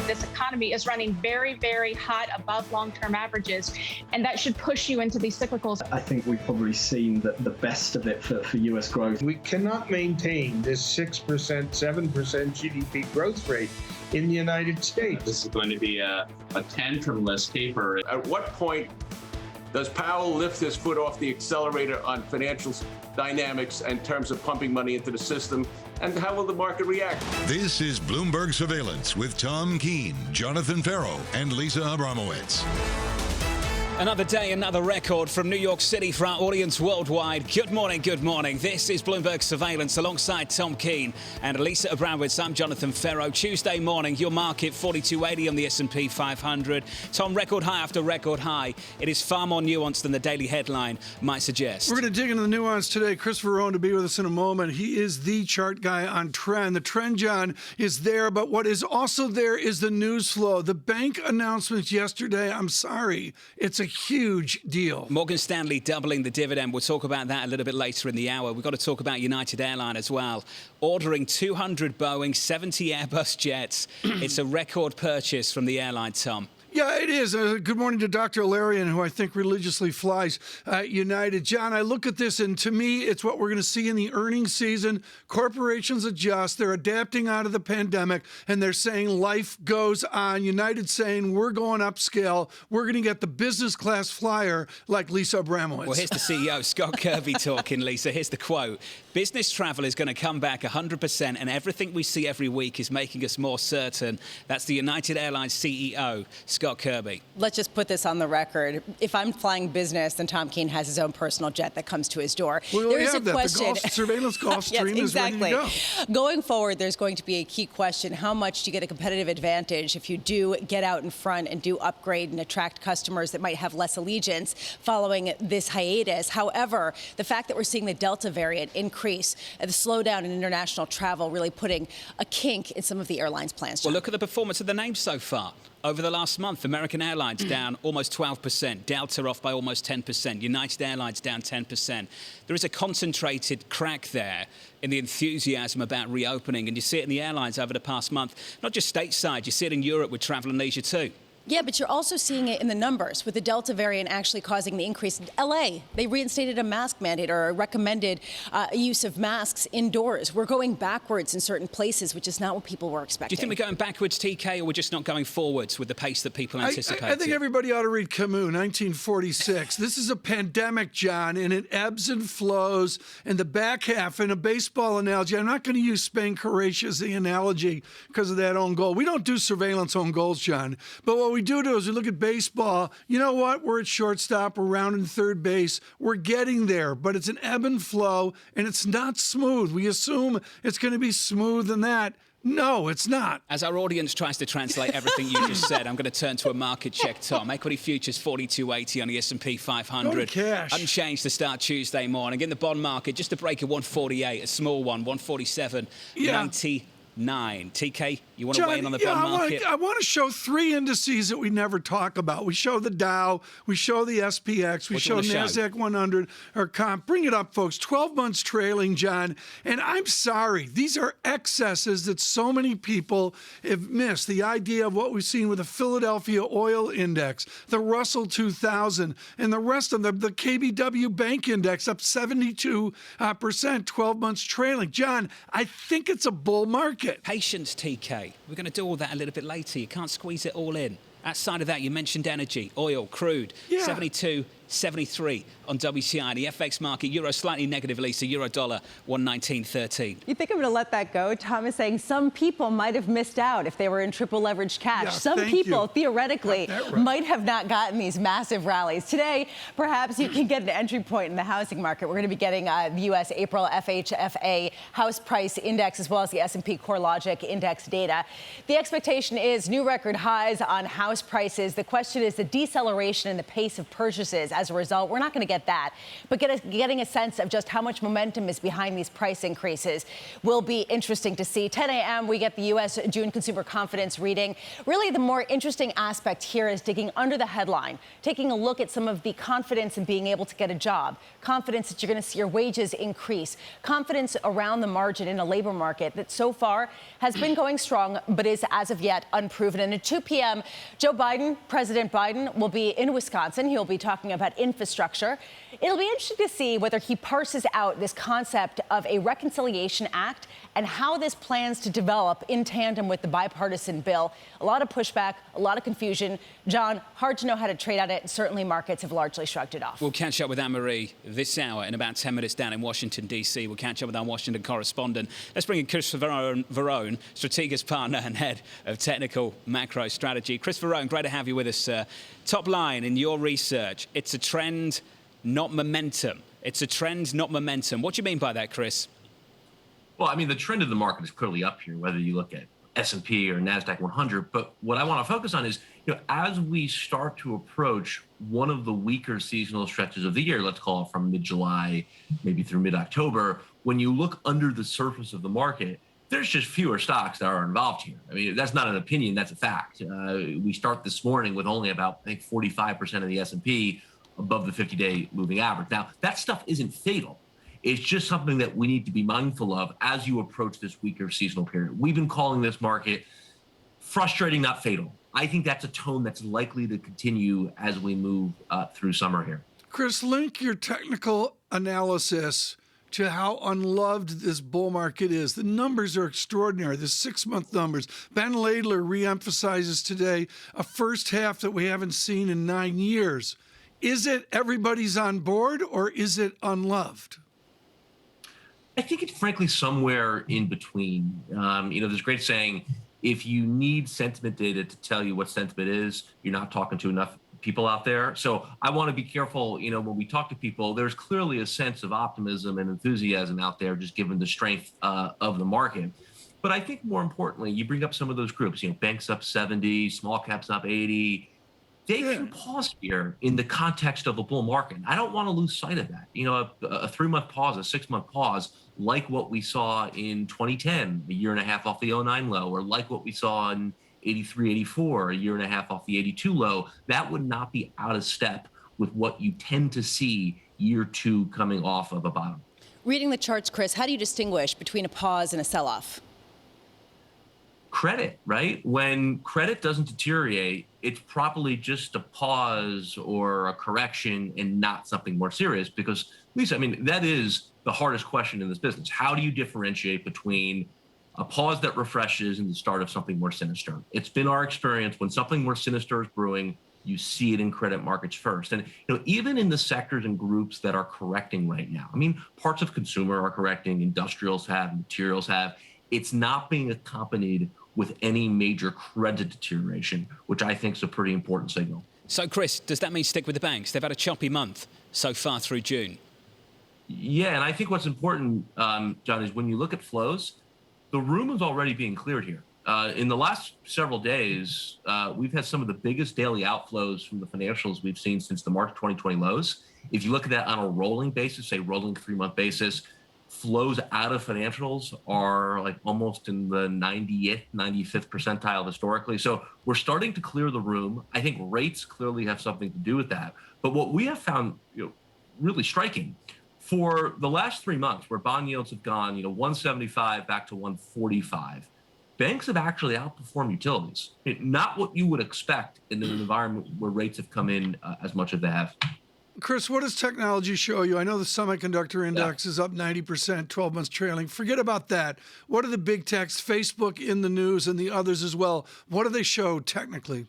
this economy is running very, very hot above long-term averages, and that should push you into these cyclicals. I think we've probably seen the best of it for U.S. growth. We cannot maintain this 6%, 7% GDP growth rate in the United States. This is going to be a tantrum-less taper. At what point does Powell lift his foot off the accelerator on financial dynamics in terms of pumping money into the system? And how will the market react? This is Bloomberg Surveillance with Tom Keene, Jonathan Ferro, and Lisa Abramowicz. Another day, another record from New York City for our audience worldwide. Good morning, good morning. This is Bloomberg Surveillance alongside Tom Keene and Lisa Abramowicz. I'm Jonathan Ferro. Tuesday morning, your market 4280 on the S&P 500. Tom, record high after record high. It is far more nuanced than the daily headline might suggest. We're going to dig into the nuance today. Christopher Rowan to be with us in a moment. He is the chart guy on trend. The trend, John, is there, but what is also there is the news flow. The bank announcements yesterday, I'm sorry, it's a huge deal. Morgan Stanley doubling the dividend. We'll talk about that a little bit later in the hour. We've got to talk about United Airlines as well. Ordering 200 Boeing, 70 Airbus jets. It's a record purchase from the airline, Tom. Yeah, it is. Good morning to Dr. Alarian, who I think religiously flies United. John, I look at this, and to me, it's what we're going to see in the earnings season. Corporations adjust. They're adapting out of the pandemic, and they're saying life goes on. United saying we're going upscale. We're going to get the business class flyer like Lisa Abramowicz. Well, here's the CEO, Scott Kirby, talking, Lisa. Here's the quote. Business travel is going to come back 100%, and everything we see every week is making us more certain. That's the United Airlines CEO, Scott Kirby. Let's just put this on the record. If I'm flying business, then Tom Keene has his own personal jet that comes to his door. Well, there is a question. The surveillance Gulfstream yes, exactly. is ready to go. Going forward, there's going to be a key question. How much do you get a competitive advantage if you do get out in front and do upgrade and attract customers that might have less allegiance following this hiatus? However, the fact that we're seeing the Delta variant increase, the slowdown in international travel really putting a kink in some of the airlines' plans. Well, look at the performance of the names so far. Over the last month, American Airlines down almost 12%, Delta off by almost 10%, United Airlines down 10%. There is a concentrated crack there in the enthusiasm about reopening, and you see it in the airlines over the past month. Not just stateside, you see it in Europe with travel and leisure too. Yeah, but you're also seeing it in the numbers, with the Delta variant actually causing the increase. L.A., they reinstated a mask mandate or a recommended use of masks indoors. We're going backwards in certain places, which is not what people were expecting. Do you think we're going backwards, TK, or we're just not going forwards with the pace that people anticipate? I think everybody ought to read Camus, 1946. This is a pandemic, John, and it ebbs and flows. In the back half, in a baseball analogy, I'm not going to use Spain Croatia as the analogy because of that own goal. We don't do surveillance own goals, John. But what we do is we look at baseball. You know what? We're at shortstop. We're rounding third base. We're getting there, but it's an ebb and flow, and it's not smooth. We assume it's going to be smooth than that. No, it's not. As our audience tries to translate everything you just said, I'm going to turn to a market check, Tom. Equity futures 4280 on the S&P 500. Go to cash. Unchanged to start Tuesday morning. In the bond market, just a break of 148, a small one, 147.90. TK, you want to weigh in on the bond market? I want to show three indices that we never talk about. We show the Dow, we show the SPX, we show NASDAQ 100 or comp. Bring it up, folks. 12 months trailing, John. And I'm sorry, these are excesses that so many people have missed. The idea of what we've seen with the Philadelphia Oil Index, the Russell 2000, and the rest of them, the KBW Bank Index up 72%, 12 months trailing. John, I think it's a bull market. Patience, TK. We're going to do all that a little bit later. You can't squeeze it all in. Outside of that, you mentioned energy, oil, crude, 72, 73 on WTI. The FX market, euro slightly negative, Lisa, euro dollar 119.13. You think I'm going to let that go? Tom is saying some people might have missed out if they were in triple leveraged cash. Yeah, some people, theoretically, might have not gotten these massive rallies. Today, perhaps you can get an entry point in the housing market. We're going to be getting the U.S. April FHFA house price index as well as the S&P CoreLogic index data. The expectation is new record highs on house prices. The question is the deceleration in the pace of purchases as a result. We're not going to get that. But getting a sense of just how much momentum is behind these price increases will be interesting to see. 10 a.m., we get the U.S. June consumer confidence reading. Really, the more interesting aspect here is digging under the headline, taking a look at some of the confidence in being able to get a job, confidence that you're going to see your wages increase, confidence around the margin in a labor market that so far has been going strong, but is as of yet unproven. And at 2 p.m., President Biden, will be in Wisconsin. He'll be talking about infrastructure. It'll be interesting to see whether he parses out this concept of a reconciliation act and how this plans to develop in tandem with the bipartisan bill. A lot of pushback, a lot of confusion. John, hard to know how to trade on it. Certainly markets have largely shrugged it off. We'll catch up with Anne-Marie this hour in about 10 minutes down in Washington, D.C. We'll catch up with our Washington correspondent. Let's bring in Chris Verone, strategist partner and head of technical macro strategy. Chris Verone, great to have you with us, sir. Top line in your research, it's a trend, not momentum. It's a trend, not momentum. What do you mean by that, Chris? Well, I mean, the trend of the market is clearly up here, whether you look at S&P or NASDAQ 100. But what I want to focus on is, as we start to approach one of the weaker seasonal stretches of the year, let's call it from mid-July, maybe through mid-October, when you look under the surface of the market, there's just fewer stocks that are involved here. I mean, that's not an opinion, that's a fact. We start this morning with only about, I think, 45% of the S&P above the 50-day moving average. Now, that stuff isn't fatal. It's just something that we need to be mindful of as you approach this weaker seasonal period. We've been calling this market frustrating, not fatal. I think that's a tone that's likely to continue as we move through summer here. Chris, link your technical analysis to how unloved this bull market is. The numbers are extraordinary, the 6-month numbers. Ben Laidler reemphasizes today a first half that we haven't seen in 9 years. Is it everybody's on board or is it unloved? I think it's frankly somewhere in between. There's a great saying, if you need sentiment data to tell you what sentiment is, you're not talking to enough people out there. So I want to be careful, when we talk to people, there's clearly a sense of optimism and enthusiasm out there, just given the strength of the market. But I think more importantly, you bring up some of those groups, banks up 70, small caps up 80. They can pause here in the context of a bull market. I don't want to lose sight of that. A 3-month pause, a 6-month pause, like what we saw in 2010, a year and a half off the 09 low, or like what we saw in 83, 84, a year and a half off the 82 low, that would not be out of step with what you tend to see year 2 coming off of a bottom. Reading the charts, Chris, how do you distinguish between a pause and a sell-off? Credit, right? When credit doesn't deteriorate, it's probably just a pause or a correction and not something more serious. Because, Lisa, that is the hardest question in this business. How do you differentiate between a pause that refreshes and the start of something more sinister? It's been our experience when something more sinister is brewing, you see it in credit markets first. And even in the sectors and groups that are correcting right now, parts of consumer are correcting, industrials have, materials have. It's not being accompanied with any major credit deterioration, which I think is a pretty important signal. So, Chris, does that mean stick with the banks? They've had a choppy month so far through June. Yeah, and I think what's important, John, is when you look at flows, the room is already being cleared here. In the last several days, we've had some of the biggest daily outflows from the financials we've seen since the March 2020 lows. If you look at that on a rolling basis, say rolling 3-month basis, flows out of financials are like almost in the 90th, 95th percentile historically. So we're starting to clear the room. I think rates clearly have something to do with that. But what we have found really striking, for the last 3 months where bond yields have gone 175 back to 145, banks have actually outperformed utilities. Not what you would expect in an environment where rates have come in as much as they have. Chris, what does technology show you? I know the semiconductor index is up 90%, 12 months trailing. Forget about that. What are the big techs, Facebook in the news and the others as well? What do they show technically?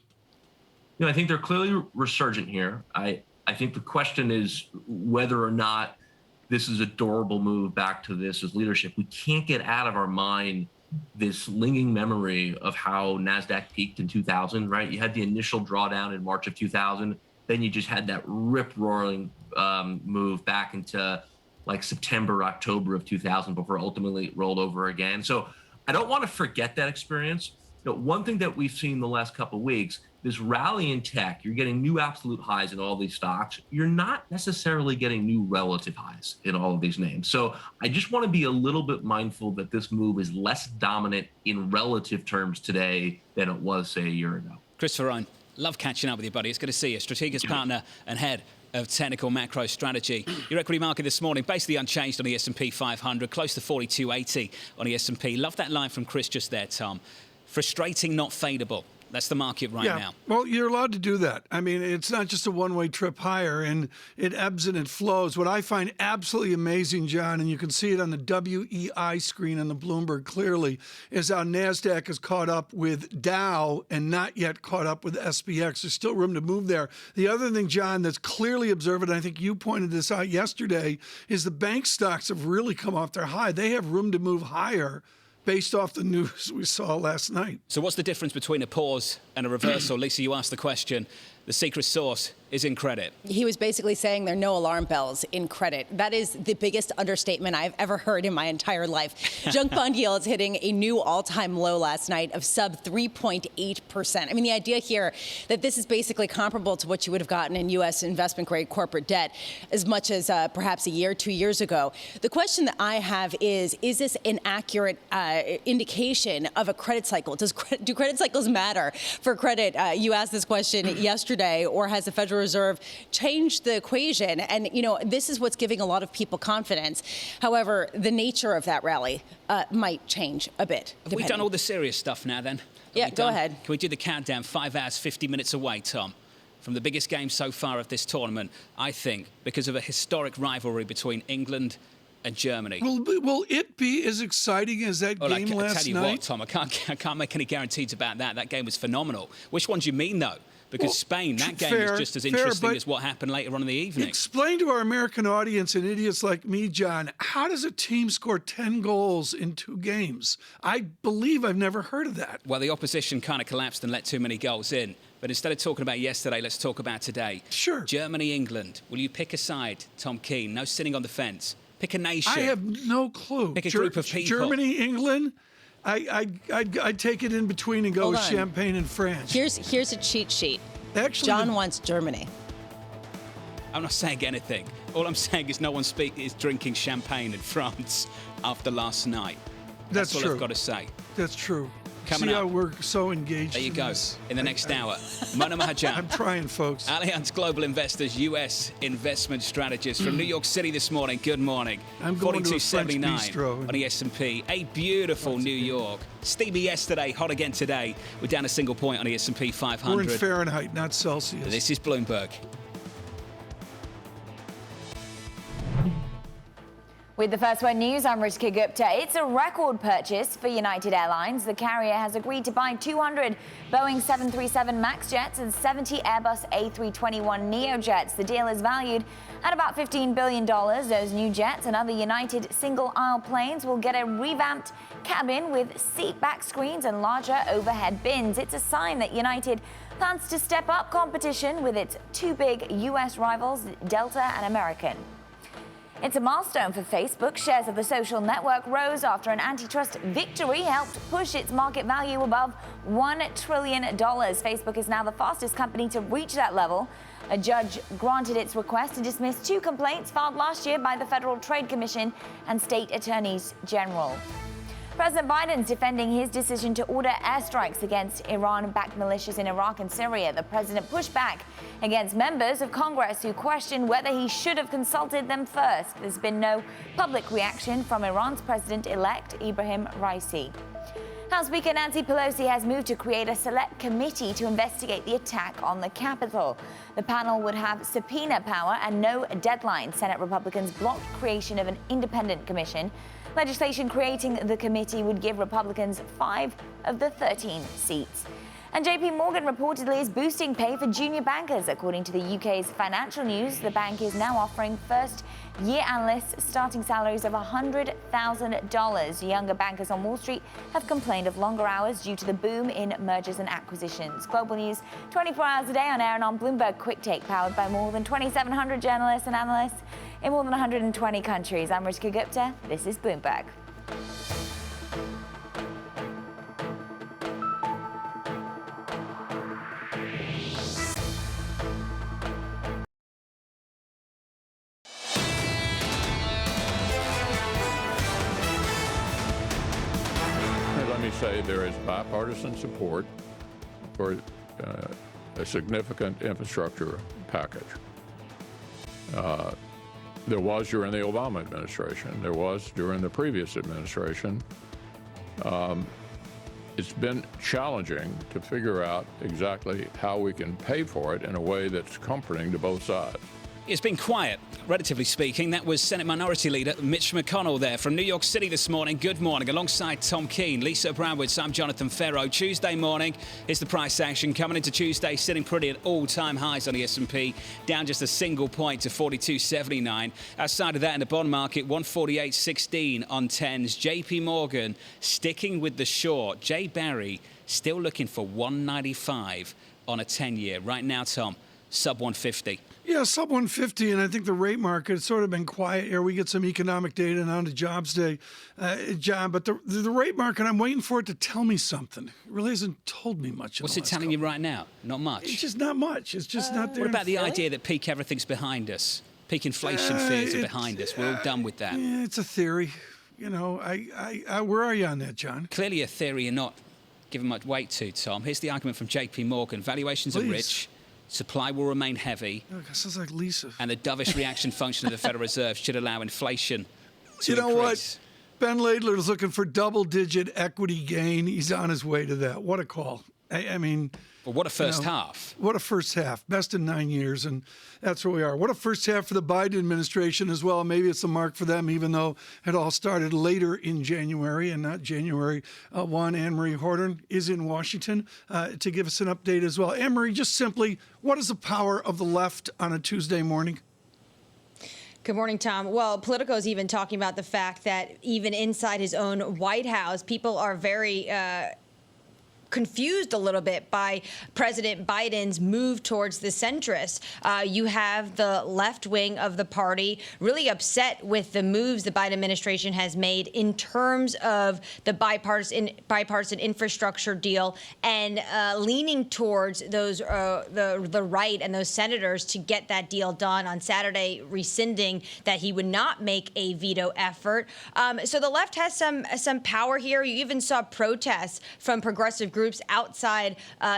I think they're clearly resurgent here. I think the question is whether or not this is a durable move back to this as leadership. We can't get out of our mind this lingering memory of how NASDAQ peaked in 2000, right? You had the initial drawdown in March of 2000. Then you just had that rip-roaring move back into like September, October of 2000 before ultimately it rolled over again. So I don't want to forget that experience. one thing that we've seen the last couple of weeks, this rally in tech, you're getting new absolute highs in all these stocks. You're not necessarily getting new relative highs in all of these names. So I just want to be a little bit mindful that this move is less dominant in relative terms today than it was, say, a year ago. Christopher Ryan, love catching up with you, buddy. It's good to see you. Strategic partner and head of technical macro strategy. Your equity market this morning basically unchanged on the S&P 500, close to 4280 on the S&P. Love that line from Chris just there, Tom. Frustrating, not fadeable. That's the market right now. Well, you're allowed to do that. I mean, it's not just a one-way trip higher, and it ebbs and it flows. What I find absolutely amazing, John, and you can see it on the WEI screen on the Bloomberg clearly, is how NASDAQ is caught up with Dow and not yet caught up with SPX. There's still room to move there. The other thing, John, that's clearly observed, and I think you pointed this out yesterday, is the bank stocks have really come off their high. They have room to move higher based off the news we saw last night. So what's the difference between a pause and a reversal? Lisa, you asked the question. The secret sauce is in credit. He was basically saying there are no alarm bells in credit. That is the biggest understatement I've ever heard in my entire life. Junk bond yields hitting a new all-time low last night of sub 3.8%. I mean, the idea here that this is basically comparable to what you would have gotten in U.S. investment-grade corporate debt as much as perhaps a year, 2 years ago. The question that I have is this an accurate indication of a credit cycle? Do credit cycles matter for credit? You asked this question yesterday. Or has the Federal Reserve changed the equation? And, you know, this is what's giving a lot of people confidence. However, the nature of that rally might change a bit. Have we done all the serious stuff now, then? Yeah, go ahead. Can we do the countdown? 5 hours, 50 minutes away, Tom, from the biggest game so far of this tournament, I think, because of a historic rivalry between England and Germany. Will it be as exciting as that game last night? I tell you what, Tom, I can't make any guarantees about that. That game was phenomenal. Which one do you mean, though? Because Spain, that game was just as interesting as what happened later on in the evening. Explain to our American audience and idiots like me, John, how does a team score 10 goals in 2 games? I believe I've never heard of that. Well, the opposition kind of collapsed and let too many goals in. But instead of talking about yesterday, let's talk about today. Sure. Germany, England. Will you pick a side, Tom Keene? No sitting on the fence. Pick a nation. I have no clue. Pick a group of people. Germany, England. I'd take it in between and go with Champagne and France. Here's a cheat sheet. Actually, John wants Germany. I'm not saying anything. All I'm saying is no one is drinking champagne in France after last night. That's all true. I've got to say. That's true. Coming See up, how we're so engaged. There you go. This. In the next hour, Mona Mahajan. I'm trying, folks. Allianz Global Investors, U.S. investment strategist from New York City this morning. Good morning. I'm going to a French 42.79 bistro. on the S&P. A beautiful New York. Steamy yesterday, hot again today. We're down a single point on the S&P 500. We're in Fahrenheit, not Celsius. This is Bloomberg. With the First One News, I'm Ritika Gupta. It's a record purchase for United Airlines. The carrier has agreed to buy 200 Boeing 737 MAX jets and 70 Airbus A321neo jets. The deal is valued at about $15 billion. Those new jets and other United single-aisle planes will get a revamped cabin with seat back screens and larger overhead bins. It's a sign that United plans to step up competition with its 2 big U.S. rivals, Delta and American. It's a milestone for Facebook. Shares of the social network rose after an antitrust victory helped push its market value above $1 trillion. Facebook is now the fastest company to reach that level. A judge granted its request to dismiss 2 complaints filed last year by the Federal Trade Commission and state attorneys general. President Biden's defending his decision to order airstrikes against Iran-backed militias in Iraq and Syria. The president pushed back against members of Congress who questioned whether he should have consulted them first. There's been no public reaction from Iran's president-elect Ibrahim Raisi. House Speaker Nancy Pelosi has moved to create a select committee to investigate the attack on the Capitol. The panel would have subpoena power and no deadline. Senate Republicans blocked creation of an independent commission. Legislation creating the committee would give Republicans 5 of the 13 seats. And JP Morgan reportedly is boosting pay for junior bankers. According to the UK's Financial News, the bank is now offering first-year analysts starting salaries of $100,000. Younger bankers on Wall Street have complained of longer hours due to the boom in mergers and acquisitions. Global news 24 hours a day on air and on Bloomberg Quick Take, powered by more than 2,700 journalists and analysts in more than 120 countries. I'm Ritika Gupta. This is Bloomberg. me say there is bipartisan support for a significant infrastructure package. There was during the Obama administration. There was during the previous administration. It's been challenging to figure out exactly how we can pay for it in a way that's comforting to both sides. It's been quiet, relatively speaking. That was Senate Minority Leader Mitch McConnell there from New York City this morning. Good morning. Alongside Tom Keene, Lisa Abramowicz, I'm Jonathan Ferro. Tuesday morning is the price action. Coming into Tuesday, sitting pretty at all-time highs on the S&P, down just a single point to 42.79. Outside of that, in the bond market, 148.16 on 10s. JP Morgan sticking with the short. Jay Barry still looking for 195 on a 10-year. Right now, Tom, sub 150. Yeah, sub 150, and I think the rate market has sort of been quiet here. We get some economic data and on to jobs day, John, but the rate market, I'm waiting for it to tell me something. It really hasn't told me much. What's it telling you right now? Not much. It's just not much. It's just not there. What about the idea that peak everything's behind us? Peak inflation fears are behind us. We're all done with that. Yeah, it's a theory. You know, where are you on that, John? Clearly a theory you're not giving much weight to, Tom. Here's the argument from JP Morgan. Valuations are rich. Supply will remain heavy. Oh, sounds like Lisa. And the dovish reaction function of the Federal Reserve should allow inflation to You know increase. what? Ben Laidler's looking for double-digit equity gain. He's on his way to that. What a call. I mean... Well, what a first half. What a first half. Best in 9 years, and that's where we are. What a first half for the Biden administration as well. Maybe it's a mark for them, even though it all started later in January and not January 1. Anne-Marie Horton is in Washington to give us an update as well. Anne-Marie, just simply, what is the power of the left on a Tuesday morning? Good morning, Tom. Well, Politico's even talking about the fact that even inside his own White House, people are very confused a little bit by President Biden's move towards the centrists. You have the left wing of the party really upset with the moves the Biden administration has made in terms of the bipartisan infrastructure deal and leaning towards those the right and those senators to get that deal done on Saturday, rescinding that he would not make a veto effort. So the left has some power here. You even saw protests from progressive groups outside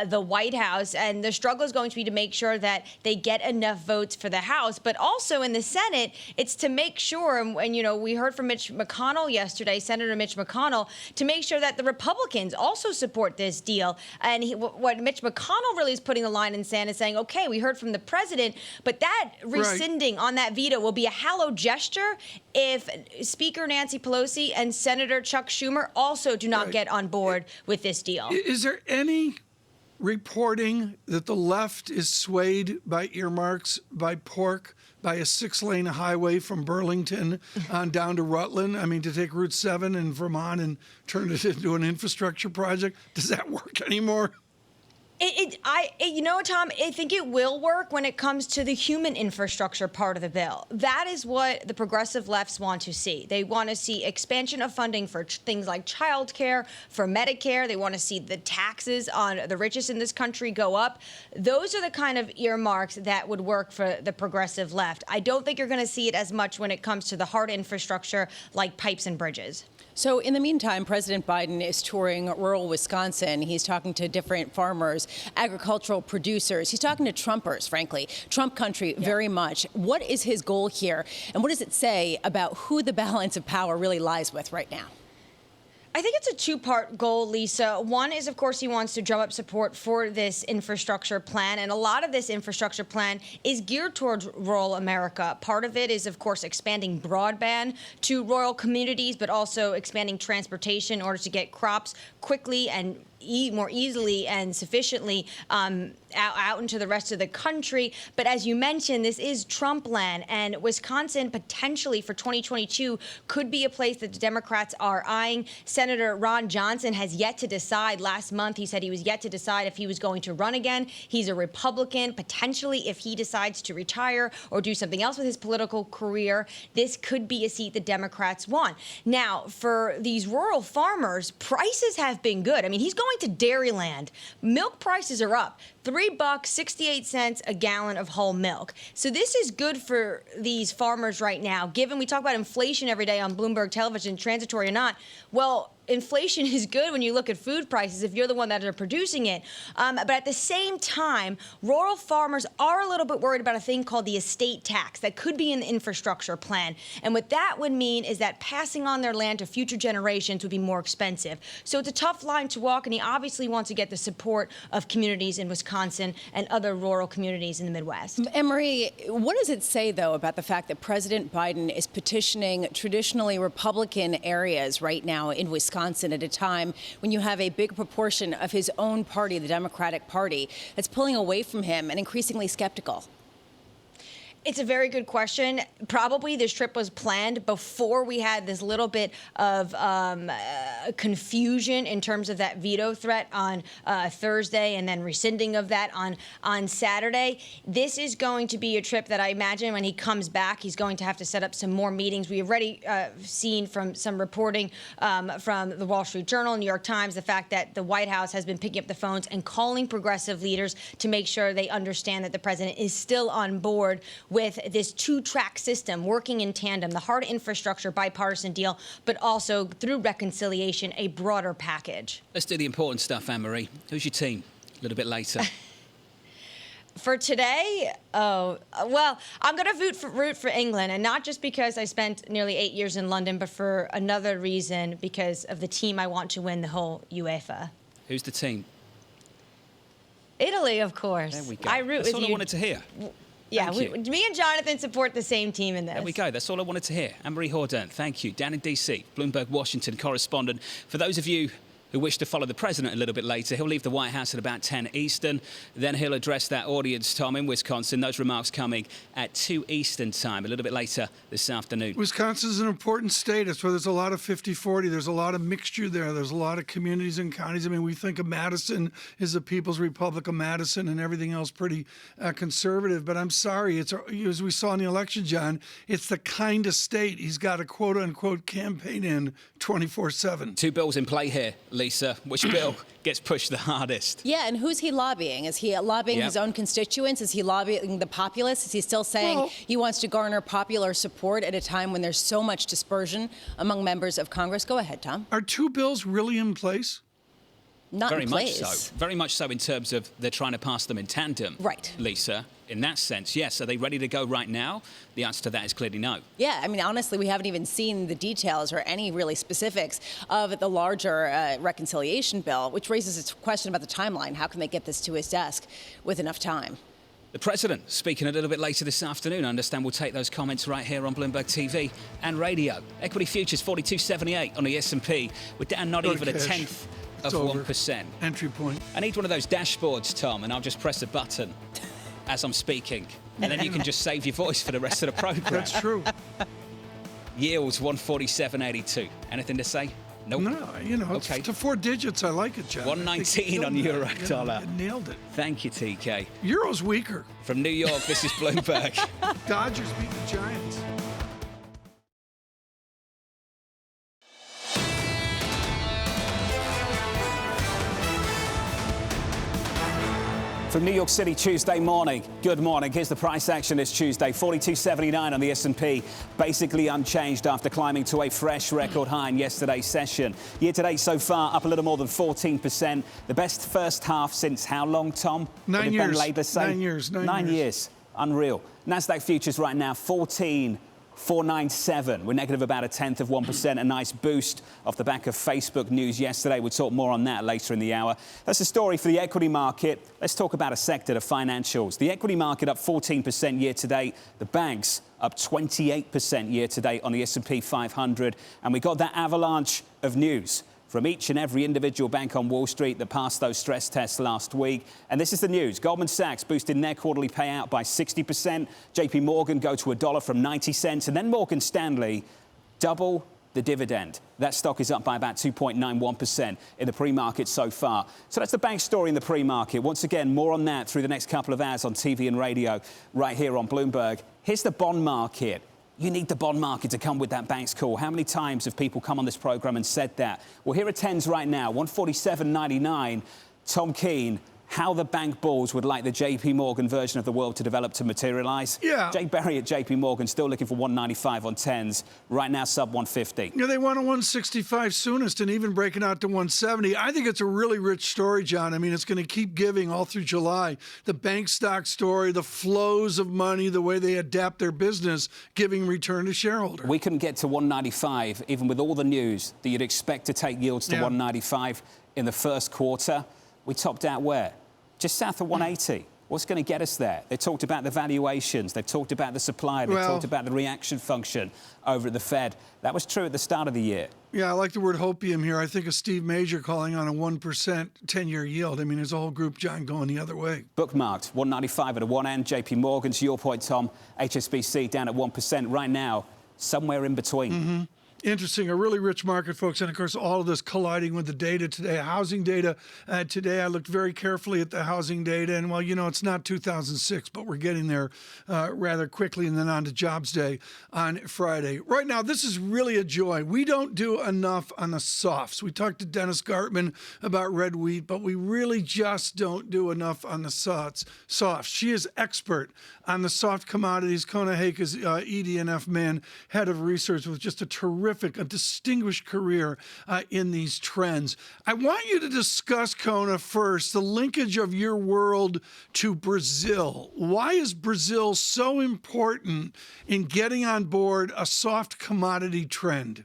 the White House, and the struggle is going to be to make sure that they get enough votes for the House, but also in the Senate, it's to make sure, and you know, we heard from Mitch McConnell yesterday, Senator Mitch McConnell, to make sure that the Republicans also support this deal. And what Mitch McConnell really is putting the line in the sand is saying, okay, we heard from the president, but that rescinding on that veto will be a hallowed gesture if Speaker Nancy Pelosi and Senator Chuck Schumer also do not get on board with this deal. Is there any reporting that the left is swayed by earmarks, by pork, by a 6-lane highway from Burlington on down to Rutland? I mean, to take Route 7 in Vermont and turn it into an infrastructure project? Does that work anymore? You know, Tom, I think it will work when it comes to the human infrastructure part of the bill. That is what the progressive lefts want to see. They want to see expansion of funding for things like childcare, for Medicare. They want to see the taxes on the richest in this country go up. Those are the kind of earmarks that would work for the progressive left. I don't think you're going to see it as much when it comes to the hard infrastructure like pipes and bridges. So in the meantime, President Biden is touring rural Wisconsin. He's talking to different farmers, agricultural producers. He's talking to Trumpers, frankly. Trump country, very much. What is his goal here? And what does it say about who the balance of power really lies with right now? I think it's a two-part goal, Lisa. One is, of course, he wants to drum up support for this infrastructure plan. And a lot of this infrastructure plan is geared towards rural America. Part of it is, of course, expanding broadband to rural communities, but also expanding transportation in order to get crops quickly and more easily and sufficiently out into the rest of the country. But as you mentioned, this is Trump land, and Wisconsin potentially for 2022 could be a place that the Democrats are eyeing. Senator Ron Johnson has yet to decide. Last month, he said he was yet to decide if he was going to run again. He's a Republican. Potentially, if he decides to retire or do something else with his political career, this could be a seat the Democrats want. Now, for these rural farmers, prices have been good. I mean, he's going to Dairyland. Milk prices are up. $3.68 a gallon of whole milk. So this is good for these farmers right now, given we talk about inflation every day on Bloomberg Television, transitory or not. Well, inflation is good when you look at food prices if you're the one that are producing it. But at the same time, rural farmers are a little bit worried about a thing called the estate tax that could be in the infrastructure plan. And what that would mean is that passing on their land to future generations would be more expensive. So it's a tough line to walk, and he obviously wants to get the support of communities in Wisconsin and other rural communities in the Midwest. Anne-Marie, what does it say, though, about the fact that President Biden is petitioning traditionally Republican areas right now in Wisconsin at a time when you have a big proportion of his own party, the Democratic Party, that's pulling away from him and increasingly skeptical? It's a very good question. Probably this trip was planned before we had this little bit of confusion in terms of that veto threat on Thursday and then rescinding of that on Saturday. This is going to be a trip that I imagine when he comes back, he's going to have to set up some more meetings. We've already seen from some reporting from the Wall Street Journal, New York Times, the fact that the White House has been picking up the phones and calling progressive leaders to make sure they understand that the president is still on board with this two-track system working in tandem, the hard infrastructure bipartisan deal, but also through reconciliation, a broader package. Let's do the important stuff, Anne-Marie. Who's your team? A little bit later. For today, well, I'm going to root for England, and not just because I spent nearly 8 years in London, but for another reason, because of the team I want to win the whole UEFA. Who's the team? Italy, of course. There we go. I root That's with all you. I wanted to hear. Yeah, me and Jonathan support the same team in this. There we go. That's all I wanted to hear. Anne-Marie Hordern, thank you. Down in D.C., Bloomberg Washington correspondent. For those of you who wish to follow the president a little bit later, he'll leave the White House at about 10 Eastern. Then he'll address that audience, Tom, in Wisconsin. Those remarks coming at 2 Eastern time, a little bit later this afternoon. Wisconsin's an important state. It's where there's a lot of 50-40. There's a lot of mixture there. There's a lot of communities and counties. I mean, we think of Madison as the People's Republic of Madison and everything else pretty conservative. But I'm sorry, it's as we saw in the election, John, it's the kind of state he's got a quote-unquote campaign in 24/7. Two bills in play here, Lisa. Which bill gets pushed the hardest? Yeah, and who's he lobbying? Is he lobbying his own constituents? Is he lobbying the populace? Is he still saying he wants to garner popular support at a time when there's so much dispersion among members of Congress? Go ahead, Tom. Are two bills really in place? Not Very in much place. so. Very much so in terms of they're trying to pass them in tandem. Right. Lisa, in that sense, yes. Are they ready to go right now? The answer to that is clearly no. Yeah, I mean, honestly, we haven't even seen the details or any really specifics of the larger reconciliation bill, which raises a question about the timeline. How can they get this to his desk with enough time? The president speaking a little bit later this afternoon. I understand we'll take those comments right here on Bloomberg TV and radio. Equity futures 42.78 on the S&P. We're down not even a tenth of 1%. Entry point. I need one of those dashboards, Tom, and I'll just press a button as I'm speaking. And then you can just save your voice for the rest of the program. That's true. Yields 147.82. Anything to say? Nope. No, you know, okay. To 4 digits, I like it, John. 119 on euro dollar. You nailed it. Thank you, TK. Euro's weaker. From New York, this is Bloomberg. Dodgers beat the Giants. From New York City, Tuesday morning. Good morning. Here's the price action this Tuesday. 42.79 on the S&P, basically unchanged after climbing to a fresh record high in yesterday's session. Year to date so far, up a little more than 14%. The best first half since how long, Tom? 9 years. 9 years. 9 years. Unreal. Nasdaq futures right now 14,497. We're negative about a tenth of 1%. A nice boost off the back of Facebook news yesterday. We'll talk more on that later in the hour. That's the story for the equity market. Let's talk about a sector, the financials. The equity market up 14% year to date. The banks up 28% year to date on the S&P 500. And we got that avalanche of news from each and every individual bank on Wall Street that passed those stress tests last week. And this is the news. Goldman Sachs boosted their quarterly payout by 60%. JP Morgan go to $1 from 90 cents. And then Morgan Stanley double the dividend. That stock is up by about 2.91% in the pre-market so far. So that's the bank story in the pre-market. Once again, more on that through the next couple of hours on TV and radio right here on Bloomberg. Here's the bond market. You need the bond market to come with that bank's call. How many times have people come on this program and said that? Well, here are 10s right now. 147.99. Tom Keene how the bank bulls would like the JP Morgan version of the world to develop to materialize. Yeah. Jay Berry at JP Morgan still looking for 195 on 10s. Right now, sub 150. Yeah, they want a 165 soonest and even breaking out to 170. I think it's a really rich story, John. I mean, it's going to keep giving all through July. The bank stock story, the flows of money, the way they adapt their business, giving return to shareholders. We couldn't get to 195, even with all the news that you'd expect to take yields to 195 in the first quarter. We topped out where? Just south of 180. What's going to get us there? They talked about the valuations. They've talked about the supply. They talked about the reaction function over at the Fed. That was true at the start of the year. Yeah, I like the word hopium here. I think of Steve Major calling on a 1% 10-year yield. I mean, there's a whole group, John, going the other way. Bookmarked, 195 at a one end. JP Morgan, to your point, Tom, HSBC down at 1% right now, somewhere in between. Mm-hmm. Interesting, a really rich market, folks. And, of course, all of this colliding with the data today. Housing data today, I looked very carefully at the housing data. And, well, you know, it's not 2006, but we're getting there rather quickly. And then on to Jobs Day on Friday. Right now, this is really a joy. We don't do enough on the softs. We talked to Dennis Gartman about red wheat, but we really just don't do enough on the softs. She is expert on the soft commodities. Kona Hake is ED&F man, head of research with just a distinguished career in these trends. I want you to discuss, Kona, first, the linkage of your world to Brazil. Why is Brazil so important in getting on board a soft commodity trend?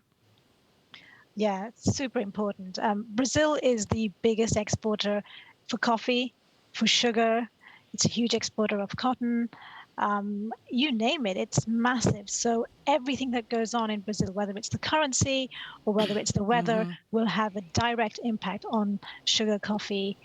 Yeah, it's super important. Brazil is the biggest exporter for coffee, for sugar. It's a huge exporter of cotton. You name it, it's massive. So everything that goes on in Brazil, whether it's the currency or whether it's the weather, will have a direct impact on sugar, coffee,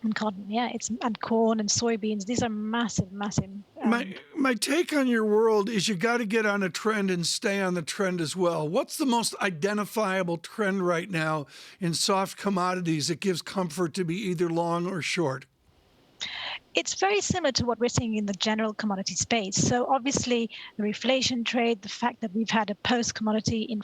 and cotton. Yeah, and corn and soybeans. These are massive, massive. My take on your world is you got to get on a trend and stay on the trend as well. What's the most identifiable trend right now in soft commodities that gives comfort to be either long or short? It's very similar to what we're seeing in the general commodity space. So obviously, the reflation trade, the fact that we've had a post-commodity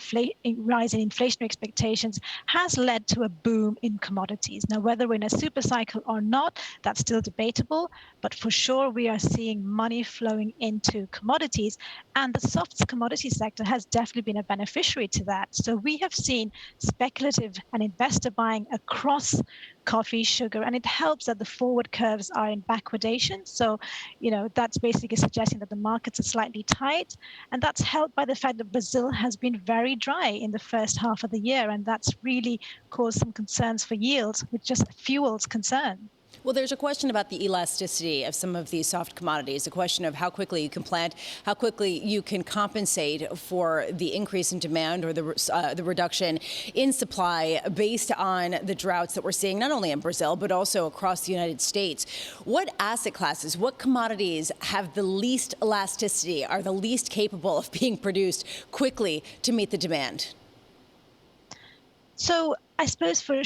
rise in inflationary expectations has led to a boom in commodities. Now, whether we're in a super cycle or not, that's still debatable. But for sure, we are seeing money flowing into commodities. And the soft commodity sector has definitely been a beneficiary to that. So we have seen speculative and investor buying across coffee, sugar, and it helps that the forward curves are in backwardation. So, you know, that's basically suggesting that the markets are slightly tight. And that's helped by the fact that Brazil has been very dry in the first half of the year. And that's really caused some concerns for yields, which just fuels concern. Well, there's a question about the elasticity of some of these soft commodities, a question of how quickly you can plant, how quickly you can compensate for the increase in demand or the reduction in supply based on the droughts that we're seeing, not only in Brazil, but also across the United States. What asset classes, what commodities have the least elasticity, are the least capable of being produced quickly to meet the demand? So I suppose for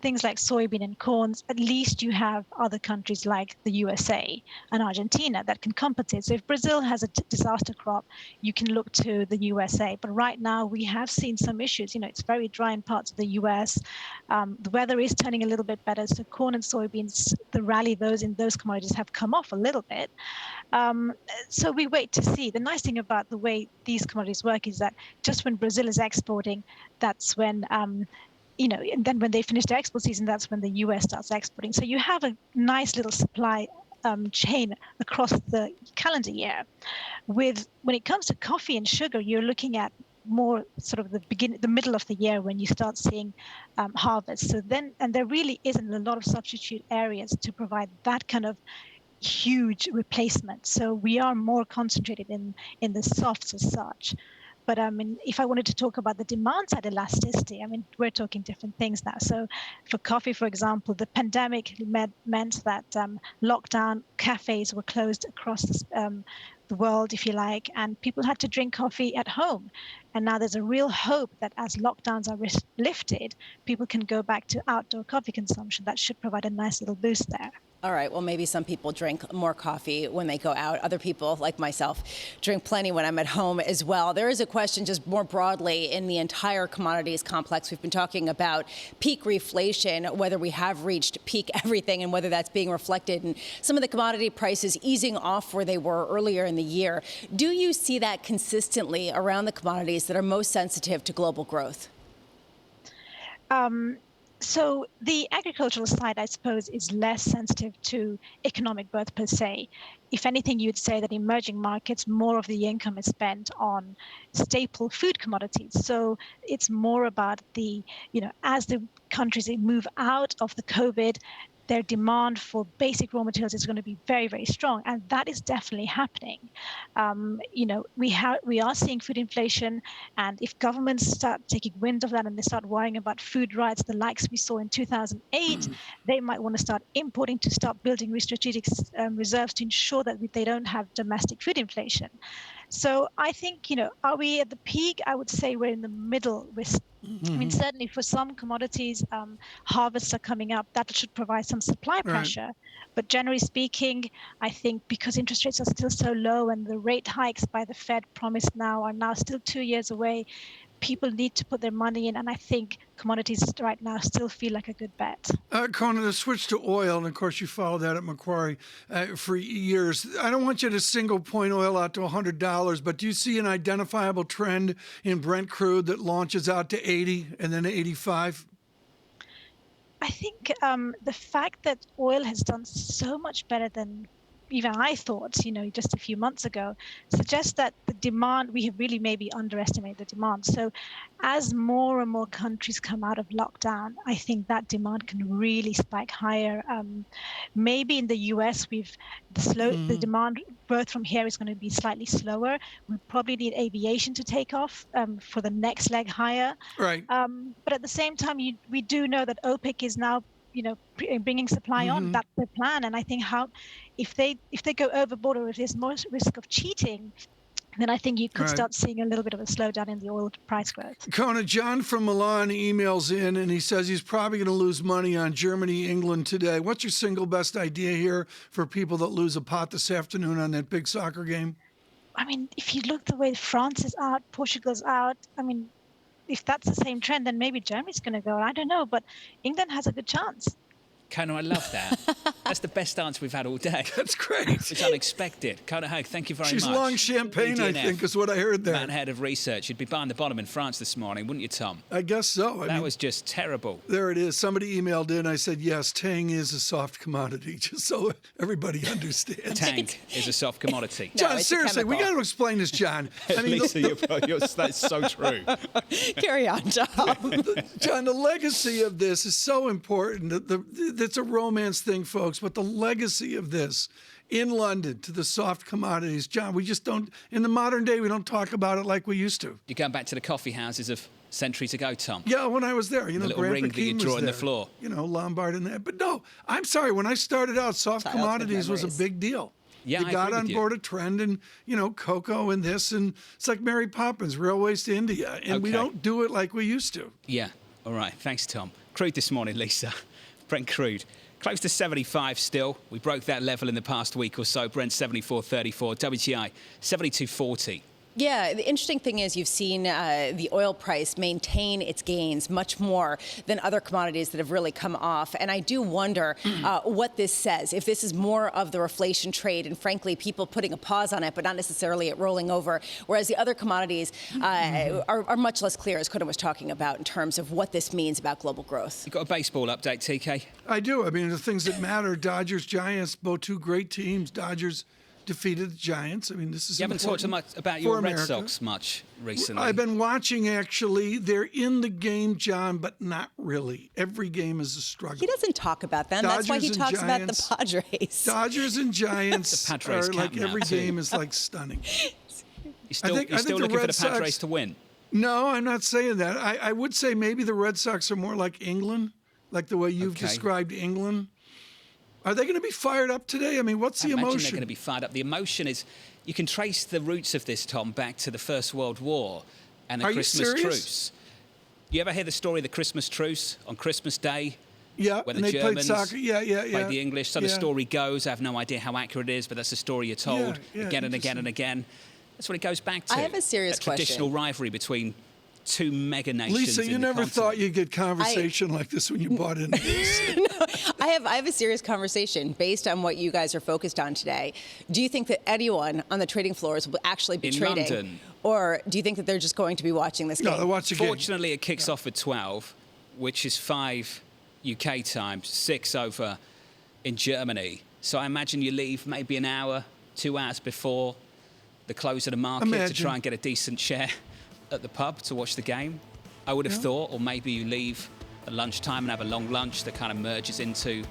things like soybean and corn, at least you have other countries like the USA and Argentina that can compensate. So if Brazil has a disaster crop, you can look to the USA. But right now we have seen some issues. You know, it's very dry in parts of the US. The weather is turning a little bit better. So corn and soybeans, the rally in those commodities have come off a little bit. So we wait to see. The nice thing about the way these commodities work is that just when Brazil is exporting, that's when and then when they finish their export season, that's when the US starts exporting. So you have a nice little supply chain across the calendar year. When it comes to coffee and sugar, you're looking at more sort of the middle of the year when you start seeing harvest. So then, and there really isn't a lot of substitute areas to provide that kind of huge replacement. So we are more concentrated in the softs as such. But I mean, if I wanted to talk about the demand side elasticity, I mean, we're talking different things now. So for coffee, for example, the pandemic meant that lockdown cafes were closed across the world, if you like, and people had to drink coffee at home. And now there's a real hope that as lockdowns are lifted, people can go back to outdoor coffee consumption. That should provide a nice little boost there. All right, well, maybe some people drink more coffee when they go out. Other people, like myself, drink plenty when I'm at home as well. There is a question just more broadly in the entire commodities complex. We've been talking about peak reflation, whether we have reached peak everything and whether that's being reflected in some of the commodity prices easing off where they were earlier in the year. Do you see that consistently around the commodities that are most sensitive to global growth? So the agricultural side, I suppose, is less sensitive to economic growth per se. If anything, you'd say that emerging markets, more of the income is spent on staple food commodities. So it's more about the, as the countries move out of the COVID, their demand for basic raw materials is going to be very, very strong, and that is definitely happening. We are seeing food inflation, and if governments start taking wind of that and they start worrying about food rights, the likes we saw in 2008, they might want to start importing to start building strategic reserves to ensure that they don't have domestic food inflation. So I think, are we at the peak? I would say we're in the middle. I mean, certainly for some commodities, harvests are coming up. That should provide some supply pressure. Right. But generally speaking, I think because interest rates are still so low and the rate hikes by the Fed promised now are now still 2 years away, people need to put their money in, and I think commodities right now still feel like a good bet. Conan, to switch to oil, and of course you followed that at Macquarie for years. I don't want you to single point oil out to $100, but do you see an identifiable trend in Brent crude that launches out to 80 and then 85? I think the fact that oil has done so much better than even I thought, just a few months ago, suggests that the demand, we have really maybe underestimated the demand. So as more and more countries come out of lockdown, I think that demand can really spike higher. Maybe in the US, the demand growth from here is going to be slightly slower. We probably need aviation to take off for the next leg higher. Right. But at the same time, we do know that OPEC is now bringing supply on. That's the plan, and I think if they go overboard or if there's more risk of cheating, then I think you could start seeing a little bit of a slowdown in the oil price growth. Kona, John from Milan emails in and he says he's probably going to lose money on Germany, England today. What's your single best idea here for people that lose a pot this afternoon on that big soccer game? I mean, if you look the way France is out, Portugal's out, I mean, if that's the same trend, then maybe Germany's going to go. I don't know, but England has a good chance. Kona, I love that. That's the best answer we've had all day. That's great. It's unexpected. Kona Haug, thank you very much. She's long champagne, I think, is what I heard there. Man head of research. You'd be buying the bottom in France this morning, wouldn't you, Tom? I guess so. That was just terrible. There it is. Somebody emailed in. I said, yes, Tang is a soft commodity, just so everybody understands. Tang is a soft commodity. John, seriously, we got to explain this, John. I mean, Lisa, that's so true. Carry on, Tom. John, the legacy of this is so important. It's a romance thing, folks, but the legacy of this in London to the soft commodities, John, we just don't, in the modern day, we don't talk about it like we used to. You're going back to the coffee houses of centuries ago, Tom. Yeah, when I was there, the little ring that you draw in the floor. Lombard and that. But no, I'm sorry, when I started out, soft commodities was a big deal. Yeah, you got on board a trend and, cocoa and this, and it's like Mary Poppins, railways to India. And we don't do it like we used to. Yeah, all right. Thanks, Tom. Crude this morning, Lisa. Brent crude. Close to 75 still. We broke that level in the past week or so. Brent 74.34. WTI 72.40. Yeah, the interesting thing is you've seen the oil price maintain its gains much more than other commodities that have really come off. And I do wonder what this says. If this is more of the reflation trade and, frankly, people putting a pause on it, but not necessarily it rolling over, whereas the other commodities are much less clear, as Conan was talking about, in terms of what this means about global growth. You got a baseball update, TK? I do. I mean, the things that matter, Dodgers, Giants, both two great teams. Dodgers defeated the Giants. I mean, this is. You haven't talked much about your Red Sox much recently. I've been watching, actually. They're in the game, John, but not really. Every game is a struggle. He doesn't talk about them. That's why he talks about the Padres. Dodgers and Giants the Padres are like every game is like stunning. You're still looking for the Padres to win? No, I'm not saying that. I would say maybe the Red Sox are more like England, like the way you've described England. Are they going to be fired up today? I mean, what's the emotion? I imagine they're going to be fired up. The emotion is, you can trace the roots of this, Tom, back to the First World War and the Christmas truce. You ever hear the story of the Christmas truce? On Christmas Day, Yeah, where and the they Germans played soccer. played the English. So the Yeah. story goes. I have no idea how accurate it is, but that's the story you're told again and again and again. That's what it goes back to. I have a serious question. Traditional rivalry between two mega nations. Lisa, you never thought you'd get conversation like this when you bought into this. I have a serious conversation based on what you guys are focused on today. Do you think that anyone on the trading floors will actually be In trading? London. Or do you think that they're just going to be watching this game? No, they watch the game. Fortunately, it kicks off at 12, which is 5 UK time, 6 over in Germany. So I imagine you leave maybe an hour, 2 hours before the close of the market to try and get a decent share at the pub to watch the game. I would have thought, or maybe you leave at lunchtime and have a long lunch that kind of merges into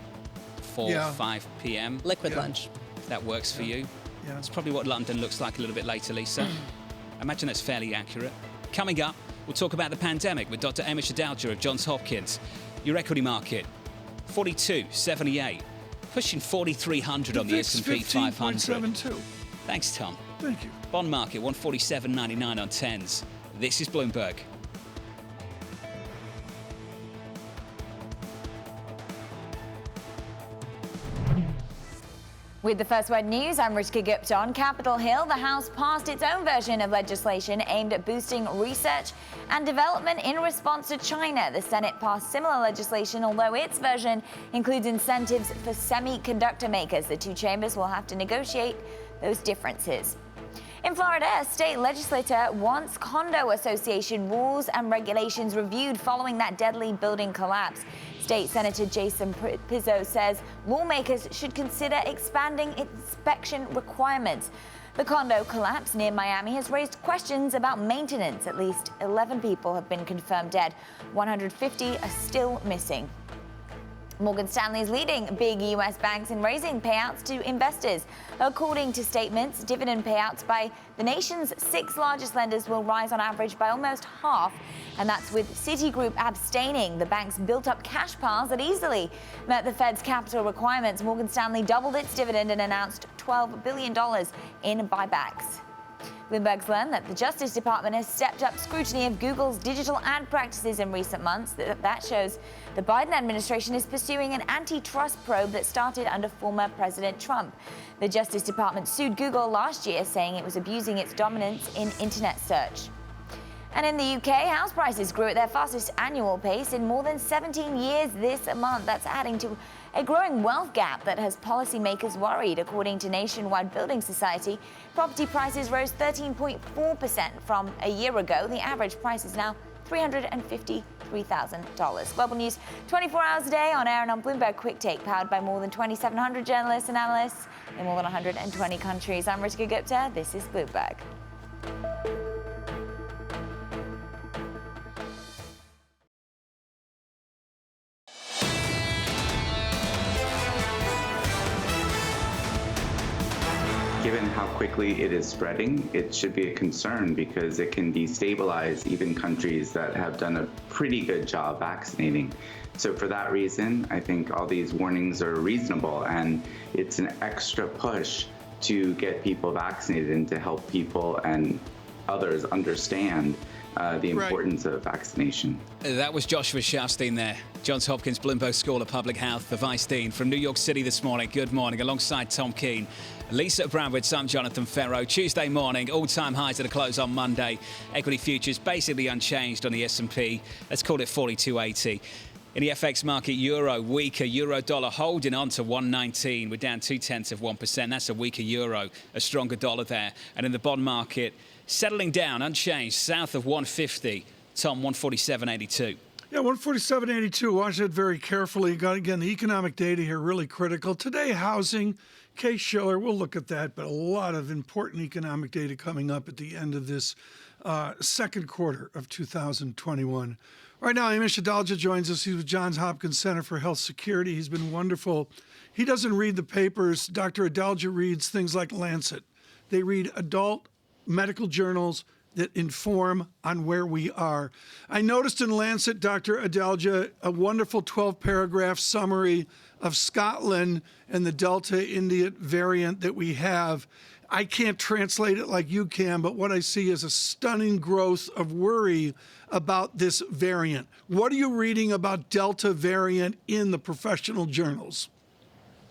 4, 5 p.m. Liquid lunch. That works for you. Yeah. That's probably what London looks like a little bit later, Lisa. I imagine that's fairly accurate. Coming up, we'll talk about the pandemic with Dr. Amish Adalja of Johns Hopkins. Your equity market, 42.78, pushing 4,300 on the S&P 500. 15.72. Thanks, Tom. Thank you. Bond market, 147.99 on 10s. This is Bloomberg. With the First Word News, I'm Rishka Gupta. On Capitol Hill, the House passed its own version of legislation aimed at boosting research and development in response to China. The Senate passed similar legislation, although its version includes incentives for semiconductor makers. The two chambers will have to negotiate those differences. In Florida, a state legislator wants condo association rules and regulations reviewed following that deadly building collapse. State Senator Jason Pizzo says lawmakers should consider expanding inspection requirements. The condo collapse near Miami has raised questions about maintenance. At least 11 people have been confirmed dead. 150 are still missing. Morgan Stanley is leading big U.S. banks in raising payouts to investors. According to statements, dividend payouts by the nation's 6 largest lenders will rise on average by almost half, and that's with Citigroup abstaining. The bank's built-up cash piles that easily met the Fed's capital requirements. Morgan Stanley doubled its dividend and announced $12 billion in buybacks. Bloomberg's learned that the Justice Department has stepped up scrutiny of Google's digital ad practices in recent months. That shows the Biden administration is pursuing an antitrust probe that started under former President Trump. The Justice Department sued Google last year, saying it was abusing its dominance in internet search. And in the UK, house prices grew at their fastest annual pace in more than 17 years this month. That's adding to a growing wealth gap that has policymakers worried. According to Nationwide Building Society, property prices rose 13.4% from a year ago. The average price is now $353,000. Global news 24 hours a day on air and on Bloomberg Quick Take, powered by more than 2,700 journalists and analysts in more than 120 countries. I'm Rishka Gupta. This is Bloomberg. Given how quickly it is spreading, it should be a concern because it can destabilize even countries that have done a pretty good job vaccinating. So for that reason, I think all these warnings are reasonable, and it's an extra push to get people vaccinated and to help people and others understand the importance of vaccination. That was Joshua Schaufstein there, Johns Hopkins Bloomberg School of Public Health, the Vice Dean from New York City this morning. Good morning, alongside Tom Keene. Lisa Abramowicz, I'm Jonathan Ferro. Tuesday morning, all-time highs at a close on Monday. Equity futures basically unchanged on the S&P. Let's call it 42.80. In the FX market, euro weaker, euro dollar holding on to 119. We're down 0.2%. That's a weaker euro, a stronger dollar there. And in the bond market, settling down, unchanged, south of 150. Tom, 147.82. Yeah, 147.82. Watch it very carefully. You got, again, the economic data here really critical. Today, housing, Case Shiller, we'll look at that, but a lot of important economic data coming up at the end of this second quarter of 2021. Right now, Amish Adalja joins us. He's with Johns Hopkins Center for Health Security. He's been wonderful. He doesn't read the papers. Dr. Adalja reads things like Lancet. They read adult medical journals that inform on where we are. I noticed in Lancet, Dr. Adalja, a wonderful 12-paragraph summary of Scotland and the Delta India variant that we have. I can't translate it like you can, but what I see is a stunning growth of worry about this variant. What are you reading about Delta variant in the professional journals?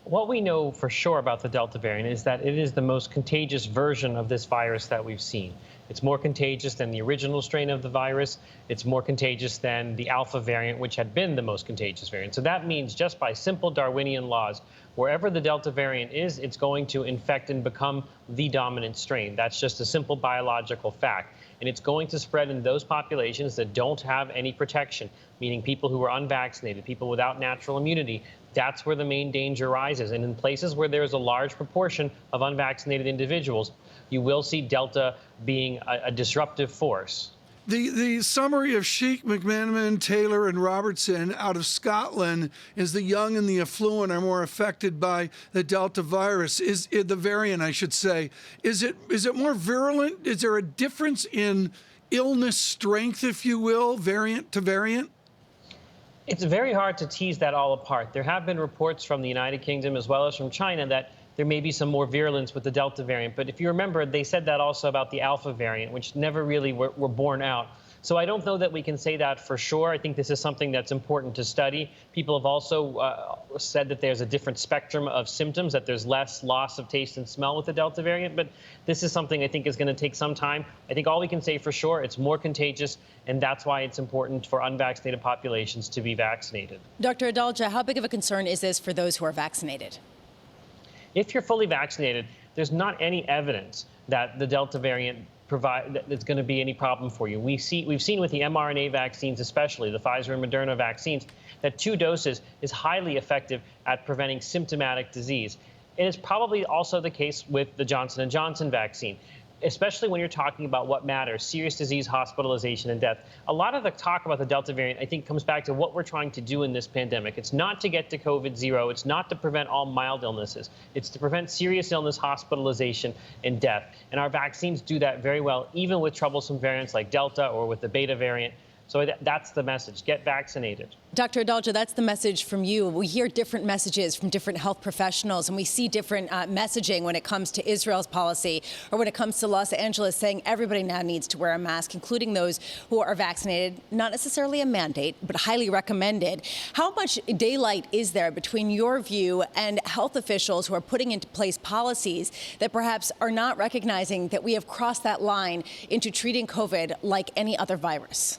What we know for sure about the Delta variant is that it is the most contagious version of this virus that we've seen. It's more contagious than the original strain of the virus. It's more contagious than the Alpha variant, which had been the most contagious variant. So that means just by simple Darwinian laws, wherever the Delta variant is, it's going to infect and become the dominant strain. That's just a simple biological fact. And it's going to spread in those populations that don't have any protection, meaning people who are unvaccinated, people without natural immunity. That's where the main danger rises. And in places where there's a large proportion of unvaccinated individuals, you will see Delta being a disruptive force. The summary of Sheikh, McManaman, Taylor, and Robertson out of Scotland is the young and the affluent are more affected by the Delta virus. Is the variant, I should say. Is it more virulent? Is there a difference in illness strength, if you will, variant to variant? It's very hard to tease that all apart. There have been reports from the United Kingdom as well as from China that there may be some more virulence with the Delta variant. But if you remember, they said that also about the Alpha variant, which never really were borne out. So I don't know that we can say that for sure. I think this is something that's important to study. People have also said that there's a different spectrum of symptoms, that there's less loss of taste and smell with the Delta variant. But this is something I think is going to take some time. I think all we can say for sure, it's more contagious, and that's why it's important for unvaccinated populations to be vaccinated. Dr. Adalja, how big of a concern is this for those who are vaccinated? If you're fully vaccinated, there's not any evidence that the Delta variant that's going to be any problem for you. We've seen with the mRNA vaccines, especially the Pfizer and Moderna vaccines, that 2 doses is highly effective at preventing symptomatic disease. It is probably also the case with the Johnson & Johnson vaccine, especially when you're talking about what matters, serious disease, hospitalization, and death. A lot of the talk about the Delta variant, I think, comes back to what we're trying to do in this pandemic. It's not to get to COVID-0. It's not to prevent all mild illnesses. It's to prevent serious illness, hospitalization, and death. And our vaccines do that very well, even with troublesome variants like Delta or with the Beta variant. So that's the message. Get vaccinated. Dr. Adalja, that's the message from you. We hear different messages from different health professionals, and we see different messaging when it comes to Israel's policy or when it comes to Los Angeles saying everybody now needs to wear a mask, including those who are vaccinated. Not necessarily a mandate, but highly recommended. How much daylight is there between your view and health officials who are putting into place policies that perhaps are not recognizing that we have crossed that line into treating COVID like any other virus?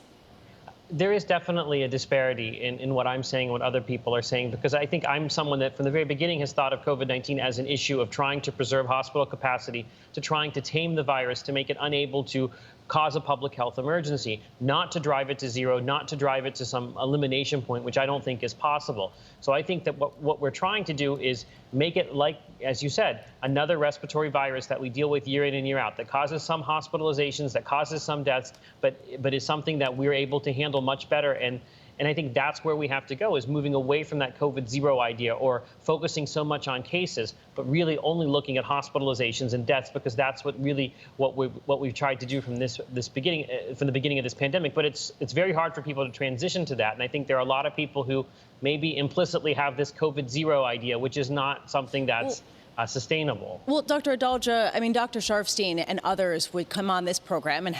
There is definitely a disparity in what I'm saying and what other people are saying, because I think I'm someone that from the very beginning has thought of COVID-19 as an issue of trying to preserve hospital capacity, to trying to tame the virus, to make it unable to cause a public health emergency, not to drive it to zero, not to drive it to some elimination point, which I don't think is possible. So I think that what we're trying to do is make it like, as you said, another respiratory virus that we deal with year in and year out, that causes some hospitalizations, that causes some deaths, but is something that we're able to handle much better. And I think that's where we have to go, is moving away from that COVID-0 idea or focusing so much on cases, but really only looking at hospitalizations and deaths, because that's what we've tried to do from the beginning of this pandemic. But it's very hard for people to transition to that. And I think there are a lot of people who maybe implicitly have this COVID-0 idea, which is not something that's sustainable. Well, Dr. Adalja, I mean, Dr. Sharfstein and others would come on this program and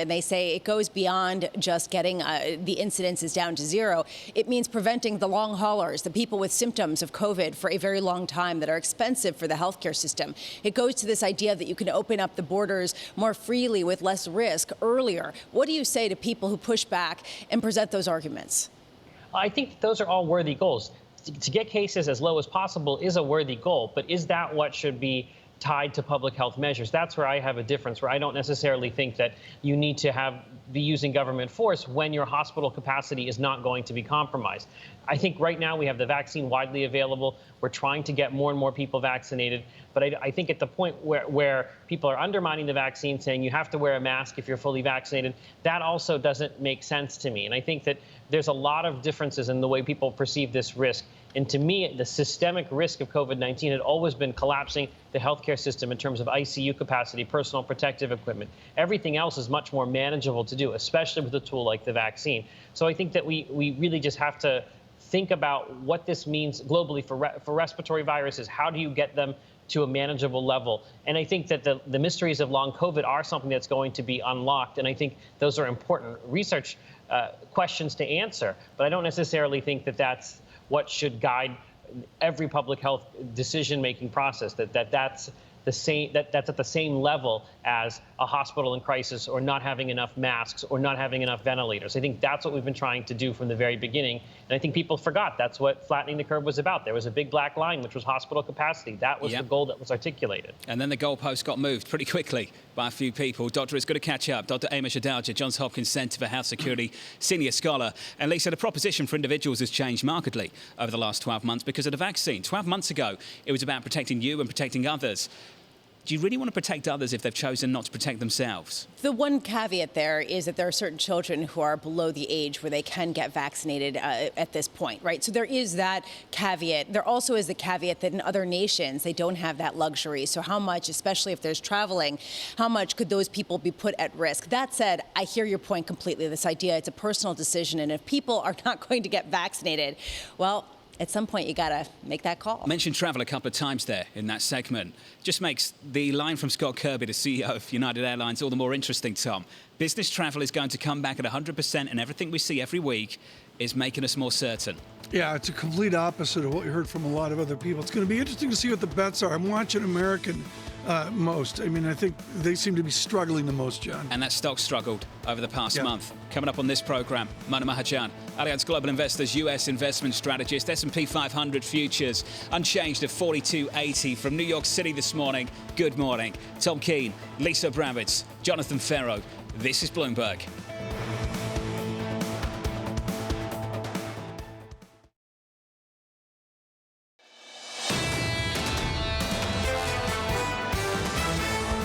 they say it goes beyond just getting the incidences down to zero. It means preventing the long haulers, the people with symptoms of COVID for a very long time that are expensive for the healthcare system. It goes to this idea that you can open up the borders more freely with less risk earlier. What do you say to people who push back and present those arguments? I think those are all worthy goals. To get cases as low as possible is a worthy goal, but is that what should be tied to public health measures? That's where I have a difference, where I don't necessarily think that you need to be using government force when your hospital capacity is not going to be compromised. I think right now we have the vaccine widely available. We're trying to get more and more people vaccinated. But I think at the point where people are undermining the vaccine, saying you have to wear a mask if you're fully vaccinated, that also doesn't make sense to me. And I think that there's a lot of differences in the way people perceive this risk. And to me, the systemic risk of COVID-19 had always been collapsing the healthcare system in terms of ICU capacity, personal protective equipment. Everything else is much more manageable to do, especially with a tool like the vaccine. So I think that we really just have to think about what this means globally for respiratory viruses. How do you get them to a manageable level. And I think that the mysteries of long COVID are something that's going to be unlocked. And I think those are important research questions to answer. But I don't necessarily think that that's what should guide every public health decision-making process, that's the same, that's at the same level as a hospital in crisis, or not having enough masks, or not having enough ventilators. I think that's what we've been trying to do from the very beginning. And I think people forgot that's what flattening the curve was about. There was a big black line, which was hospital capacity. That was the goal that was articulated. And then the goalpost got moved pretty quickly by a few people. Doctor, it's good to catch up. Dr. Amish Adalja, Johns Hopkins Center for Health Security senior scholar. And Lisa, the proposition for individuals has changed markedly over the last 12 months because of the vaccine. 12 months ago, it was about protecting you and protecting others. Do you really want to protect others if they've chosen not to protect themselves? The one caveat there is that there are certain children who are below the age where they can get vaccinated at this point, right? So there is that caveat. There also is the caveat that in other nations, they don't have that luxury. So how much, especially if there's traveling, how much could those people be put at risk? That said, I hear your point completely. This idea, it's a personal decision. And if people are not going to get vaccinated, well, at some point, you got to make that call. I mentioned travel a couple of times there in that segment. Just makes the line from Scott Kirby, the CEO of United Airlines, all the more interesting, Tom. Business travel is going to come back at 100%, and everything we see every week is making us more certain. Yeah, it's a complete opposite of what you heard from a lot of other people. It's going to be interesting to see what the bets are. I'm watching American most. I mean, I think they seem to be struggling the most, John. And that stock struggled over the past month. Coming up on this program, Mona Mahajan, Allianz Global Investors U.S. investment strategist, S&P 500 futures unchanged at 42.80 from New York City this morning. Good morning. Tom Keene, Lisa Abramowicz, Jonathan Ferro. This is Bloomberg.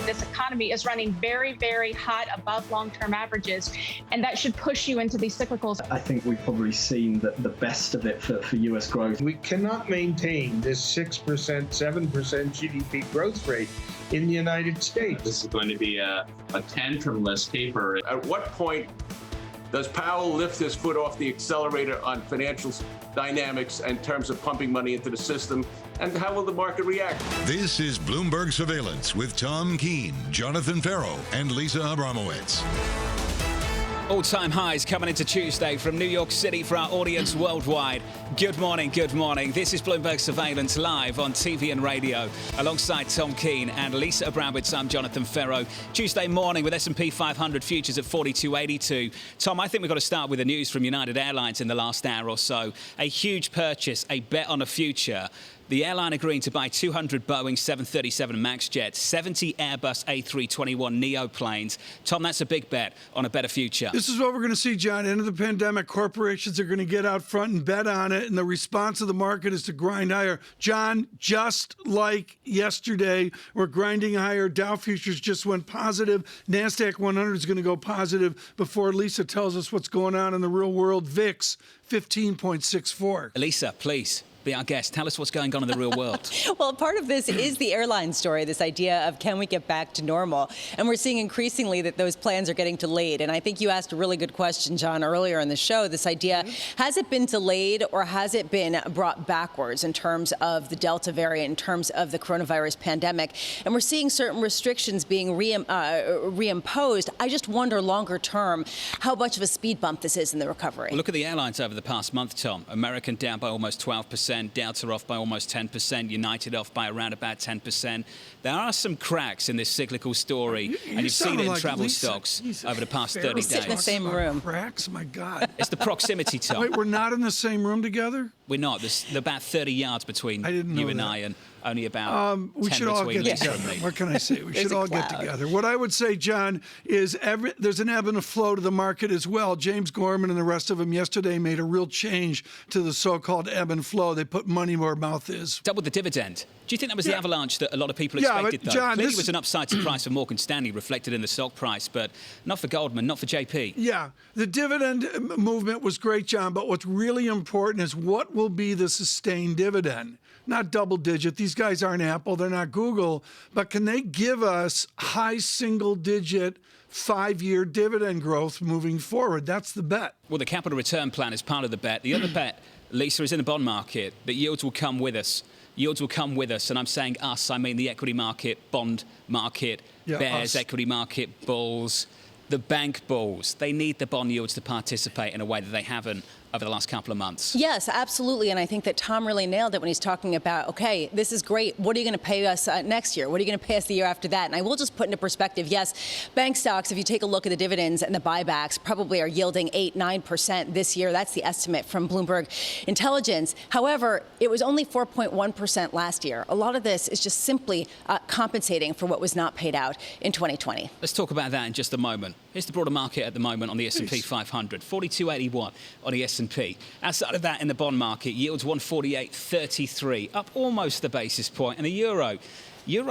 This economy is running very, very hot above long-term averages, and that should push you into these cyclicals. I think we've probably seen the best of it for US growth. We cannot maintain this 6%, 7% GDP growth rate in the United States. This is going to be a tantrum-less taper. At what point does Powell lift his foot off the accelerator on financial dynamics in terms of pumping money into the system? And how will the market react? This is Bloomberg Surveillance with Tom Keene, Jonathan Ferro, and Lisa Abramowicz. All-time highs coming into Tuesday from New York City for our audience worldwide. Good morning, good morning. This is Bloomberg Surveillance live on TV and radio. Alongside Tom Keene and Lisa Abramowicz, I'm Jonathan Ferro. Tuesday morning with S&P 500 futures at 42.82. Tom, I think we've got to start with the news from United Airlines in the last hour or so. A huge purchase, a bet on a future. The airline agreeing to buy 200 Boeing 737 MAX jets, 70 Airbus A321 Neo planes. Tom, that's a big bet on a better future. This is what we're going to see, John. End of the pandemic, corporations are going to get out front and bet on it, and the response of the market is to grind higher. John, just like yesterday, we're grinding higher. Dow futures just went positive. NASDAQ 100 is going to go positive before Lisa tells us what's going on in the real world. VIX, 15.64. Lisa, please. Be our guest. Tell us what's going on in the real world. Well, part of this is the airline story, this idea of can we get back to normal? And we're seeing increasingly that those plans are getting delayed. And I think you asked a really good question, John, earlier in the show. This idea, has it been delayed or has it been brought backwards in terms of the Delta variant, in terms of the coronavirus pandemic? And we're seeing certain restrictions being reimposed. I just wonder longer term how much of a speed bump this is in the recovery. Well, look at the airlines over the past month, Tom. American down by almost 12%. Delta off by almost 10%, United off by around about 10%. There are some cracks in this cyclical story, and you've seen it in travel stocks over the past 30 days. Sit in the same room. Cracks? My God. It's the proximity, Tom. Wait, we're not in the same room together? We're not. There's about 30 yards between you and I, and only about 10 we should all get Lisa together. What can I say? We should all get together. What I would say, John, is there's an ebb and a flow to the market as well. James Gorman and the rest of them yesterday made a real change to the so-called ebb and flow. They put money where mouth is. Doubled the dividend. Do you think that was the avalanche that a lot of people expected, though? John, Clearly it was an upside surprise for Morgan Stanley, reflected in the stock price, but not for Goldman, not for JP. Yeah, the dividend movement was great, John, but what's really important is what will be the sustained dividend. Not double digit. These guys aren't Apple, they're not Google, but can they give us high single digit 5-year dividend growth moving forward? That's the bet. Well, the capital return plan is part of the bet. The other bet, Lisa, is in the bond market, that yields will come with us. yields will come with us. And I'm saying us, I mean the equity market, bond market, bears, equity market, bulls, the bank bulls. They need the bond yields to participate in a way that they haven't over the last couple of months. Yes, absolutely. And I think that Tom really nailed it when he's talking about, okay, this is great. What are you going to pay us next year? What are you going to pay us the year after that? And I will just put into perspective, yes, bank stocks, if you take a look at the dividends and the buybacks, probably are yielding 8-9% this year. That's the estimate from Bloomberg Intelligence. However, it was only 4.1% last year. A lot of this is just simply compensating for what was not paid out in 2020. Let's talk about that in just a moment. Here's the broader market at the moment on the S&P 500, 4281 on the S&P. Outside of that, in the bond market, yields 148.33, up almost a basis point. And the euro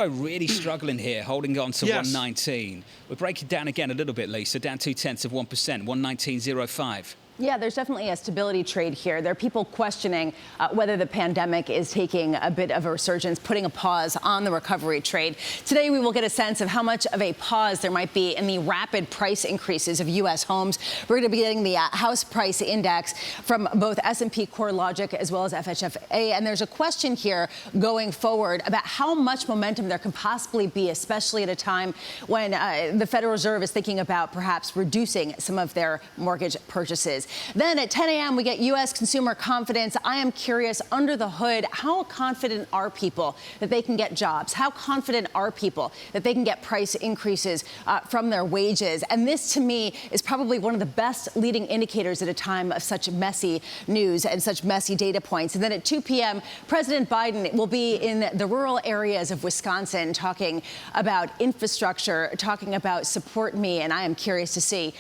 really struggling here, holding on to 119. We'll break it down again a little bit, Lisa, down 0.2%, 119.05. Yeah, there's definitely a stability trade here. There are people questioning whether the pandemic is taking a bit of a resurgence, putting a pause on the recovery trade. Today, we will get a sense of how much of a pause there might be in the rapid price increases of U.S. homes. We're going to be getting the house price index from both S&P CoreLogic as well as FHFA. And there's a question here going forward about how much momentum there can possibly be, especially at a time when the Federal Reserve is thinking about perhaps reducing some of their mortgage purchases. Then at 10 a.m., we get U.S. consumer confidence. I am curious, under the hood, how confident are people that they can get jobs? How confident are people that they can get price increases from their wages? And this, to me, is probably one of the best leading indicators at a time of such messy news and such messy data points. And then at 2 p.m., President Biden will be in the rural areas of Wisconsin talking about infrastructure, talking about support me. And I am curious to see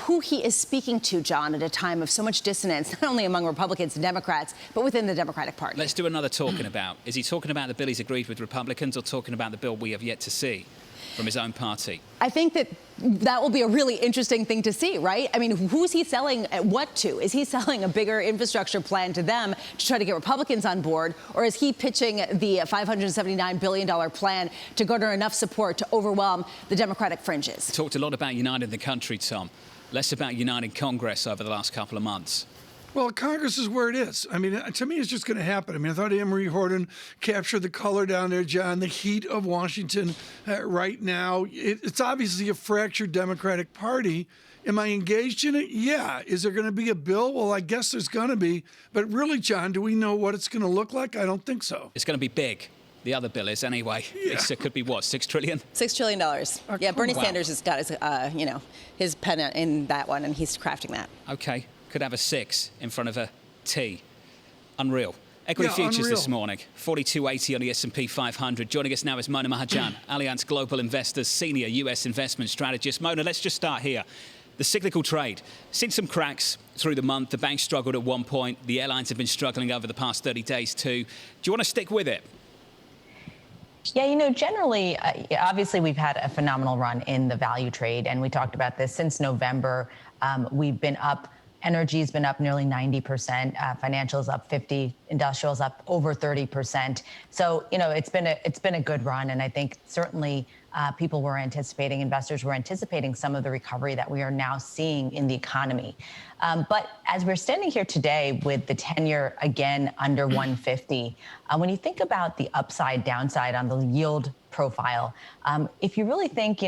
who he is speaking to, John, at a time of so much dissonance, not only among Republicans and Democrats, but within the Democratic Party. Let's do another talking about. Is he talking about the bill he's agreed with Republicans or talking about the bill we have yet to see from his own party? I think that will be a really interesting thing to see, right? I mean, who's he selling what to? Is he selling a bigger infrastructure plan to them to try to get Republicans on board? Or is he pitching the $579 billion plan to garner enough support to overwhelm the Democratic fringes? Talked a lot about uniting the country, Tom. Less about uniting Congress over the last couple of months. Well, Congress is where it is. I mean, to me, it's just going to happen. I mean, I thought Anne Marie Horton captured the color down there, John, the heat of Washington right now. It's obviously a fractured Democratic Party. Am I engaged in it? Yeah. Is there going to be a bill? Well, I guess there's going to be. But really, John, do we know what it's going to look like? I don't think so. It's going to be big. The other bill is anyway. Yeah. It could be what, $6 trillion? $6 trillion. Yeah, Bernie Sanders has got his, his pen in that one, and he's crafting that. Okay, could have a 6 in front of a T. Unreal. Equity futures this morning, 42.80 on the S&P 500. Joining us now is Mona Mahajan, Allianz Global Investors Senior U.S. Investment Strategist. Mona, let's just start here. The cyclical trade, seen some cracks through the month. The banks struggled at one point. The airlines have been struggling over the past 30 days too. Do you want to stick with it? Yeah, generally, obviously, we've had a phenomenal run in the value trade, and we talked about this since November. We've been up. Energy's been up nearly 90%, financials up 50%, industrials up over 30%. So, it's been a good run, and I think certainly investors were anticipating some of the recovery that we are now seeing in the economy. But as we're standing here today with the 10-year again under 150, when you think about the upside, downside on the yield profile, if you really think,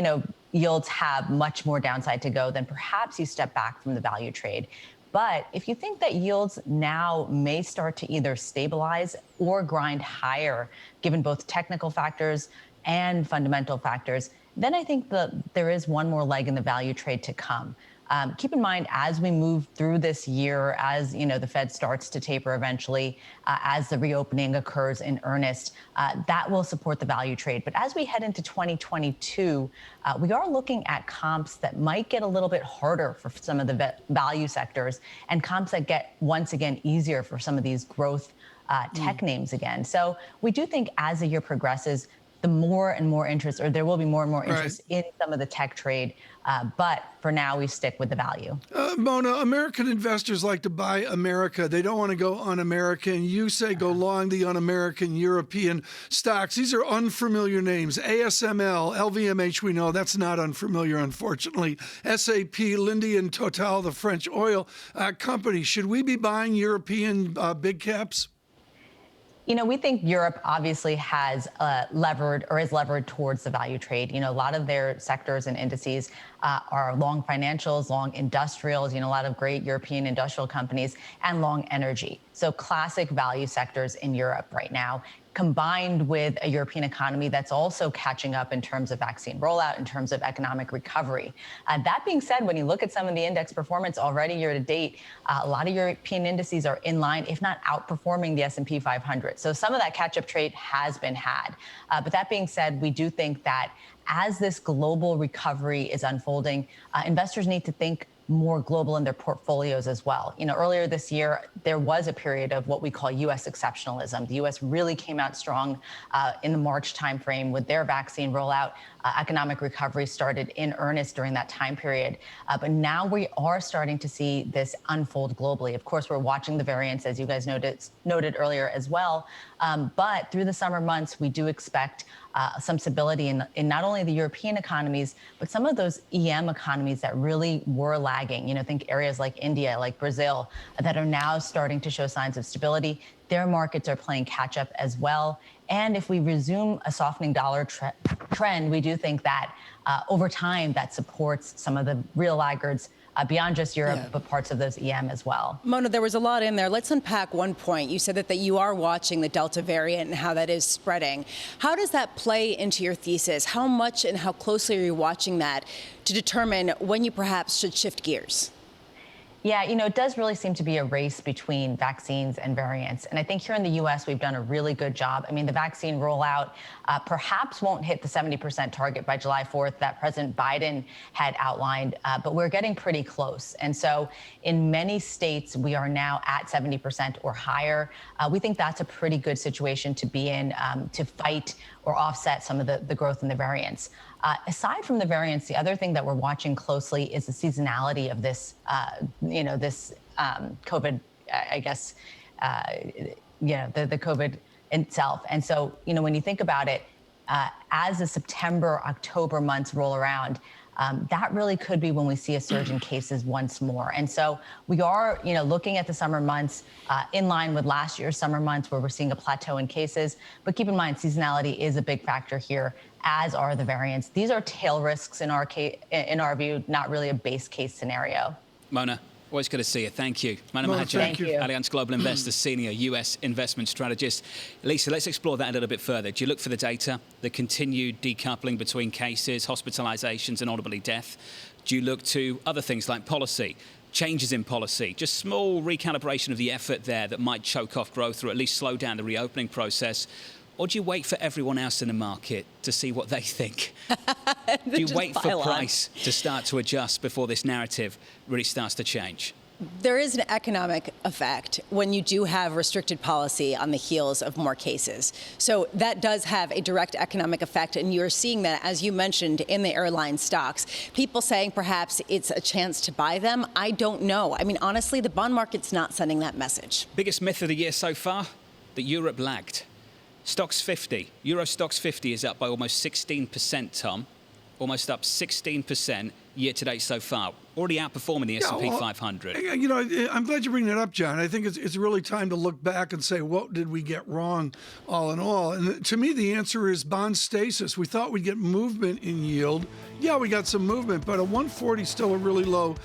yields have much more downside to go, then perhaps you step back from the value trade. But if you think that yields now may start to either stabilize or grind higher, given both technical factors and fundamental factors, then I think that there is one more leg in the value trade to come. Keep in mind, as we move through this year, as the Fed starts to taper eventually, as the reopening occurs in earnest, that will support the value trade. But as we head into 2022, we are looking at comps that might get a little bit harder for some of the value sectors, and comps that get once again easier for some of these growth tech names again. So we do think as the year progresses, the more and more interest, or there will be more and more interest in some of the tech trade. But for now, we stick with the value. Mona, American investors like to buy America. They don't want to go un-American. You say go long the un-American European stocks. These are unfamiliar names. ASML, LVMH, we know that's not unfamiliar, unfortunately. SAP, Linde, and Total, the French oil company. Should we be buying European big caps? We think Europe obviously has levered or is levered towards the value trade. A lot of their sectors and indices are long financials, long industrials, a lot of great European industrial companies, and long energy. So classic value sectors in Europe right now, combined with a European economy that's also catching up in terms of vaccine rollout, in terms of economic recovery. That being said, when you look at some of the index performance already year to date, a lot of European indices are in line, if not outperforming the S&P 500. So some of that catch-up trade has been had. But that being said, we do think that as this global recovery is unfolding, investors need to think more global in their portfolios as well. Earlier this year, there was a period of what we call U.S. exceptionalism. The U.S. really came out strong in the March timeframe with their vaccine rollout. Economic recovery started in earnest during that time period. But now we are starting to see this unfold globally. Of course, we're watching the variants, as you guys noted earlier as well. But through the summer months, we do expect some stability in not only the European economies, but some of those EM economies that really were lagging. Think areas like India, like Brazil, that are now starting to show signs of stability. Their markets are playing catch up as well. And if we resume a softening dollar trend, we do think that over time that supports some of the real laggards beyond just Europe, but parts of those EM as well. Mona, there was a lot in there. Let's unpack one point. You said that you are watching the Delta variant and how that is spreading. How does that play into your thesis? How much and how closely are you watching that to determine when you perhaps should shift gears? Yeah, it does really seem to be a race between vaccines and variants. And I think here in the U.S., we've done a really good job. I mean, the vaccine rollout perhaps won't hit the 70% target by July 4th that President Biden had outlined, but we're getting pretty close. And so in many states, we are now at 70% or higher. We think that's a pretty good situation to be in to fight or offset some of the growth in the variants. Aside from the variants, the other thing that we're watching closely is the seasonality of this, this COVID, I guess, the COVID itself. And so, when you think about it, as the September, October months roll around, that really could be when we see a surge in cases once more. And so we are, looking at the summer months in line with last year's summer months where we're seeing a plateau in cases. But keep in mind, seasonality is a big factor here, as are the variants. These are tail risks in our view, not really a base case scenario. Mona, always good to see you. Thank you. Mona thank you. Allianz Global Investor, Senior U.S. Investment Strategist. Lisa, let's explore that a little bit further. Do you look for the data, the continued decoupling between cases, hospitalizations, and ultimately death? Do you look to other things like policy, changes in policy, just small recalibration of the effort there that might choke off growth or at least slow down the reopening process? Or do you wait for everyone else in the market to see what they think? Do you wait for price to start to adjust before this narrative really starts to change? There is an economic effect when you do have restricted policy on the heels of more cases. So that does have a direct economic effect. And you're seeing that, as you mentioned, in the airline stocks. People saying perhaps it's a chance to buy them. I don't know. I mean, honestly, the bond market's not sending that message. Biggest myth of the year so far? That Europe lagged. Stoxx 50, Euro Stoxx 50 is up by almost 16%, Tom. Almost up 16% year to date so far. Already outperforming the S&P 500. I'm glad you bring that up, John. I think it's really time to look back and say, what did we get wrong all in all? And to me, the answer is bond stasis. We thought we'd get movement in yield. Yeah, we got some movement, but a 140 is still a really low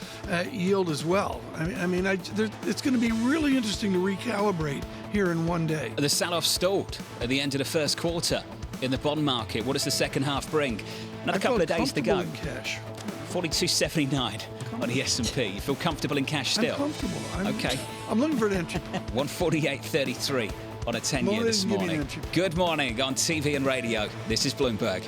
yield as well. It's going to be really interesting to recalibrate here in one day. The sell-off stalled at the end of the first quarter in the bond market. What does the second half bring? Another couple of days to go. In cash. 42.79 on the S&P. You feel comfortable in cash still? I'm comfortable. Okay. I'm looking for an entry. 148.33 on a 10-year this morning. Good morning on TV and radio. This is Bloomberg.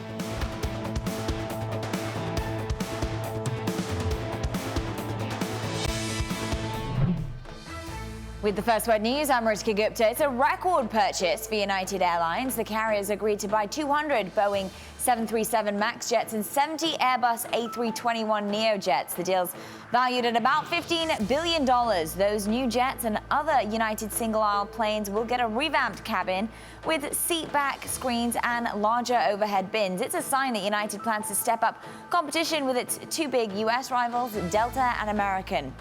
With the First Word News, I'm Ritika Gupta. It's a record purchase for United Airlines. The carriers agreed to buy 200 Boeing 737 MAX jets and 70 Airbus A321neo jets. The deal's valued at about $15 billion. Those new jets and other United single-aisle planes will get a revamped cabin with seat-back screens and larger overhead bins. It's a sign that United plans to step up competition with its two big U.S. rivals, Delta and American.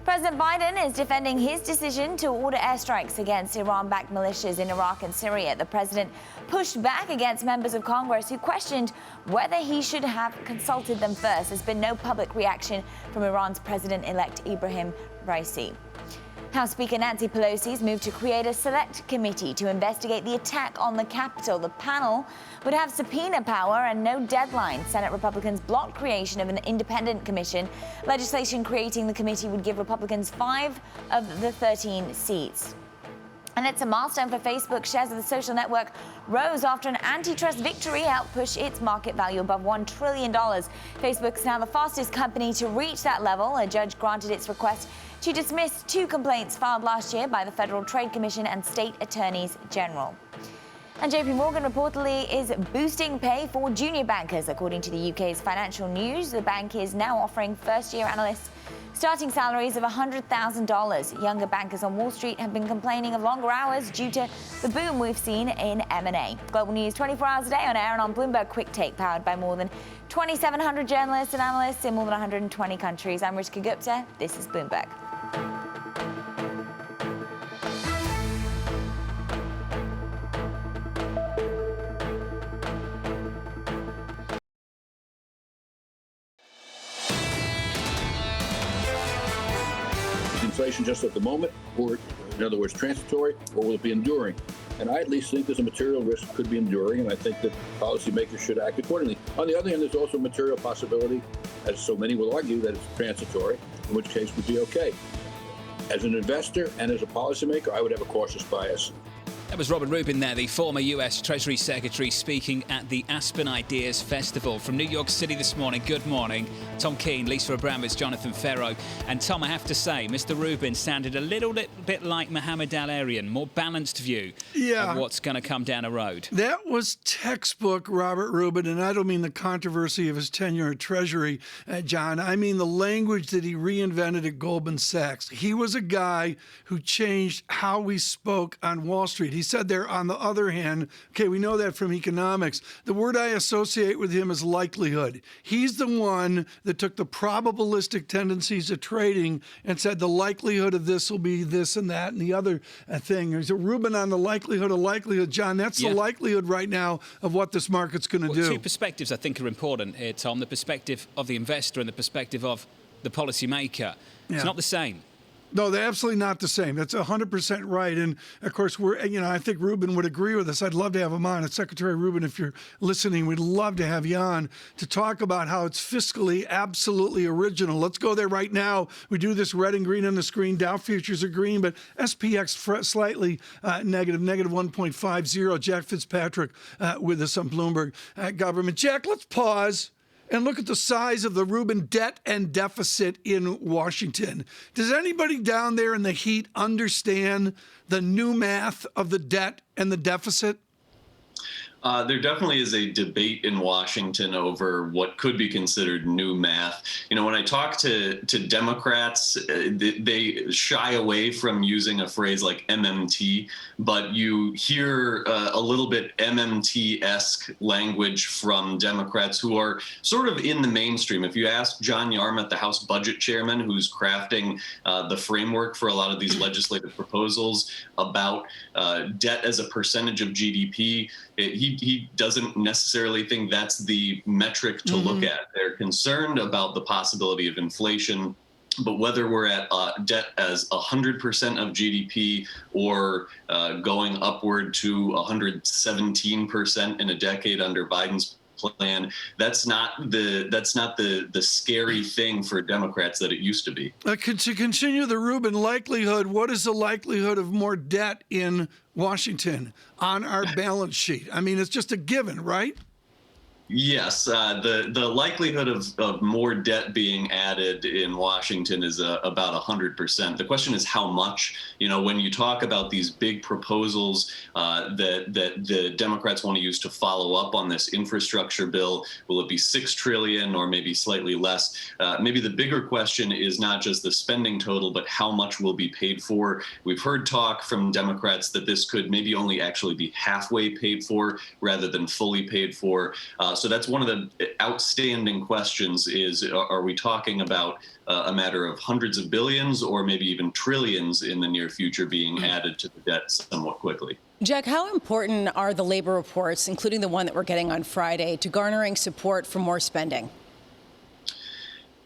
President Biden is defending his decision to order airstrikes against Iran-backed militias in Iraq and Syria. The president pushed back against members of Congress who questioned whether he should have consulted them first. There's been no public reaction from Iran's president-elect Ibrahim Raisi. House Speaker Nancy Pelosi's moved to create a select committee to investigate the attack on the Capitol. The panel would have subpoena power and no deadline. Senate Republicans blocked creation of an independent commission. Legislation creating the committee would give Republicans 5 of the 13 seats. And it's a milestone for Facebook. Shares of the social network rose after an antitrust victory helped push its market value above $1 trillion. Facebook's now the fastest company to reach that level. A judge granted its request to dismiss 2 complaints filed last year by the Federal Trade Commission and state attorneys general. And JP Morgan reportedly is boosting pay for junior bankers. According to the UK's Financial News, the bank is now offering first-year analysts starting salaries of $100,000. Younger bankers on Wall Street have been complaining of longer hours due to the boom we've seen in M&A. Global news 24 hours a day on air and on Bloomberg Quick Take, powered by more than 2,700 journalists and analysts in more than 120 countries. I'm Ritika Gupta. This is Bloomberg. Inflation just at the moment, or in other words, transitory, or will it be enduring? And I at least think there's a material risk could be enduring, and I think that policymakers should act accordingly. On the other hand, there's also a material possibility, as so many will argue, that it's transitory, in which case we'd be okay. As an investor and as a policymaker, I would have a cautious bias. That was Robert Rubin there, the former US Treasury Secretary, speaking at the Aspen Ideas Festival from New York City this morning. Good morning. Tom Keene, Lisa Abramowicz, Jonathan Ferro. And Tom, I have to say, Mr. Rubin sounded a little bit like Mohammed Al-Arian, more balanced view of what's going to come down the road. That was textbook Robert Rubin, and I don't mean the controversy of his tenure at Treasury, John. I mean the language that he reinvented at Goldman Sachs. He was a guy who changed how we spoke on Wall Street. He said there, on the other hand, okay, we know that from economics, the word I associate with him is likelihood. He's the one that took the probabilistic tendencies of trading and said the likelihood of this will be this and that and the other thing. There's a Rubin on the likelihood of likelihood. John, that's the likelihood right now of what this market's going to do. 2 perspectives I think are important here, Tom. The perspective of the investor and the perspective of the policymaker. It's not the same. No, they're absolutely not the same. That's 100% right. And of course, I think Rubin would agree with us. I'd love to have him on. Secretary Rubin, if you're listening, we'd love to have you on to talk about how it's fiscally absolutely original. Let's go there right now. We do this red and green on the screen. Dow futures are green, but SPX slightly negative 1.50. Jack Fitzpatrick with us on Bloomberg Government. Jack, let's pause and look at the size of the Rubin debt and deficit in Washington. Does anybody down there in the heat understand the new math of the debt and the deficit? There definitely is a debate in Washington over what could be considered new math. You know, when I talk to Democrats, they shy away from using a phrase like MMT, but you hear a little bit MMT-esque language from Democrats who are sort of in the mainstream. If you ask John Yarmuth, the House Budget Chairman, who's crafting the framework for a lot of these legislative proposals about debt as a percentage of GDP, he doesn't necessarily think that's the metric to look at. They're concerned about the possibility of inflation, but whether we're at debt as 100% of GDP or going upward to 117% in a decade under Biden's plan, that's not the scary thing for Democrats that it used to be. To continue the Rubin likelihood, what is the likelihood of more debt in Washington on our balance sheet? I mean, it's just a given, right? Yes, the likelihood of more debt being added in Washington is about 100%. The question is how much. You know, when you talk about these big proposals that the Democrats want to use to follow up on this infrastructure bill, will it be $6 trillion or maybe slightly less? Maybe the bigger question is not just the spending total, but how much will be paid for. We've heard talk from Democrats that this could maybe only actually be halfway paid for rather than fully paid for. So that's one of the outstanding questions is, are we talking about a matter of hundreds of billions or maybe even trillions in the near future being added to the debt somewhat quickly? Jack, how important are the labor reports, including the one that we're getting on Friday, to garnering support for more spending?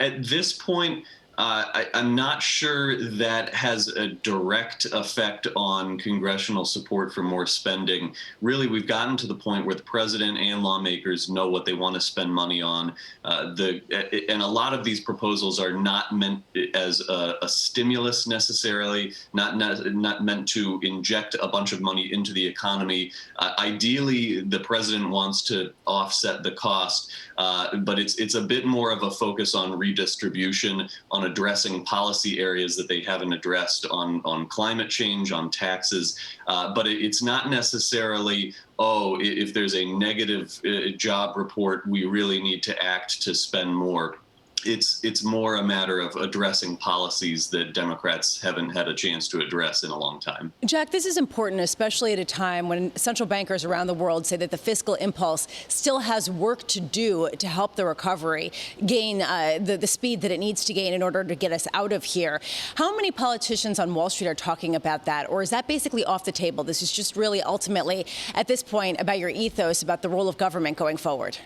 At this point, I'm not sure that has a direct effect on congressional support for more spending. Really, we've gotten to the point where the president and lawmakers know what they want to spend money on. And a lot of these proposals are not meant as a stimulus necessarily, not meant to inject a bunch of money into the economy. Ideally, the president wants to offset the cost, but it's a bit more of a focus on redistribution, on addressing policy areas that they haven't addressed on climate change, on taxes. But it's not necessarily, oh, if there's a negative job report, we really need to act to spend more. It's more a matter of addressing policies that Democrats haven't had a chance to address in a long time. Jack, this is important, especially at a time when central bankers around the world say that the fiscal impulse still has work to do to help the recovery gain the speed that it needs to gain in order to get us out of here. How many politicians on Wall Street are talking about that? Or is that basically off the table? This is just really ultimately, at this point, about your ethos, about the role of government going forward.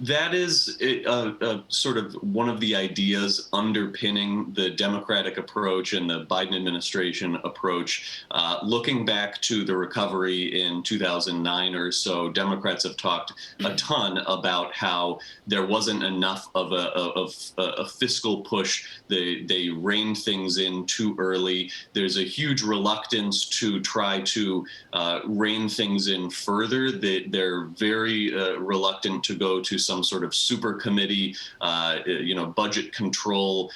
That is sort of one of the ideas underpinning the Democratic approach and the Biden administration approach. Looking back to the recovery in 2009 or so, Democrats have talked a ton about how there wasn't enough of a fiscal push. They reined things in too early. There's a huge reluctance to try to rein things in further. They're very reluctant to go to some sort of super committee, budget control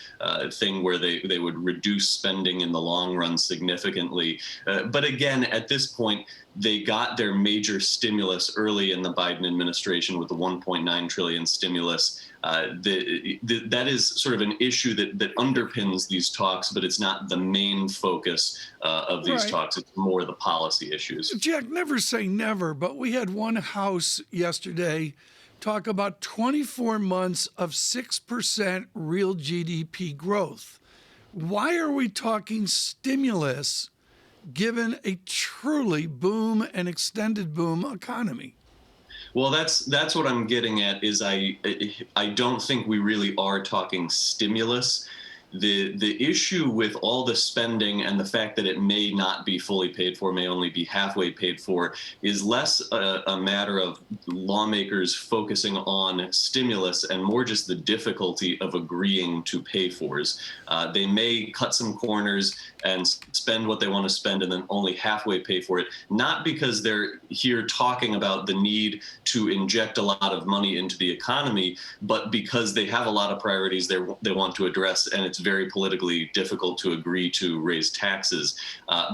thing where they would reduce spending in the long run significantly. But again, at this point, they got their major stimulus early in the Biden administration with the 1.9 trillion stimulus. That is sort of an issue that underpins these talks, but it's not the main focus of these talks. It's more the policy issues. Jack, never say never, but we had one House yesterday talk about 24 months of 6% real GDP growth. Why are we talking stimulus given a truly boom and extended boom economy? Well, that's what I'm getting at is I don't think we really are talking stimulus. The issue with all the spending and the fact that it may not be fully paid for, may only be halfway paid for, is less a matter of lawmakers focusing on stimulus and more just the difficulty of agreeing to pay fors. They may cut some corners and spend what they want to spend and then only halfway pay for it, not because they're here talking about the need to inject a lot of money into the economy, but because they have a lot of priorities they want to address, and it's very politically difficult to agree to raise taxes.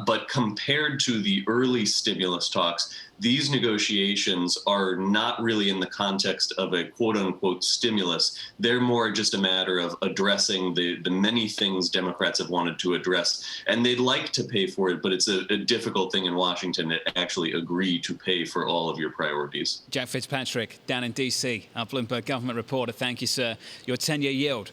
But compared to the early stimulus talks, these negotiations are not really in the context of a quote-unquote stimulus. They're more just a matter of addressing the many things Democrats have wanted to address. And they'd like to pay for it, but it's a difficult thing in Washington to actually agree to pay for all of your priorities. Jack Fitzpatrick, down in D.C., our Bloomberg government reporter. Thank you, sir. Your 10-year yield,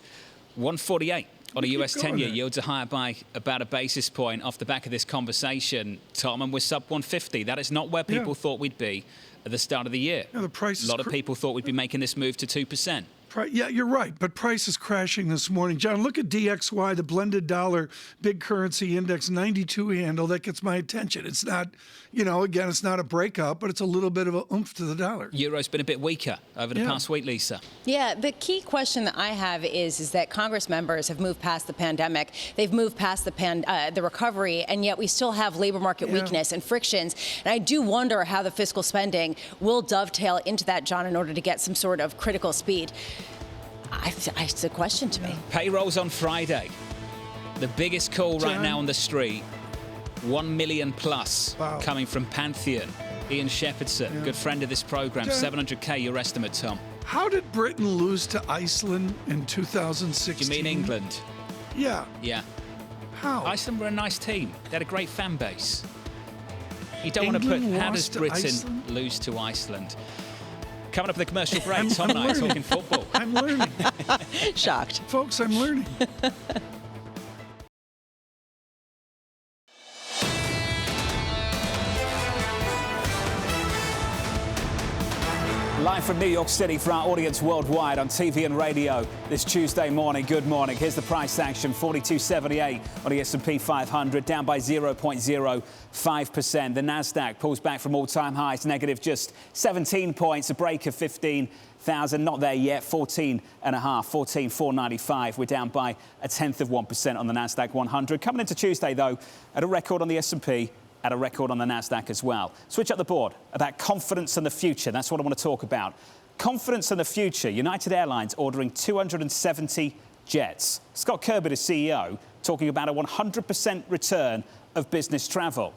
148. On a US 10-year, yields are higher by about a basis point off the back of this conversation, Tom, and we're sub 150. That is not where people thought we'd be at the start of the year. The price a lot of people thought we'd be making this move to 2%. Yeah, you're right, but price is crashing this morning. John, look at DXY, the blended dollar big currency index, 92 handle. That gets my attention. It's not, again, it's not a breakout, but it's a little bit of a oomph to the dollar. Euro's been a bit weaker over the past week, Lisa. Yeah, the key question that I have is that Congress members have moved past the pandemic. They've moved past the recovery, and yet we still have labor market weakness and frictions. And I do wonder how the fiscal spending will dovetail into that, John, in order to get some sort of critical speed. It's a question to me. Payrolls on Friday. The biggest call right now on the street. 1 million plus coming from Pantheon. Ian Shepherdson, good friend of this program. 700K, your estimate, Tom. How did Britain lose to Iceland in 2016? You mean England? Yeah. Yeah. How? Iceland were a nice team. They had a great fan base. You don't want to put, how does Britain lose to Iceland? Coming up at the commercial break, Tom and I talking football. I'm learning. Shocked. Folks, I'm learning. Live from New York City for our audience worldwide on TV and radio this Tuesday morning. Good morning. Here's the price action. 42.78 on the S&P 500, down by 0.05%. The Nasdaq pulls back from all-time highs, negative just 17 points, a break of 15,000. Not there yet. 14.95. We're down by 0.1% on the Nasdaq 100. Coming into Tuesday, though, at a record on the S&P, at a record on the Nasdaq as well. Switch up the board about confidence in the future. That's what I want to talk about. Confidence in the future. United Airlines ordering 270 jets. Scott Kirby, the CEO, talking about a 100% return of business travel.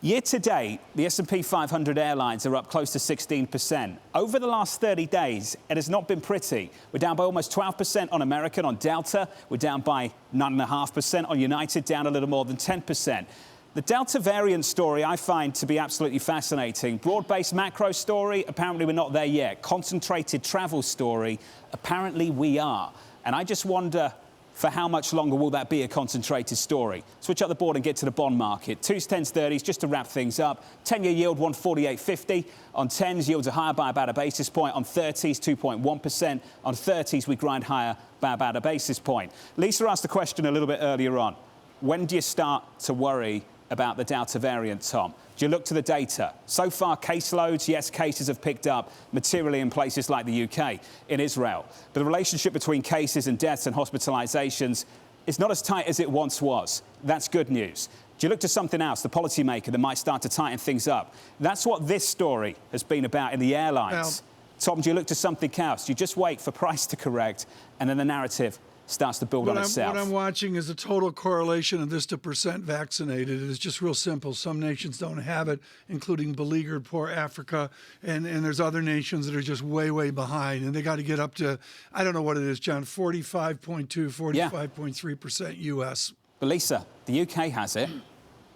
Year to date, the S&P 500 airlines are up close to 16%. Over the last 30 days, it has not been pretty. We're down by almost 12% on American, on Delta. We're down by 9.5% on United, down a little more than 10%. The Delta variant story I find to be absolutely fascinating. Broad-based macro story, apparently we're not there yet. Concentrated travel story, apparently we are. And I just wonder, for how much longer will that be a concentrated story? Switch up the board and get to the bond market. 2s, 10s, 30s, just to wrap things up. 10-year yield, 148.50. On 10s, yields are higher by about a basis point. On 30s, 2.1%. On 30s, we grind higher by about a basis point. Lisa asked the question a little bit earlier on. When do you start to worry about the Delta variant, Tom? Do you look to the data? So far, caseloads, yes, cases have picked up materially in places like the UK, in Israel. But the relationship between cases and deaths and hospitalizations is not as tight as it once was. That's good news. Do you look to something else, the policymaker, that might start to tighten things up? That's what this story has been about in the airlines. Tom, do you look to something else? Do you just wait for price to correct and then the narrative starts to build on itself? What I'm watching is a total correlation of this to percent vaccinated. It is just real simple. Some nations don't have it, including beleaguered poor Africa, and there's other nations that are just way, way behind, and they got to get up to, I don't know what it is, John, 45.2, 45.3% U.S. But Lisa, the UK has it,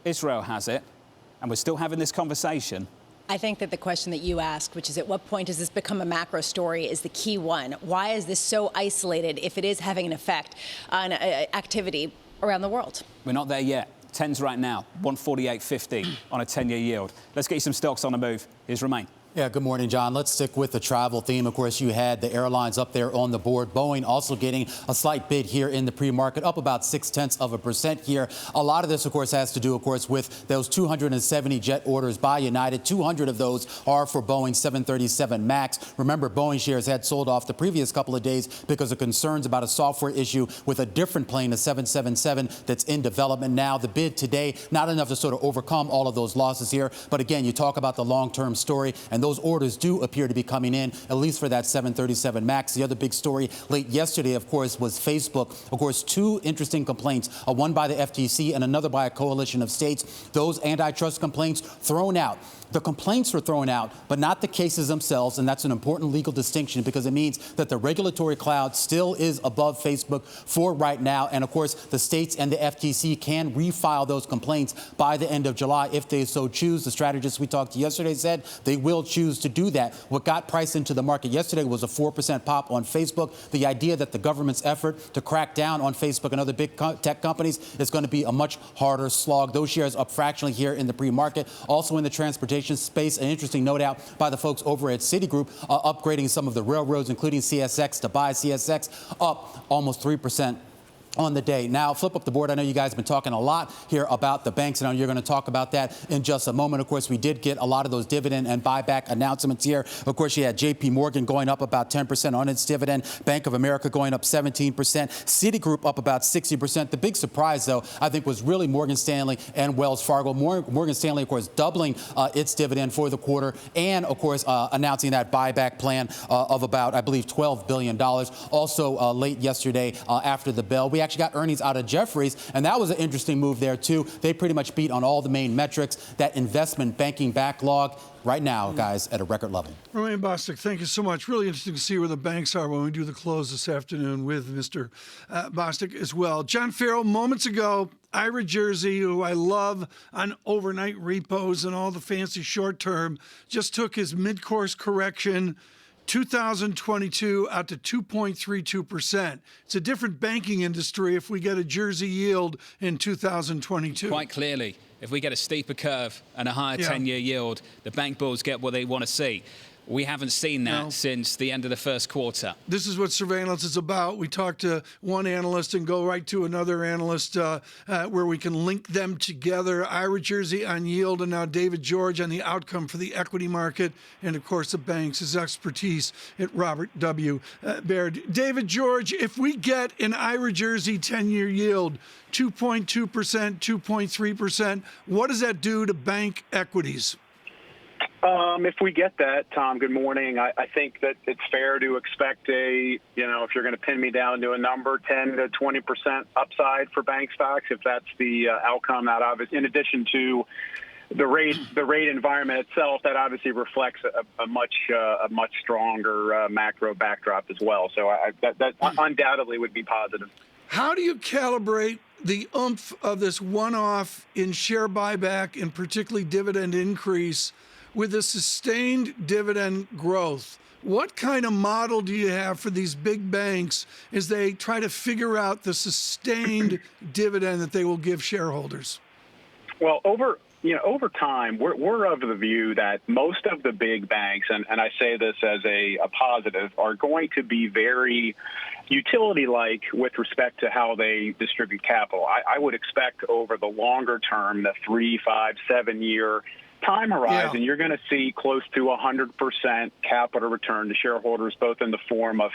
Israel has it, and we're still having this conversation. I think that the question that you asked, which is at what point does this become a macro story, is the key one. Why is this so isolated if it is having an effect on activity around the world? We're not there yet. 10s right now, 148.50 on a 10-year yield. Let's get you some stocks on the move. Here's Romain. Yeah, good morning, John. Let's stick with the travel theme. Of course, you had the airlines up there on the board. Boeing also getting a slight bid here in the pre-market, up about 0.6% here. A lot of this, of course, has to do, of course, with those 270 jet orders by United. 200 of those are for Boeing 737 MAX. Remember, Boeing shares had sold off the previous couple of days because of concerns about a software issue with a different plane, the 777, that's in development now. The bid today, not enough to sort of overcome all of those losses here. But again, you talk about the long-term story, and those orders do appear to be coming in, at least for that 737 MAX. The other big story late yesterday, of course, was Facebook. Of course, two interesting complaints, one by the FTC and another by a coalition of states. Those antitrust complaints thrown out. The complaints were thrown out, but not the cases themselves, and that's an important legal distinction because it means that the regulatory cloud still is above Facebook for right now. And, of course, the states and the FTC can refile those complaints by the end of July if they so choose. The strategists we talked to yesterday said they will choose to do that. What got priced into the market yesterday was a 4% pop on Facebook. The idea that the government's effort to crack down on Facebook and other big tech companies is going to be a much harder slog. Those shares up fractionally here in the pre-market. Also in the transportation space, an interesting note out by the folks over at Citigroup, upgrading some of the railroads, including CSX, to buy CSX, up almost 3% on the day. Now, flip up the board. I know you guys have been talking a lot here about the banks, and you're going to talk about that in just a moment. Of course, we did get a lot of those dividend and buyback announcements here. Of course, you had J.P. Morgan going up about 10% on its dividend, Bank of America going up 17%, Citigroup up about 60%. The big surprise, though, I think was really Morgan Stanley and Wells Fargo. Morgan Stanley, of course, doubling its dividend for the quarter and, of course, announcing that buyback plan of about, I believe, $12 billion. Also, late yesterday after the bell, we actually got earnings out of Jefferies, and that was an interesting move there, too. They pretty much beat on all the main metrics. That investment banking backlog right now, guys, at a record level. Romain Bostic, thank you so much. Really interesting to see where the banks are when we do the close this afternoon with Mr. Bostic as well. John Farrell, moments ago, Ira Jersey, who I love on overnight repos and all the fancy short term, just took his mid-course correction 2022 out to 2.32%. It's a different banking industry if we get a Jersey yield in 2022. Quite clearly, if we get a steeper curve and a higher 10-year yield, the bank bulls get what they want to see. We haven't seen that since the end of the first quarter. This is what surveillance is about. We talk to one analyst and go right to another analyst where we can link them together. Ira Jersey on yield, and now David George on the outcome for the equity market, and of course the banks, his expertise at Robert W. Baird. David George, if we get an Ira Jersey 10-year yield, 2.2%, 2.3%, what does that do to bank equities? If we get that, Tom, good morning. I think that it's fair to expect if you're going to pin me down to a number, 10 to 20% upside for bank stocks, if that's the outcome. That obviously, in addition to the rate environment itself, that obviously reflects a much stronger macro backdrop as well. So that undoubtedly would be positive. How do you calibrate the oomph of this one-off in share buyback and particularly dividend increase with a sustained dividend growth? What kind of model do you have for these big banks as they try to figure out the sustained dividend that they will give shareholders? Well, over time, we're of the view that most of the big banks, and I say this as a positive, are going to be very utility-like with respect to how they distribute capital. I would expect over the longer term, the 3, 5, 7-year time horizon, you're going to see close to 100% capital return to shareholders, both in the form of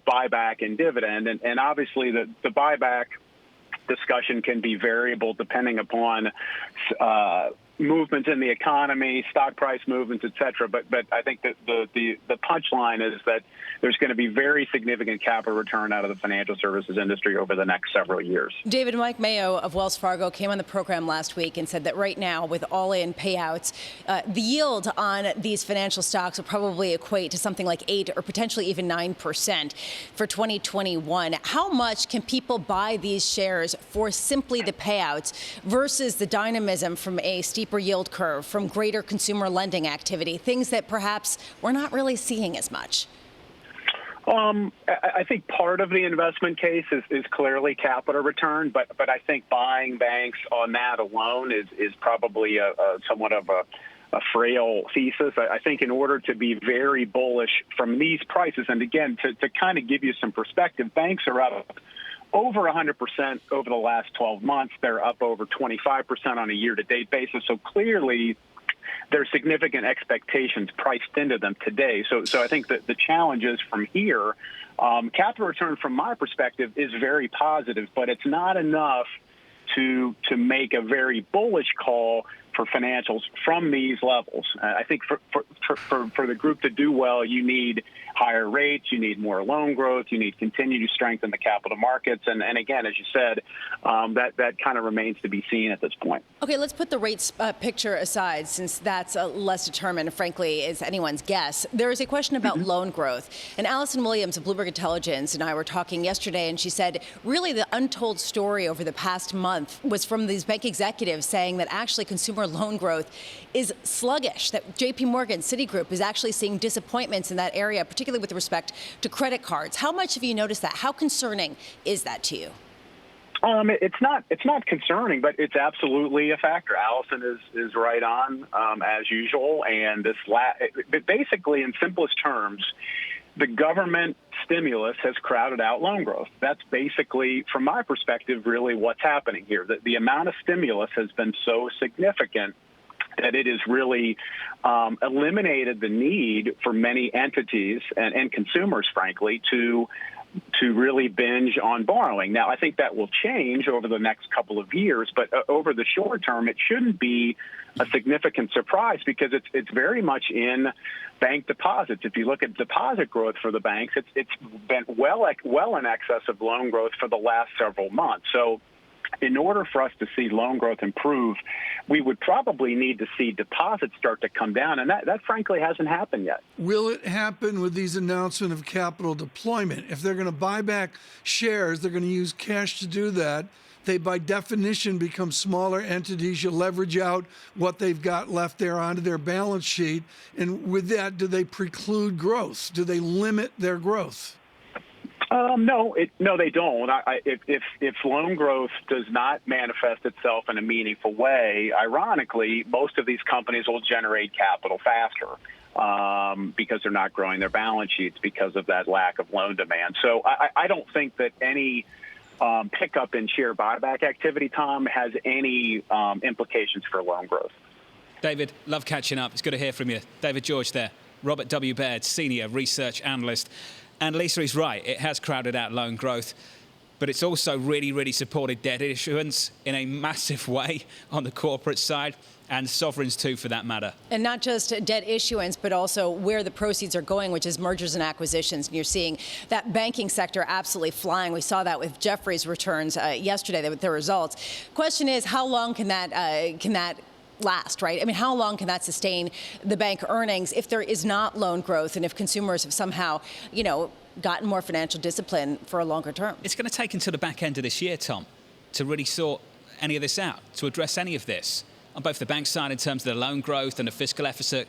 buyback and dividend. And obviously, the buyback discussion can be variable depending upon movements in the economy, stock price movements, et cetera. But I think that the punchline is that there's going to be very significant capital return out of the financial services industry over the next several years. David, Mike Mayo of Wells Fargo came on the program last week and said that right now, with all-in payouts, the yield on these financial stocks will probably equate to something like 8 or potentially even 9% for 2021. How much can people buy these shares for simply the payouts versus the dynamism from a steeper yield curve, from greater consumer lending activity, things that perhaps we're not really seeing as much? I think part of the investment case is clearly capital return, but I think buying banks on that alone is probably a somewhat of a frail thesis. I think in order to be very bullish from these prices, and again, to kind of give you some perspective, banks are up over 100% over the last 12 months. They're up over 25% on a year-to-date basis. So clearly, there's significant expectations priced into them today. So I think that the challenges from here, capital return from my perspective is very positive, but it's not enough to make a very bullish call for financials from these levels. I think for the group to do well, you need higher rates, you need more loan growth, you need continued strength in the capital markets. And again, as you said, that kind of remains to be seen at this point. Okay, let's put the rates picture aside, since that's less determined, frankly, is anyone's guess. There is a question about loan growth. And Allison Williams of Bloomberg Intelligence and I were talking yesterday, and she said, really, the untold story over the past month was from these bank executives saying that actually consumer loan growth is sluggish, that JP Morgan, Citigroup is actually seeing disappointments in that area, particularly with respect to credit cards. How much have you noticed that? How concerning is that to you? It's not concerning, but it's absolutely a factor. Allison is right on as usual, and basically, in simplest terms, the government stimulus has crowded out loan growth. That's basically, from my perspective, really what's happening here. The amount of stimulus has been so significant that it has really eliminated the need for many entities and consumers, frankly, to really binge on borrowing. Now, I think that will change over the next couple of years, but over the short term, it shouldn't be a significant surprise because it's very much in bank deposits. If you look at deposit growth for the banks, it's been well in excess of loan growth for the last several months. So in order for us to see loan growth improve, we would probably need to see deposits start to come down, and that frankly hasn't happened yet. Will it happen with these announcements of capital deployment? If they're going to buy back shares, they're going to use cash to do that. they by definition become smaller entities. You leverage out what they've got left there onto their balance sheet. And with that, do they preclude growth? Do they limit their growth? No, they don't. If loan growth does not manifest itself in a meaningful way, ironically, most of these companies will generate capital faster because they're not growing their balance sheets because of that lack of loan demand. So I don't think that any pickup in share buyback activity, Tom, has any implications for loan growth. David, love catching up. It's good to hear from you. David George there, Robert W. Baird, Senior Research Analyst. And Lisa is right. It has crowded out loan growth, but it's also really, really supported debt issuance in a massive way on the corporate side, and sovereigns too, for that matter. And not just debt issuance, but also where the proceeds are going, which is mergers and acquisitions. And you're seeing that banking sector absolutely flying. We saw that with Jefferies' returns yesterday, with their results. Question is, how long can that last, right? I mean, how long can that sustain the bank earnings if there is not loan growth and if consumers have somehow, gotten more financial discipline for a longer term? It's going to take until the back end of this year, Tom, to really sort any of this out, to address any of this on both the bank side in terms of the loan growth and the fiscal effort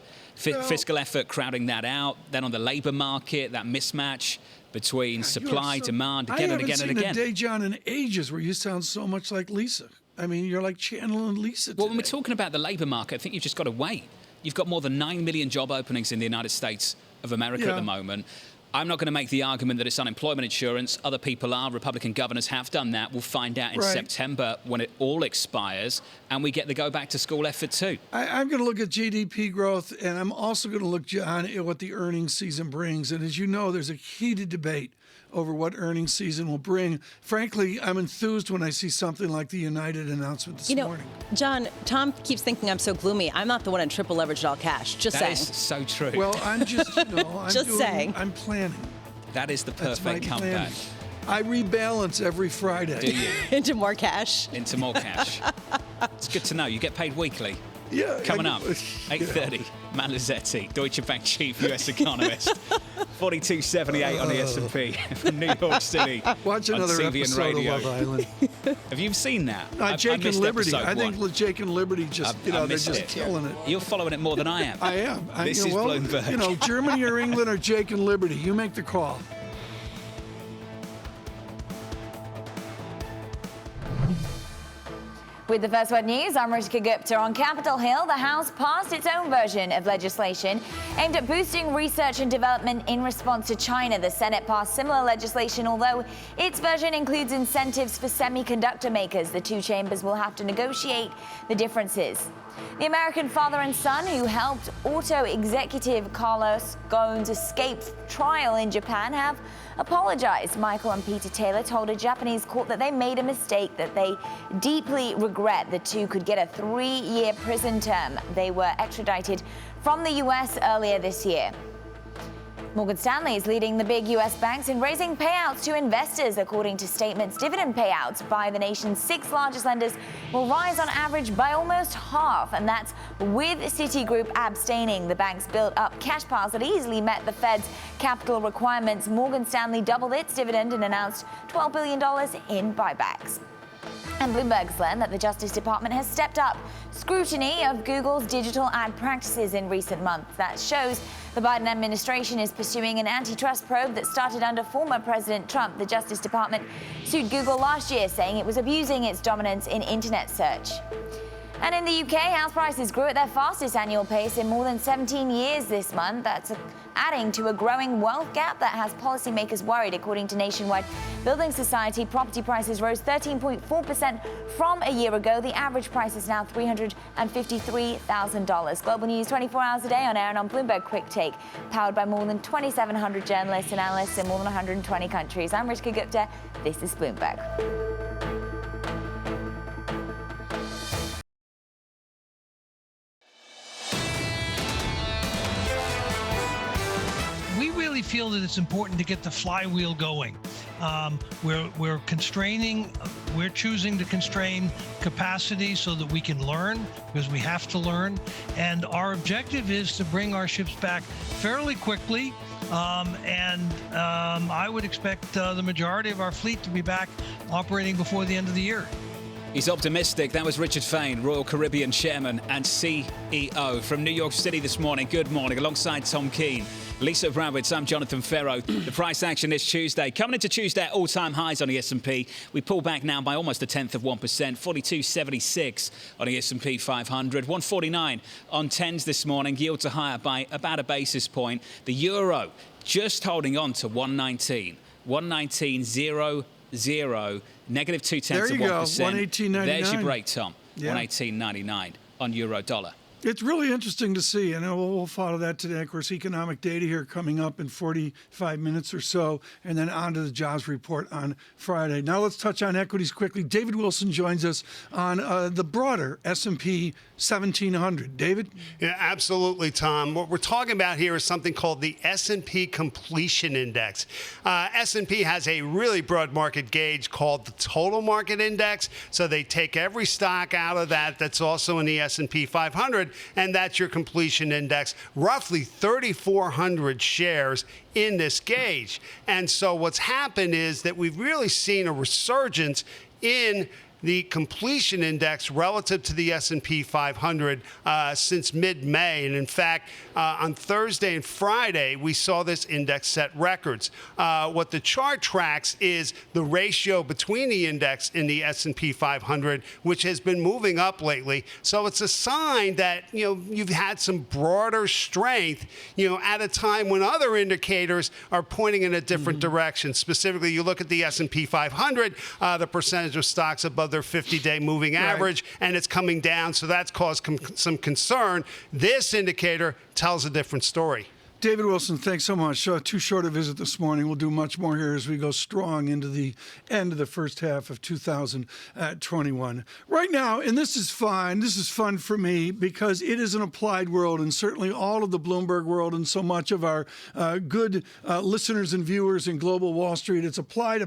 crowding that out. Then on the labour market, that mismatch between supply, demand, again and again and again. I haven't seen a day, John, in ages where you sound so much like Lisa. I mean, you're like channeling Lisa today. Well, when we're talking about the labour market, I think you've just got to wait. You've got more than 9 million job openings in the United States of America at the moment. I'm not going to make the argument that it's unemployment insurance. Other people are. Republican governors have done that. We'll find out in September when it all expires and we get the go back to school effort too. I'm going to look at GDP growth, and I'm also going to look, John, at what the earnings season brings. And as you know, there's a heated debate over what earnings season will bring. Frankly, I'm enthused when I see something like the United announcement this morning. John, Tom keeps thinking I'm so gloomy. I'm not the one in triple leveraged all cash. Just saying. That is so true. Well, I'm just, saying. I'm planning. That is the perfect comeback. I rebalance every Friday. Do you? Into more cash. Into more cash. It's good to know. You get paid weekly. Yeah. Coming up, 8:30, Matt Lizzetti, Deutsche Bank chief US economist, 4278 on the S&P from New York City. Watch another on TV episode and radio. of Love Island. Have you seen that? Jake and Liberty. I think one. Jake and Liberty just, they're just killing it. You're following it more than I am. I am. This is Bloomberg. Germany or England or Jake and Liberty. You make the call. With the First Word News, I'm Ritika Gupta. On Capitol Hill, the House passed its own version of legislation aimed at boosting research and development in response to China. The Senate passed similar legislation, although its version includes incentives for semiconductor makers. The two chambers will have to negotiate the differences. The American father and son who helped auto executive Carlos Ghosn's escape trial in Japan have apologized. Michael and Peter Taylor told a Japanese court that they made a mistake, that they deeply regret. The two could get a 3-year prison term. They were extradited from the U.S. earlier this year. Morgan Stanley is leading the big U.S. banks in raising payouts to investors. According to statements, dividend payouts by the nation's 6 largest lenders will rise on average by almost half, and that's with Citigroup abstaining. The banks built up cash piles that easily met the Fed's capital requirements. Morgan Stanley doubled its dividend and announced $12 billion in buybacks. And Bloomberg's learned that the Justice Department has stepped up scrutiny of Google's digital ad practices in recent months. That shows the Biden administration is pursuing an antitrust probe that started under former President Trump. The Justice Department sued Google last year, saying it was abusing its dominance in internet search. And in the UK, house prices grew at their fastest annual pace in more than 17 years this month. That's adding to a growing wealth gap that has policymakers worried. According to Nationwide Building Society, property prices rose 13.4% from a year ago. The average price is now $353,000. Global news 24 hours a day on air and on Bloomberg Quick Take, powered by more than 2,700 journalists and analysts in more than 120 countries. I'm Ritika Gupta. This is Bloomberg. Feel that it's important to get the flywheel going. We're choosing to constrain capacity so that we can learn, because we have to learn. And our objective is to bring our ships back fairly quickly. I would expect the majority of our fleet to be back operating before the end of the year. He's optimistic. That was Richard Fain, Royal Caribbean Chairman and CEO from New York City this morning. Good morning. Alongside Tom Keene, Lisa Abramowicz, I'm Jonathan Ferro. The price action is Tuesday. Coming into Tuesday at all-time highs on the S&P. We pull back now by almost 0.1%, 42.76 on the S&P 500. 149 on 10s this morning. Yields are higher by about a basis point. The euro just holding on to 119. 119.00. Negative 0.2%. There you go, 118.99. There's your break, Tom. Yeah. 118.99 on euro dollar. It's really interesting to see, and we'll follow that today. Of course, economic data here coming up in 45 minutes or so, and then on to the jobs report on Friday. Now let's touch on equities quickly. David Wilson joins us on the broader S&P 1700. David? Yeah, absolutely, Tom. What we're talking about here is something called the S&P Completion Index. S&P has a really broad market gauge called the Total Market Index, so they take every stock out of that that's also in the S&P 500, and that's your completion index, roughly 3,400 shares in this gauge. And so what's happened is that we've really seen a resurgence in the completion index relative to the S&P 500 since mid-May. And in fact, on Thursday and Friday, we saw this index set records. What the chart tracks is the ratio between the index and the S&P 500, which has been moving up lately. So it's a sign that, you've had some broader strength, at a time when other indicators are pointing in a different direction. Specifically, you look at the S&P 500, the percentage of stocks above their 50-day moving average, and it's coming down, so that's caused some concern. This indicator tells a different story. David Wilson, thanks so much. Too short a visit this morning. We'll do much more here as we go strong into the end of the first half of 2021. Right now, and this is fun for me because it is an applied world, and certainly all of the Bloomberg world and so much of our good listeners and viewers in global Wall Street, it's applied.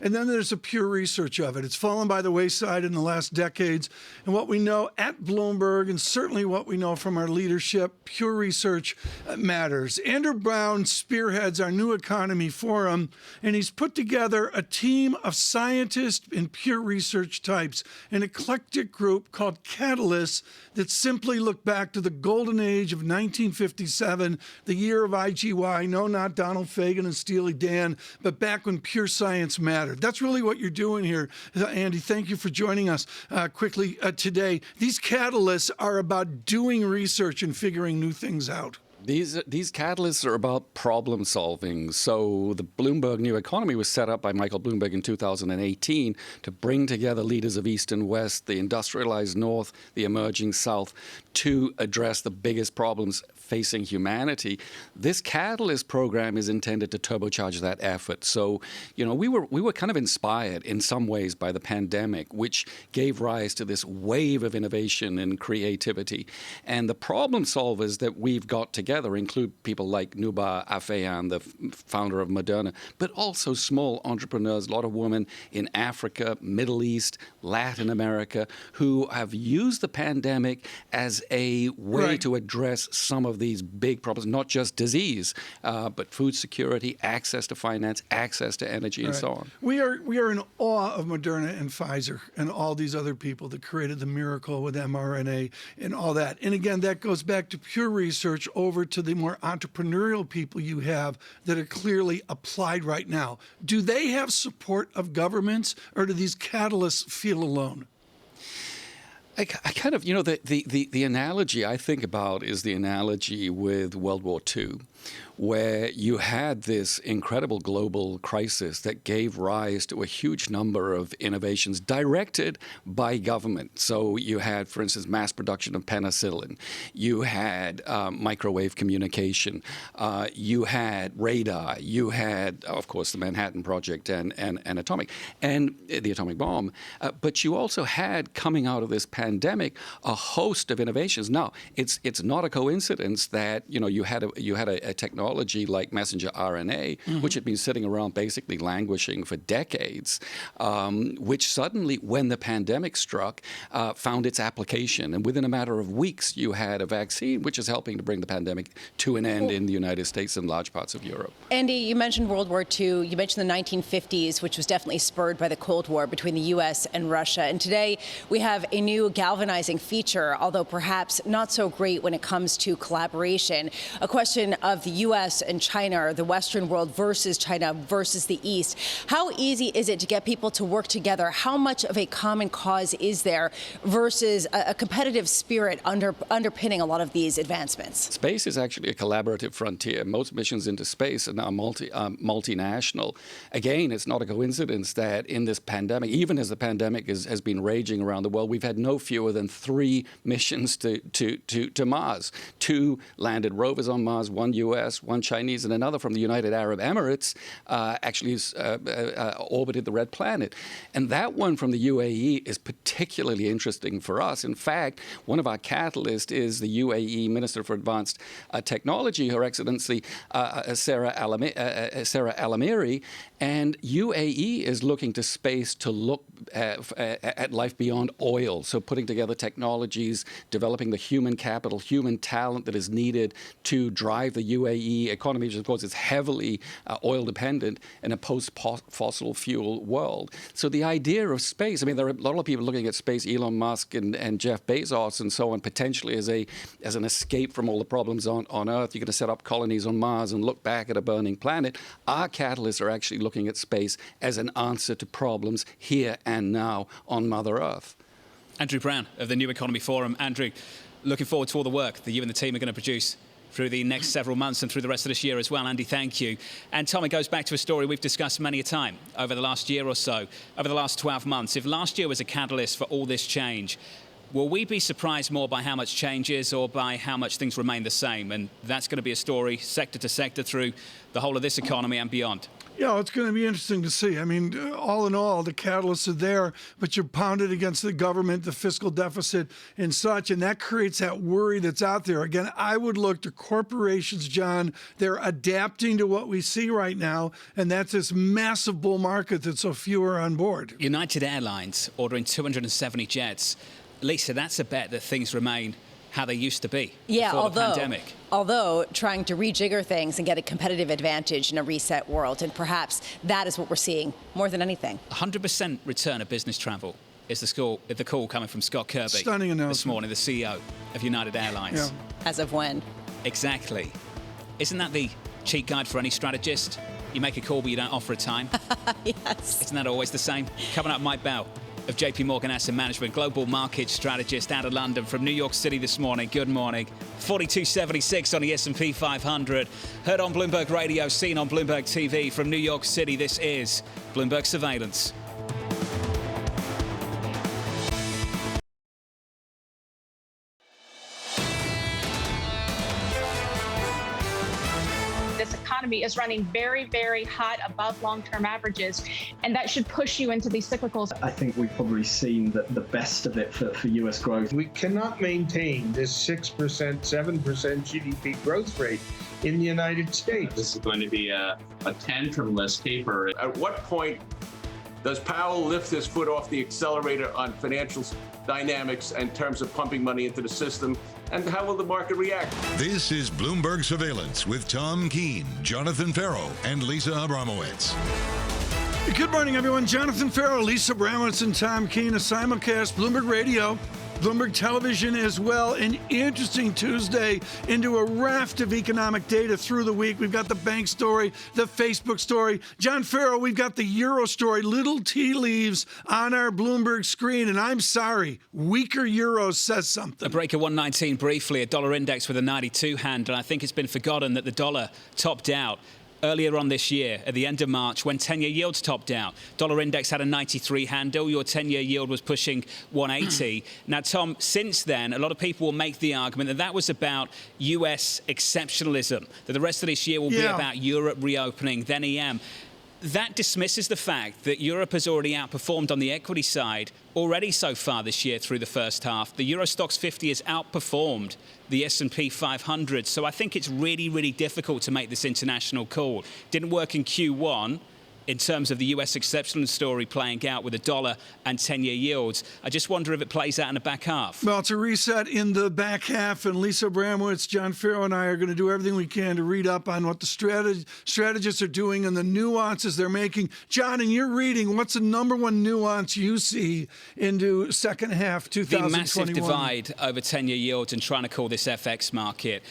And then there's a pure research of it. It's fallen by the wayside in the last decades. And what we know at Bloomberg, and certainly what we know from our leadership, pure research matters. Andrew Brown spearheads our New Economy Forum, and he's put together a team of scientists and pure research types, an eclectic group called Catalysts that simply look back to the golden age of 1957, the year of IGY. No, not Donald Fagen and Steely Dan, but back when pure science mattered. That's really what you're doing here. Andy, thank you for joining us quickly today. These catalysts are about doing research and figuring new things out. These catalysts are about problem solving. So the Bloomberg New Economy was set up by Michael Bloomberg in 2018 to bring together leaders of East and West, the industrialized North, the emerging South, to address the biggest problems facing humanity. This Catalyst program is intended to turbocharge that effort. So, we were kind of inspired in some ways by the pandemic, which gave rise to this wave of innovation and creativity. And the problem solvers that we've got together include people like Noubar Afeyan, the founder of Moderna, but also small entrepreneurs, a lot of women in Africa, Middle East, Latin America, who have used the pandemic as a way to address some of these big problems, not just disease, but food security, access to finance, access to energy, and so on. We are in awe of Moderna and Pfizer and all these other people that created the miracle with mRNA and all that. And again, that goes back to pure research over to the more entrepreneurial people you have that are clearly applied right now. Do they have support of governments, or do these catalysts feel alone? I kind of, the analogy I think about is the analogy with World War II, where you had this incredible global crisis that gave rise to a huge number of innovations directed by government. So you had, for instance, mass production of penicillin. You had microwave communication. You had radar. You had, of course, the Manhattan Project and atomic, and the atomic bomb. But you also had, coming out of this pandemic, a host of innovations. Now, it's not a coincidence that you had a technology technology like messenger RNA, which had been sitting around basically languishing for decades, which suddenly, when the pandemic struck, found its application. And within a matter of weeks, you had a vaccine, which is helping to bring the pandemic to an end in the United States and large parts of Europe. Andy, you mentioned World War II. You mentioned the 1950s, which was definitely spurred by the Cold War between the U.S. and Russia. And today we have a new galvanizing feature, although perhaps not so great when it comes to collaboration. A question of the U.S. and China, the Western world versus China versus the East. How easy is it to get people to work together? How much of a common cause is there versus a competitive spirit underpinning a lot of these advancements? Space is actually a collaborative frontier. Most missions into space are now multinational. Again, it's not a coincidence that in this pandemic, even as the pandemic has been raging around the world, we've had no fewer than 3 missions to Mars. 2 landed rovers on Mars, 1 U.S., 1 Chinese, and another from the United Arab Emirates actually orbited the Red Planet. And that one from the UAE is particularly interesting for us. In fact, one of our catalysts is the UAE Minister for Advanced Technology, Her Excellency Sarah Al-Amiri, and UAE is looking to space to look at life beyond oil. So putting together technologies, developing the human capital, human talent that is needed to drive the UAE economy, which of course is heavily oil dependent in a post-fossil fuel world. So the idea of space, I mean, there are a lot of people looking at space, Elon Musk and Jeff Bezos and so on, potentially as an escape from all the problems on Earth. You're going to set up colonies on Mars and look back at a burning planet. Our catalysts are actually looking at space as an answer to problems here and now on Mother Earth. Andrew Brown of the New Economy Forum. Andrew, looking forward to all the work that you and the team are going to produce through the next several months and through the rest of this year as well. Andy, thank you. And Tom, it goes back to a story we've discussed many a time over the last year or so, over the last 12 months. If last year was a catalyst for all this change, will we be surprised more by how much changes or by how much things remain the same? And that's going to be a story sector to sector through the whole of this economy and beyond. Yeah, it's going to be interesting to see. I mean, all in all, the catalysts are there, but you're pounded against the government, the fiscal deficit and such, and that creates that worry that's out there. Again, I would look to corporations, John. They're adapting to what we see right now, and that's this massive bull market that so few are on board. United Airlines ordering 270 jets. Lisa, that's a bet that things remain how they used to be before the pandemic. Although trying to rejigger things and get a competitive advantage in a reset world, and perhaps that is what we're seeing more than anything. 100% return of business travel is the call coming from Scott Kirby. Stunning announcement this morning, the CEO of United Airlines. Yeah. As of when? Exactly. Isn't that the cheat guide for any strategist? You make a call, but you don't offer a time. Yes. Isn't that always the same? Coming up, Mike Bell of JP Morgan Asset Management, global market strategist out of London from New York City this morning. Good morning. 42.76 on the S&P 500. Heard on Bloomberg Radio, seen on Bloomberg TV from New York City. This is Bloomberg Surveillance. Economy is running very, very hot above long-term averages, and that should push you into these cyclicals. I think we've probably seen the best of it for U.S. growth. We cannot maintain this 6%, 7% GDP growth rate in the United States. This is going to be a tantrum-less taper. At what point does Powell lift his foot off the accelerator on financial dynamics in terms of pumping money into the system? And how will the market react? This is Bloomberg Surveillance with Tom Keene, Jonathan Ferro, and Lisa Abramowicz. Good morning, everyone. Jonathan Ferro, Lisa Abramowicz, and Tom Keene, a simulcast, Bloomberg Radio, Bloomberg Television as well. An interesting Tuesday into a raft of economic data through the week. We've got the bank story, the Facebook story. John Ferro, we've got the Euro story, little tea leaves on our Bloomberg screen. And I'm sorry, weaker Euro says something. A break at 119 briefly, a dollar index with a 92 handle. I think it's been forgotten that the dollar topped out earlier on this year, at the end of March, when 10-year yields topped out. Dollar index had a 93 handle. Your 10-year yield was pushing 180. Now, Tom, since then, a lot of people will make the argument that that was about U.S. exceptionalism, that the rest of this year will be about Europe reopening, then EM. that dismisses the fact that Europe has already outperformed on the equity side already so far this year through the first half. The Euro Stoxx 50 has outperformed the S&P 500. So I think it's really, really difficult to make this international call. Didn't work in Q1 in terms of the US exceptional story playing out with the dollar and 10-year yields. I just wonder if it plays out in the back half. Well, it's a reset in the back half, and Lisa Abramowicz, John Ferro, and I are going to do everything we can to read up on what the strategists are doing and the nuances they're making. John, in your reading, what's the number one nuance you see into second half 2021? The massive divide over 10-year yields and trying to call this FX market.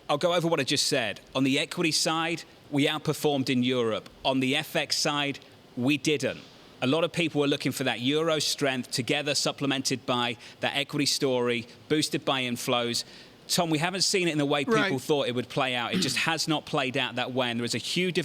I'll go over what I just said. On the equity side, we outperformed in Europe. On the FX side, we didn't. A lot of people were looking for that euro strength together, supplemented by that equity story, boosted by inflows. Tom, we haven't seen it in the way people thought it would play out. It just has not played out that way. And there is a huge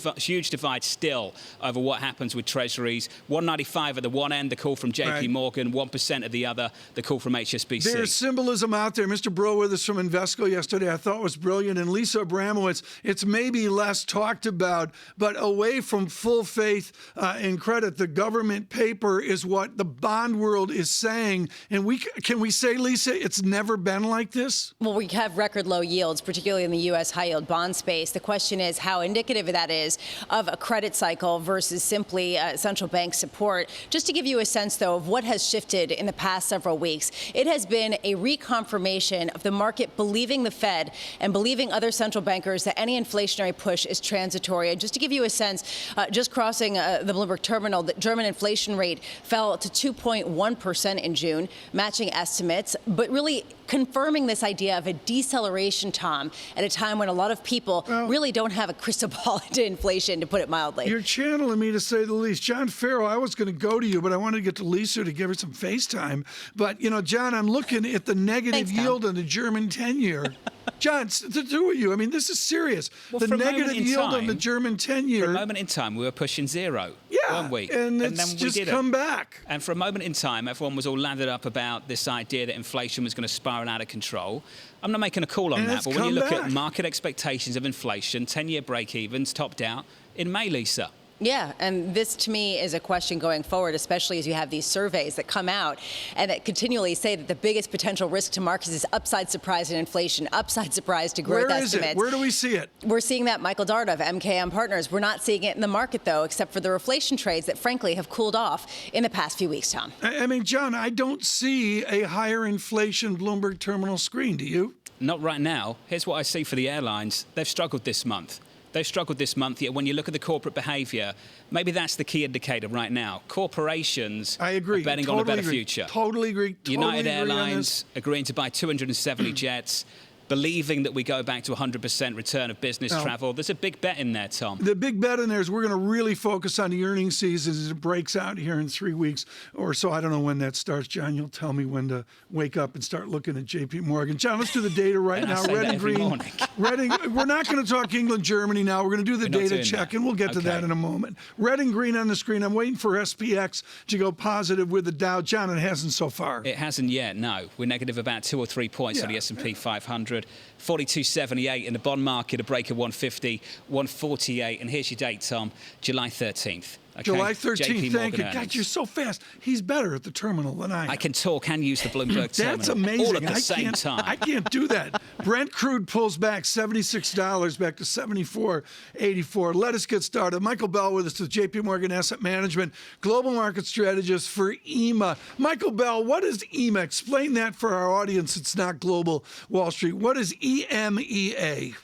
divide still over what happens with treasuries. 195 at the one end, the call from JP Morgan, 1% at the other, the call from HSBC. There's symbolism out there. Mr. Bro with us from Invesco yesterday, I thought was brilliant. And Lisa Abramowicz, it's maybe less talked about, but away from full faith and credit, the government paper is what the bond world is saying. And can we say, Lisa, it's never been like this? Well, we have record low yields, particularly in the U.S. high-yield bond space. The question is how indicative that is of a credit cycle versus simply central bank support. Just to give you a sense, though, of what has shifted in the past several weeks, it has been a reconfirmation of the market believing the Fed and believing other central bankers that any inflationary push is transitory. And just to give you a sense, just crossing the Bloomberg terminal, the German inflation rate fell to 2.1% in June, matching estimates, but really confirming this idea of a deceleration, Tom, at a time when a lot of people really don't have a crystal ball into inflation, to put it mildly. You're channeling me, to say the least. John Ferro, I was going to go to you, but I wanted to get to Lisa to give her some FaceTime. But, you know, John, I'm looking at the negative yield on the German 10-year. John, the two of you, I mean, this is serious. Well, the negative yield on the German 10-year. For a moment in time, we were pushing zero. Yeah, 1 week. and then it's we just didn't. come back. And for a moment in time, everyone was all lathered up about this idea that inflation was going to spiral out of control. I'm not making a call on that, but when you look at market expectations of inflation, 10-year break-evens topped out in May, Lisa. Yeah, and this to me is a question going forward, especially as you have these surveys that come out and that continually say that the biggest potential risk to markets is upside surprise in inflation, upside surprise to growth estimates. Where is it? Where do we see it? We're seeing that, Michael Darda of MKM Partners. We're not seeing it in the market, though, except for the reflation trades that, frankly, have cooled off in the past few weeks, Tom. I mean, John, I don't see a higher inflation Bloomberg terminal screen. Do you? Not right now. Here's what I see for the airlines. They've struggled this month. They've struggled this month, yet when you look at the corporate behavior, maybe that's the key indicator right now. Corporations are betting on a better future. Totally agree. United Airlines agreeing to buy 270 jets, believing that we go back to 100% return of business travel. There's a big bet in there, Tom. The big bet in there is we're going to really focus on the earnings season as it breaks out here in 3 weeks or so. I don't know when that starts. John, you'll tell me when to wake up and start looking at JP Morgan. John, let's do the data right now. Red and green. We're not going to talk England, Germany now. We're going to do the data check, and we'll get to that in a moment. Red and green on the screen. I'm waiting for SPX to go positive with the Dow. John, it hasn't so far. It hasn't yet, no. We're negative about 2 or 3 points on the S&P 500. 42.78 in the bond market, a break of 150, 148. And here's your date, Tom, July 13th. Okay? July 13th, thank you. Earnings. God, you're so fast. He's better at the terminal than I am. I can talk and use the Bloomberg terminal. That's amazing. All at the same time. I can't do that. Brent crude pulls back $76 back to $74.84. Let us get started. Michael Bell with us with JP Morgan Asset Management, global market strategist for EMA. Michael Bell, what is EMA? Explain that for our audience. It's not Global Wall Street. What is EMEA?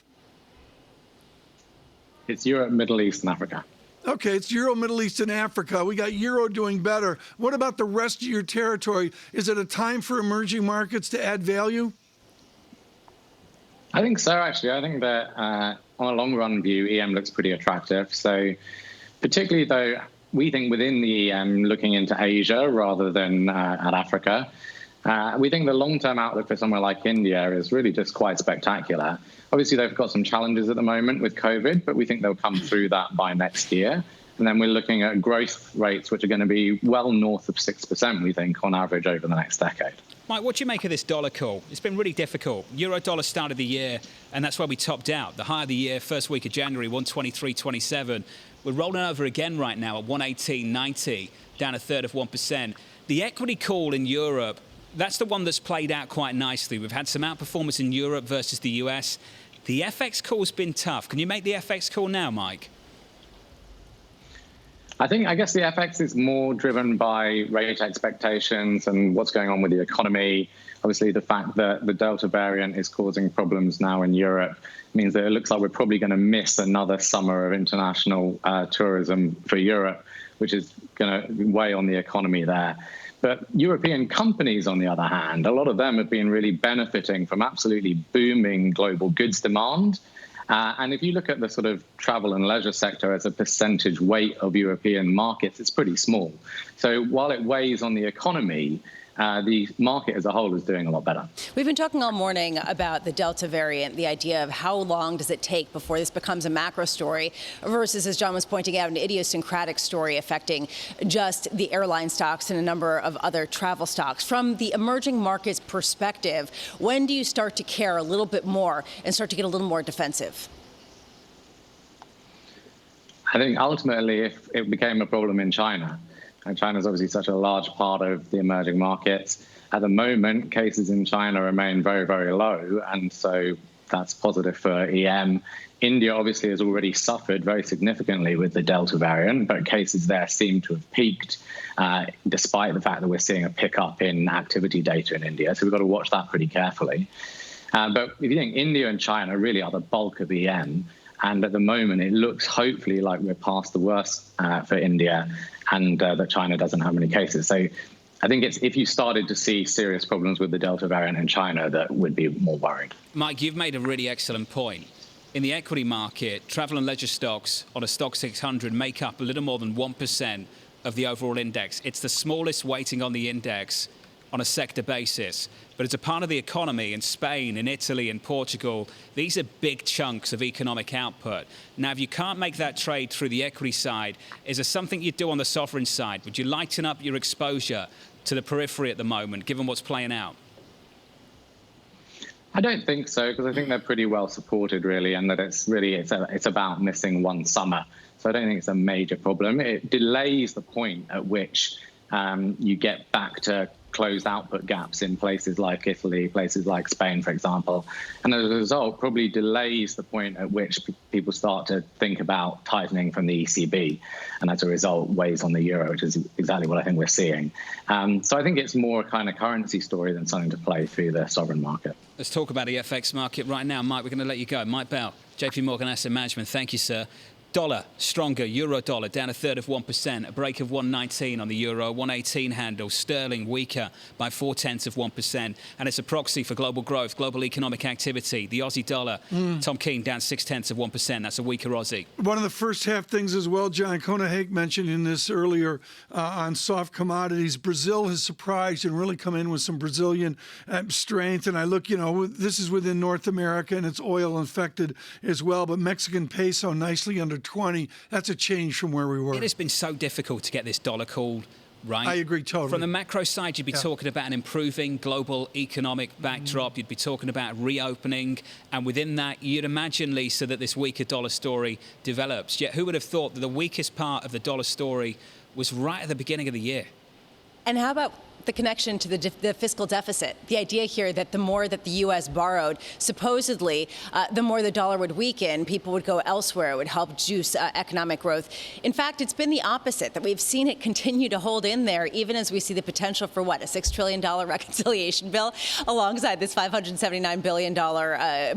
It's Europe, Middle East, and Africa. Okay, it's Euro, Middle East, and Africa. We got Euro doing better. What about the rest of your territory? Is it a time for emerging markets to add value? I think so, actually. I think that on a long-run view, EM looks pretty attractive. So particularly, though, we think within the EM, looking into Asia rather than at Africa, we think the long-term outlook for somewhere like India is really just quite spectacular. Obviously, they've got some challenges at the moment with COVID, but we think they'll come through that by next year. And then we're looking at growth rates, which are going to be well north of 6%, we think, on average over the next decade. Mike, what do you make of this dollar call? It's been really difficult. Euro-dollar started the year, and that's where we topped out. The high of the year, first week of January, 123.27. We're rolling over again right now at 118.90, down a third of 1%. The equity call in Europe, that's the one that's played out quite nicely. We've had some outperformance in Europe versus the US. The FX call's been tough. Can you make the FX call now, Mike? I guess the FX is more driven by rate expectations and what's going on with the economy. Obviously, the fact that the Delta variant is causing problems now in Europe means that it looks like we're probably going to miss another summer of international tourism for Europe, which is going to weigh on the economy there. But European companies, on the other hand, a lot of them have been really benefiting from absolutely booming global goods demand. And if you look at the sort of travel and leisure sector as a percentage weight of European markets, it's pretty small. So while it weighs on the economy, the market as a whole is doing a lot better. We've been talking all morning about the Delta variant, the idea of how long does it take before this becomes a macro story versus, as John was pointing out, an idiosyncratic story affecting just the airline stocks and a number of other travel stocks. From the emerging markets perspective, when do you start to care a little bit more and start to get a little more defensive? I think ultimately if it became a problem in China, and China is obviously such a large part of the emerging markets. At the moment, cases in China remain very, very low, and so that's positive for EM. India obviously has already suffered very significantly with the Delta variant, but cases there seem to have peaked, despite the fact that we're seeing a pickup in activity data in India. So we've got to watch that pretty carefully. But if you think India and China really are the bulk of EM, and at the moment, it looks hopefully like we're past the worst for India and that China doesn't have many cases. So I think it's if you started to see serious problems with the Delta variant in China that would be more worried. Mike, you've made a really excellent point. In the equity market, travel and leisure stocks on a stock 600 make up a little more than 1% of the overall index. It's the smallest weighting on the index on a sector basis. But as a part of the economy in Spain, in Italy, and Portugal, these are big chunks of economic output. Now, if you can't make that trade through the equity side, is there something you'd do on the sovereign side? Would you lighten up your exposure to the periphery at the moment, given what's playing out? I don't think so, because I think they're pretty well supported, really, and that it's about missing one summer. So I don't think it's a major problem. It delays the point at which you get back to closed output gaps in places like Italy, places like Spain, for example. And as a result, probably delays the point at which people start to think about tightening from the ECB. And as a result, weighs on the euro, which is exactly what I think we're seeing. So I think it's more a kind of currency story than something to play through the sovereign market. Let's talk about the FX market right now. Mike, we're going to let you go. Mike Bell, JP Morgan Asset Management. Thank you, sir. Dollar stronger, euro dollar down a third of 1%, a break of 119 on the euro, 118 handle. Sterling weaker by 0.4%, and it's a proxy for global growth, global economic activity. The Aussie dollar, Tom Keene, down 0.6%. That's a weaker Aussie. One of the first half things as well, John Koenigk mentioned in this earlier on soft commodities. Brazil has surprised and really come in with some Brazilian strength. And I look, this is within North America and it's oil infected as well. But Mexican peso nicely under 20. That's a change from where we were. It has been so difficult to get this dollar called right. I agree totally. From the macro side, you'd be talking about an improving global economic backdrop. You'd be talking about reopening. And within that, you'd imagine, Lisa, that this weaker dollar story develops. Yet who would have thought that the weakest part of the dollar story was right at the beginning of the year? And how about the connection to the fiscal deficit? The idea here that the more that the U.S. borrowed, supposedly, the more the dollar would weaken, people would go elsewhere. It would help juice economic growth. In fact, it's been the opposite, that we've seen it continue to hold in there, even as we see the potential for, a $6 trillion reconciliation bill alongside this $579 billion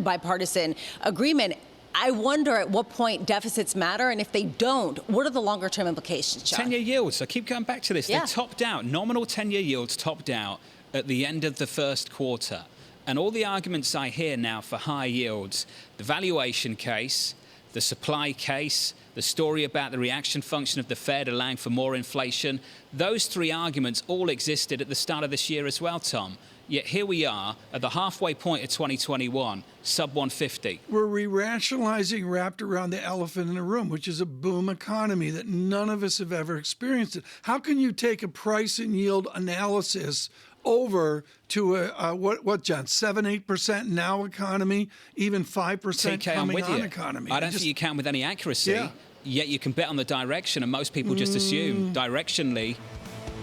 bipartisan agreement. I wonder at what point deficits matter, and if they don't, what are the longer-term implications, John? 10-year yields. I keep going back to this. They topped out. Nominal 10-year yields topped out at the end of the first quarter. And all the arguments I hear now for high yields, the valuation case, the supply case, the story about the reaction function of the Fed allowing for more inflation, those three arguments all existed at the start of this year as well, Tom. Yet here we are at the halfway point of 2021, sub 150. We're re-rationalizing wrapped around the elephant in the room, which is a boom economy that none of us have ever experienced. How can you take a price and yield analysis over to what, John, 7-8% now economy, even 5% TK, coming I'm with on you. economy? I don't think you can with any accuracy. yet you can bet on the direction, and most people just assume directionally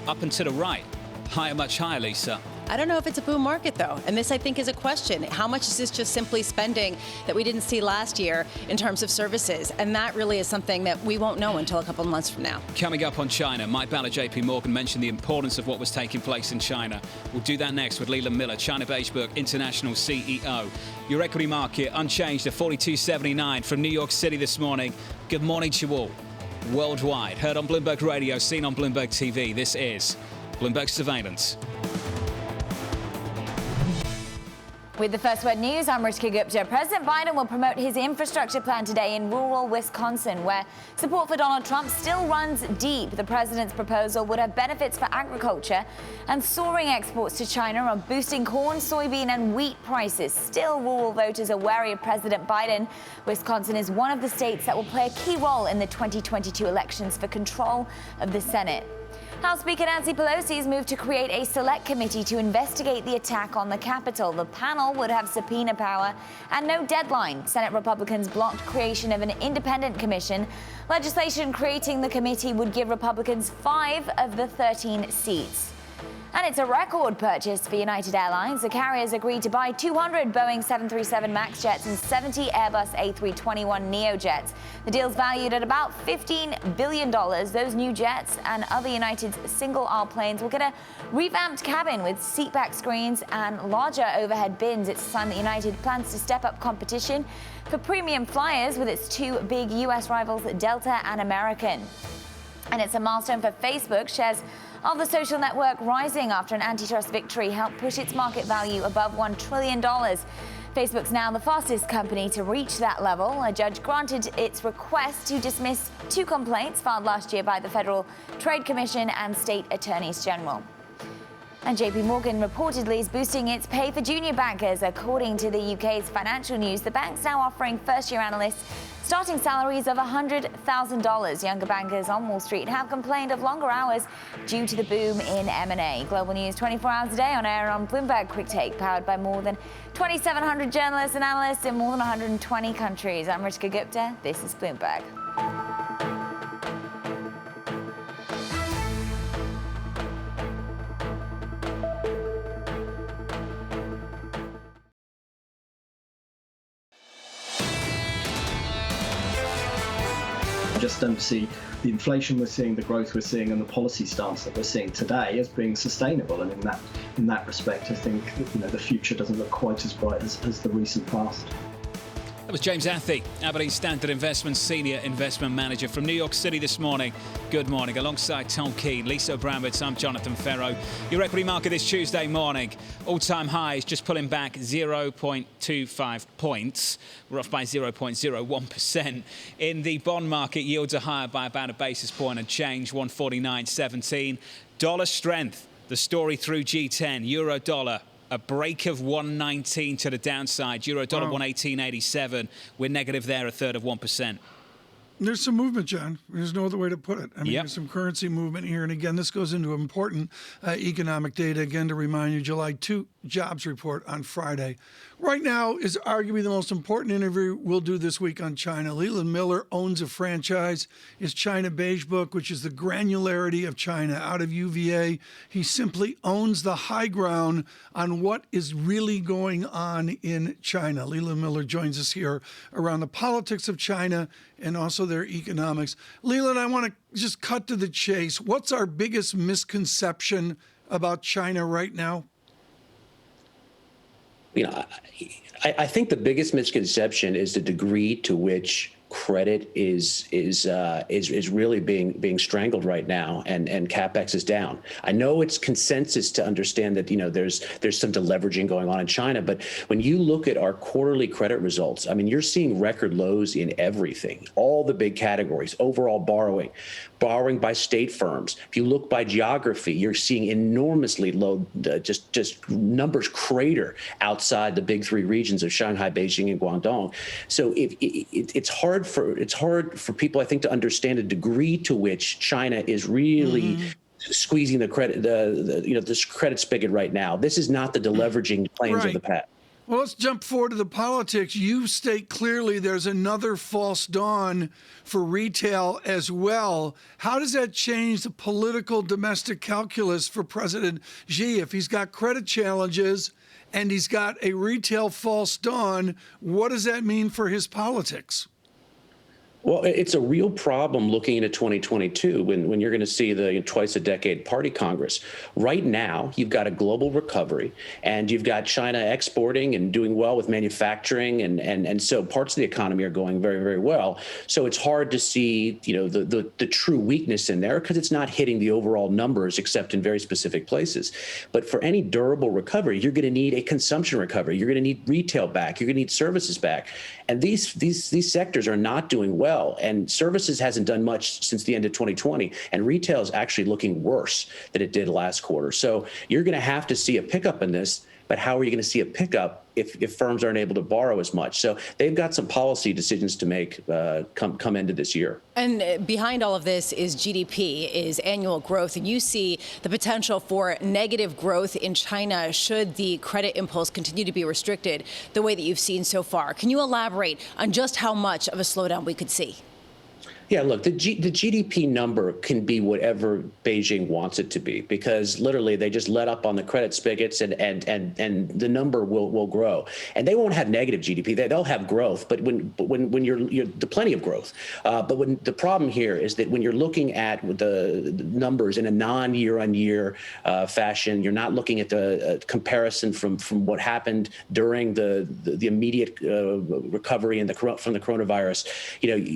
up and to the right. Higher, much higher, Lisa. I don't know if it's a boom market, though. And this, I think, is a question. How much is this just simply spending that we didn't see last year in terms of services? And that really is something that we won't know until a couple of months from now. Coming up on China, Mike Ballard, JP Morgan, mentioned the importance of what was taking place in China. We'll do that next with Leland Miller, China Beige International CEO. Your equity market unchanged at 42.79 from New York City this morning. Good morning to you all. Worldwide, heard on Bloomberg Radio, seen on Bloomberg TV. This is Bloomberg Surveillance. With the First Word News, I'm Ritika Gupta. President Biden will promote his infrastructure plan today in rural Wisconsin, where support for Donald Trump still runs deep. The president's proposal would have benefits for agriculture and soaring exports to China on boosting corn, soybean and wheat prices. Still, rural voters are wary of President Biden. Wisconsin is one of the states that will play a key role in the 2022 elections for control of the Senate. House Speaker Nancy Pelosi has moved to create a select committee to investigate the attack on the Capitol. The panel would have subpoena power and no deadline. Senate Republicans blocked creation of an independent commission. Legislation creating the committee would give Republicans 5 of the 13 seats. And it's a record purchase for United Airlines. The carriers agreed to buy 200 Boeing 737 MAX jets and 70 Airbus A321 Neo jets. The deal's valued at about $15 billion. Those new jets and other United's single-aisle planes will get a revamped cabin with seatback screens and larger overhead bins. It's a sign that United plans to step up competition for premium flyers with its 2 big U.S. rivals, Delta and American. And it's a milestone for Facebook. Shares of the social network rising after an antitrust victory helped push its market value above $1 trillion. Facebook's now the fastest company to reach that level. A judge granted its request to dismiss 2 complaints filed last year by the Federal Trade Commission and state attorneys general. And JP Morgan reportedly is boosting its pay for junior bankers. According to the UK's Financial News, the bank's now offering first-year analysts starting salaries of $100,000. Younger bankers on Wall Street have complained of longer hours due to the boom in M&A. Global news 24 hours a day on air on Bloomberg Quick Take, powered by more than 2,700 journalists and analysts in more than 120 countries. I'm Ritika Gupta. This is Bloomberg. Just don't see the inflation we're seeing, the growth we're seeing, and the policy stance that we're seeing today as being sustainable. And in that respect, I think that, the future doesn't look quite as bright as the recent past. That was James Athey, Aberdeen Standard Investments Senior Investment Manager from New York City this morning. Good morning. Alongside Tom Keene, Lisa Abramowicz, I'm Jonathan Ferro. Your equity market this Tuesday morning. All-time highs just pulling back 0.25 points. We're off by 0.01%. In the bond market, yields are higher by about a basis point and change, 149.17. Dollar strength, the story through G10. Euro dollar, a break of 119 to the downside. Euro dollar 118.87. We're negative there, a third of 1%. There's some movement, John. There's no other way to put it. I mean, There's some currency movement here. And again, this goes into important economic data. Again, to remind you, July 2 jobs report on Friday. Right now is arguably the most important interview we'll do this week on China. Leland Miller owns a franchise. His China Beige book, which is the granularity of China out of UVA. He simply owns the high ground on what is really going on in China. Leland Miller joins us here around the politics of China and also their economics. Leland, I want to just cut to the chase. What's our biggest misconception about China right now? I think the biggest misconception is the degree to which credit is really being strangled right now, and capex is down. I know it's consensus to understand that there's some deleveraging going on in China, but when you look at our quarterly credit results, I mean, you're seeing record lows in everything, all the big categories, overall borrowing by state firms. If you look by geography, you're seeing enormously low, just numbers crater outside the big 3 regions of Shanghai, Beijing, and Guangdong. So it's hard for people, I think, to understand the degree to which China is really squeezing the credit, this credit spigot right now. This is not the deleveraging claims of the past. Well, let's jump forward to the politics. You state clearly there's another false dawn for retail as well. How does that change the political domestic calculus for President Xi? If he's got credit challenges and he's got a retail false dawn, what does that mean for his politics? Well, it's a real problem looking into 2022 when you're going to see the twice-a-decade party Congress. Right now, you've got a global recovery, and you've got China exporting and doing well with manufacturing, and so parts of the economy are going very, very well. So it's hard to see, the true weakness in there because it's not hitting the overall numbers except in very specific places. But for any durable recovery, you're going to need a consumption recovery. You're going to need retail back. You're going to need services back. And these sectors are not doing well. And services hasn't done much since the end of 2020. And retail is actually looking worse than it did last quarter. So you're going to have to see a pickup in this. But how are you going to see a pickup if firms aren't able to borrow as much? So they've got some policy decisions to make come into this year. And behind all of this is GDP, is annual growth. And you see the potential for negative growth in China should the credit impulse continue to be restricted the way that you've seen so far. Can you elaborate on just how much of a slowdown we could see? Yeah, look, the GDP number can be whatever Beijing wants it to be because literally they just let up on the credit spigots and the number will grow. And they won't have negative GDP. They'll have growth, but when you're plenty of growth. But when the problem here is that when you're looking at the numbers in a non-year-on-year fashion, you're not looking at the comparison from what happened during the immediate recovery from the coronavirus.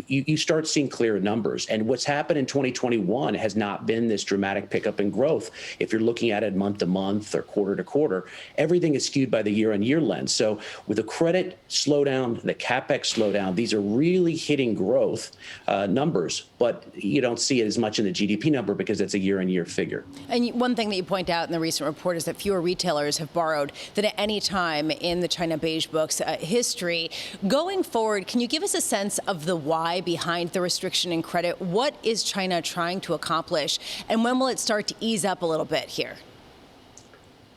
You start seeing clear numbers. And what's happened in 2021 has not been this dramatic pickup in growth. If you're looking at it month to month or quarter to quarter, everything is skewed by the year-on-year lens. So with the credit slowdown, the CapEx slowdown, these are really hitting growth numbers, but you don't see it as much in the GDP number because it's a year-on-year figure. And one thing that you point out in the recent report is that fewer retailers have borrowed than at any time in the China Beige Book's history. Going forward, can you give us a sense of the why behind the restriction in credit? What is China trying to accomplish? And when will it start to ease up a little bit here?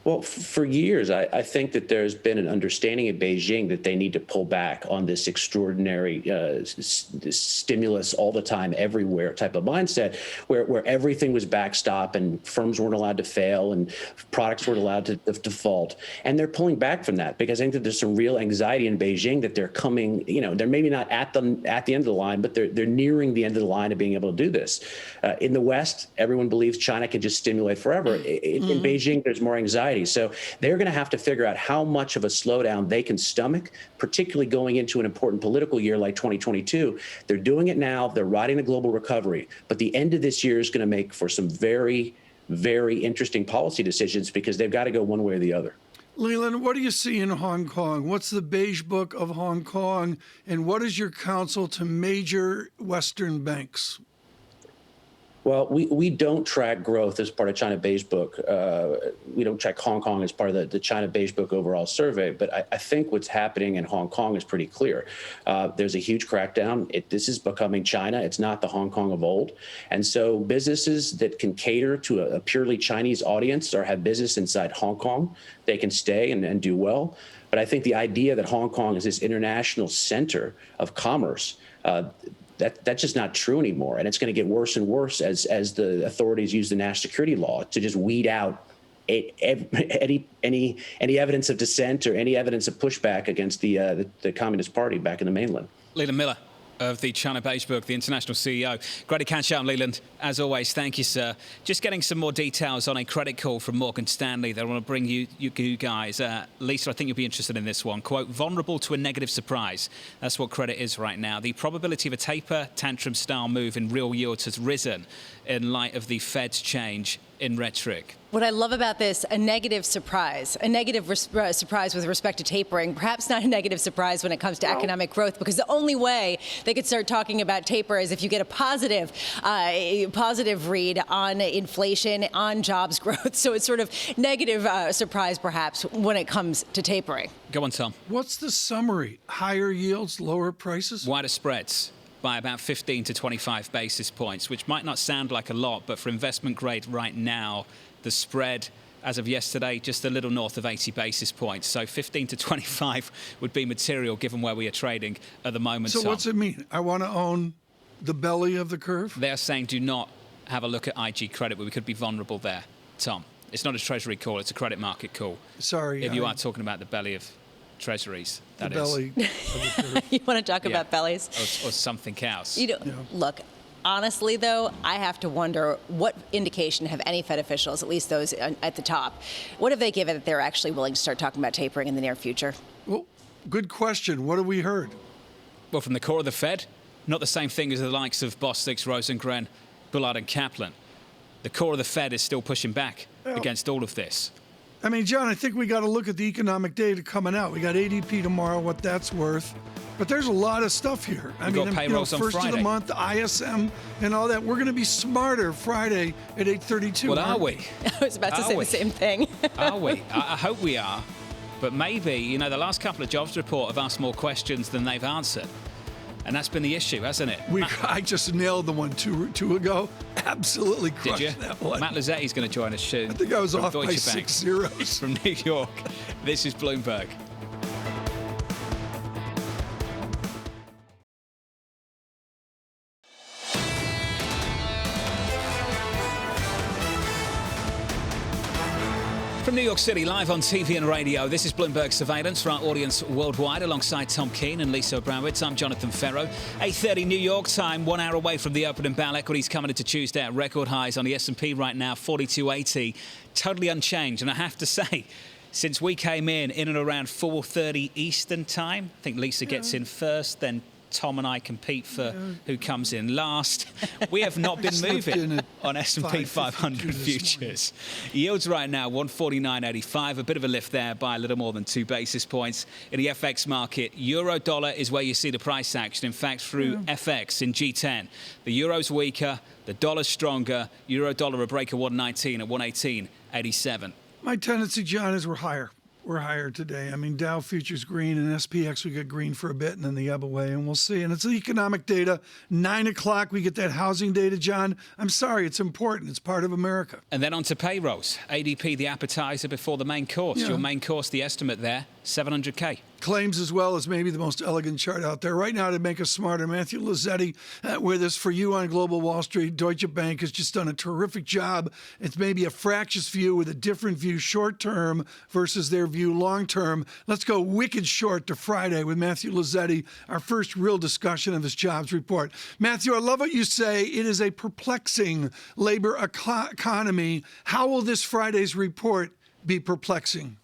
Well, for years, I think that there's been an understanding in Beijing that they need to pull back on this extraordinary this stimulus all the time, everywhere type of mindset, where everything was backstop and firms weren't allowed to fail and products weren't allowed to default. And they're pulling back from that because I think that there's some real anxiety in Beijing that they're coming, they're maybe not at the end of the line, but they're nearing the end of the line of being able to do this. In the West, everyone believes China can just stimulate forever. In Beijing, there's more anxiety. So they're going to have to figure out how much of a slowdown they can stomach, particularly going into an important political year like 2022. They're doing it now. They're riding the global recovery. But the end of this year is going to make for some very, very interesting policy decisions because they've got to go one way or the other. Leland, what do you see in Hong Kong? What's the Beige Book of Hong Kong? And what is your counsel to major Western banks? Well, we don't track growth as part of China Beige Book. We don't track Hong Kong as part of the China Beige Book overall survey. But I think what's happening in Hong Kong is pretty clear. There's a huge crackdown. This is becoming China. It's not the Hong Kong of old. And so businesses that can cater to a purely Chinese audience or have business inside Hong Kong, they can stay and do well. But I think the idea that Hong Kong is this international center of commerce, that's just not true anymore. And it's going to get worse and worse as the authorities use the national security law to just weed out any evidence of dissent or any evidence of pushback against the Communist Party back in the mainland. Leland Miller of the China Beige Book, the international CEO. Great to catch up, Leland. As always, thank you, sir. Just getting some more details on a credit call from Morgan Stanley that I want to bring you guys. Lisa, I think you'll be interested in this one. Quote, vulnerable to a negative surprise. That's what credit is right now. The probability of a taper tantrum-style move in real yields has risen in light of the Fed's change in rhetoric. What I love about this, a negative surprise with respect to tapering, perhaps not a negative surprise when it comes to economic growth, because the only way they could start talking about taper is if you get a positive read on inflation, on jobs growth. So it's sort of negative surprise, perhaps, when it comes to tapering. Go on, Tom. What's the summary? Higher yields, lower prices? Wider spreads by about 15 to 25 basis points, which might not sound like a lot, but for investment grade right now, the spread as of yesterday, just a little north of 80 basis points. So 15 to 25 would be material given where we are trading at the moment. So what's it mean? I want to own the belly of the curve? They're saying do not have a look at IG credit, but we could be vulnerable there, Tom. It's not a treasury call, it's a credit market call. Sorry. If you are talking about the belly of treasuries, that the is. belly of the curve. You want to talk about bellies? Or something else. Look, honestly, though, I have to wonder what indication have any Fed officials, at least those at the top, what have they given that they're actually willing to start talking about tapering in the near future? Well, good question. What have we heard? Well, from the core of the Fed, not the same thing as the likes of Bostic, Rosengren, Bullard and Kaplan. The core of the Fed is still pushing back against all of this. I mean, John, I think we got to look at the economic data coming out. We got ADP tomorrow, what that's worth. But there's a lot of stuff here. I mean, payrolls on first Friday. of the month, ISM and all that. We're going to be smarter Friday at 8:32. Well, are we? I was about to say the same thing. Are we? I hope we are. But maybe, the last couple of jobs report have asked more questions than they've answered. And that's been the issue, hasn't it? I just nailed the one two ago. Absolutely crushed Did you? that one. Matt Lazzetti's going to join us soon. I think I was from off Deutsche by Bank. 6 zeros. From New York. This is Bloomberg. From New York City, live on TV and radio, this is Bloomberg Surveillance for our audience worldwide, alongside Tom Keene and Lisa Abramowicz. I'm Jonathan Ferro. 8:30 New York time, 1 hour away from the opening bell. Equities coming into Tuesday at record highs on the S&P right now, 4280, totally unchanged. And I have to say, since we came in and around 4:30 Eastern time, I think Lisa gets in first, then Tom and I compete for who comes in last. We have not been moving on S&P 500 futures. Yields right now, 149.85, a bit of a lift there by a little more than 2 basis points. In the FX market, euro-dollar is where you see the price action. In fact, through FX in G10, the euro's weaker, the dollar's stronger, euro-dollar a break of 119 at 118.87. My tendency, John, is we're higher. We're higher today. I mean, Dow futures green and SPX, we get green for a bit and then the other way, and we'll see. And it's the economic data. 9 o'clock, we get that housing data, John. I'm sorry, it's important. It's part of America. And then on to payrolls. ADP, the appetizer before the main course. Your main course, the estimate there, 700K. Claims as well as maybe the most elegant chart out there. Right now, to make us smarter, Matthew Lazzetti with us for you on Global Wall Street. Deutsche Bank has just done a terrific job. It's maybe a fractious view with a different view short-term versus their view long-term. Let's go wicked short to Friday with Matthew Lazzetti, our first real discussion of his jobs report. Matthew, I love what you say. It is a perplexing labor economy. How will this Friday's report be perplexing?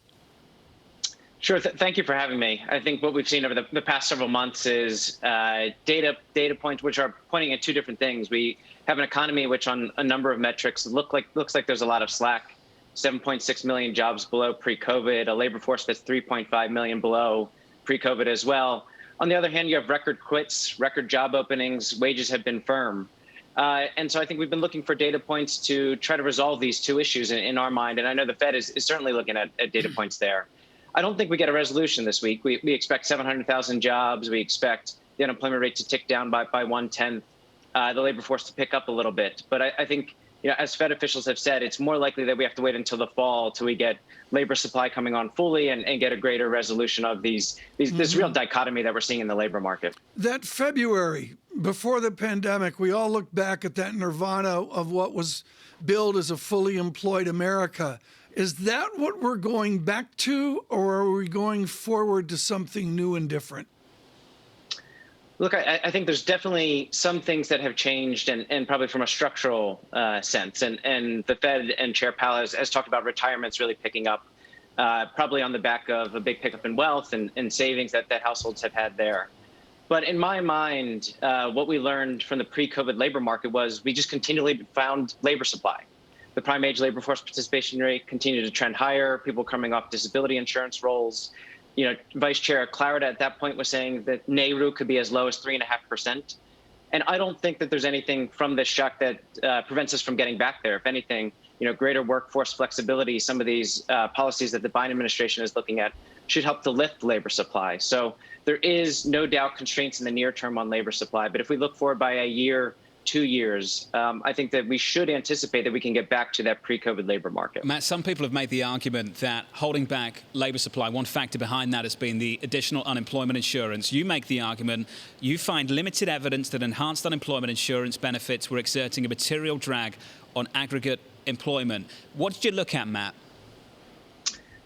Sure. Thank you for having me. I think what we've seen over the past several months is data points which are pointing at two different things. We have an economy which on a number of metrics looks like there's a lot of slack. 7.6 million jobs below pre-COVID, a labor force that's 3.5 million below pre-COVID as well. On the other hand, you have record quits, record job openings, wages have been firm. And so I think we've been looking for data points to try to resolve these two issues in our mind. And I know the Fed is certainly looking at data points there. I don't think we get a resolution this week. We expect 700,000 jobs. We expect the unemployment rate to tick down by 1/10, the labor force to pick up a little bit. But I think, as Fed officials have said, it's more likely that we have to wait until the fall till we get labor supply coming on fully and get a greater resolution of this real dichotomy that we're seeing in the labor market. That February, before the pandemic, we all look back at that nirvana of what was billed as a fully employed America. Is that what we're going back to, or are we going forward to something new and different? Look, I think there's definitely some things that have changed, and probably from a structural sense. And the Fed and Chair Powell has talked about retirements really picking up, probably on the back of a big pickup in wealth and savings that households have had there. But in my mind, what we learned from the pre-COVID labor market was we just continually found labor supply. The prime age labor force participation rate continued to trend higher, people coming off disability insurance rolls. Vice Chair Clarida at that point was saying that NAIRU could be as low as 3.5%. And I don't think that there's anything from this shock that prevents us from getting back there. If anything, greater workforce flexibility, some of these policies that the Biden administration is looking at should help to lift labor supply. So there is no doubt constraints in the near term on labor supply. But if we look forward by a year 2 years, I think that we should anticipate that we can get back to that pre-COVID labor market. Matt, some people have made the argument that holding back labor supply, one factor behind that has been the additional unemployment insurance. You make the argument you find limited evidence that enhanced unemployment insurance benefits were exerting a material drag on aggregate employment. What did you look at, Matt?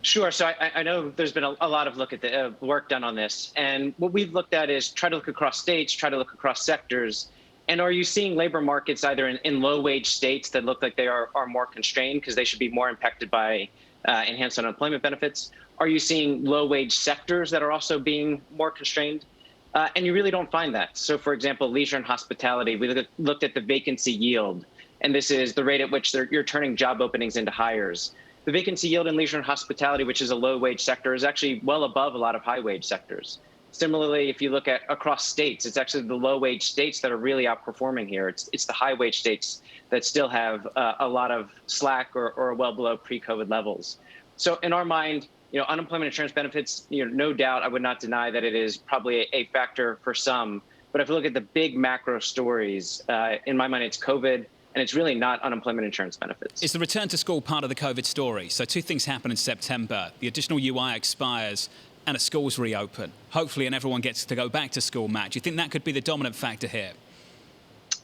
Sure. So I know there's been a lot of work done on this. And what we've looked at is try to look across states, try to look across sectors. And are you seeing labor markets either in low-wage states that look like they are more constrained because they should be more impacted by enhanced unemployment benefits? Are you seeing low-wage sectors that are also being more constrained? And you really don't find that. So, for example, leisure and hospitality, we looked at the vacancy yield. And this is the rate at which you're turning job openings into hires. The vacancy yield in leisure and hospitality, which is a low-wage sector, is actually well above a lot of high-wage sectors. Similarly, if you look at across states, it's actually the low-wage states that are really outperforming here. It's the high-wage states that still have a lot of slack or well below pre-COVID levels. So in our mind, unemployment insurance benefits, no doubt, I would not deny that it is probably a factor for some. But if you look at the big macro stories, in my mind, it's COVID. And it's really not unemployment insurance benefits. Is the return to school part of the COVID story? So two things happen in September. The additional UI expires and the schools reopen. Hopefully, and everyone gets to go back to school, Matt. Do you think that could be the dominant factor here?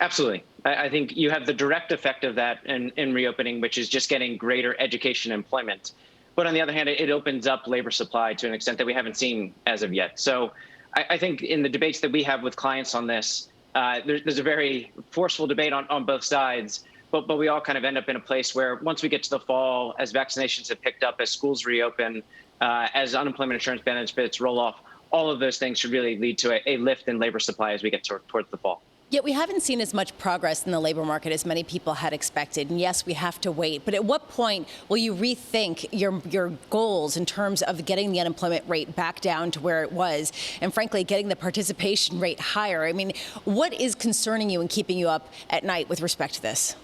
Absolutely. I think you have the direct effect of that in reopening, which is just getting greater education and employment. But on the other hand, it opens up labor supply to an extent that we haven't seen as of yet. So I think in the debates that we have with clients on this, there's a very forceful debate on both sides, but we all kind of end up in a place where once we get to the fall, as vaccinations have picked up, as schools reopen, as unemployment insurance benefits roll off, all of those things should really lead to a lift in labor supply as we get towards the fall. Yet we haven't seen as much progress in the labor market as many people had expected. And yes, we have to wait. But at what point will you rethink your goals in terms of getting the unemployment rate back down to where it was and, frankly, getting the participation rate higher? I mean, what is concerning you and keeping you up at night with respect to this?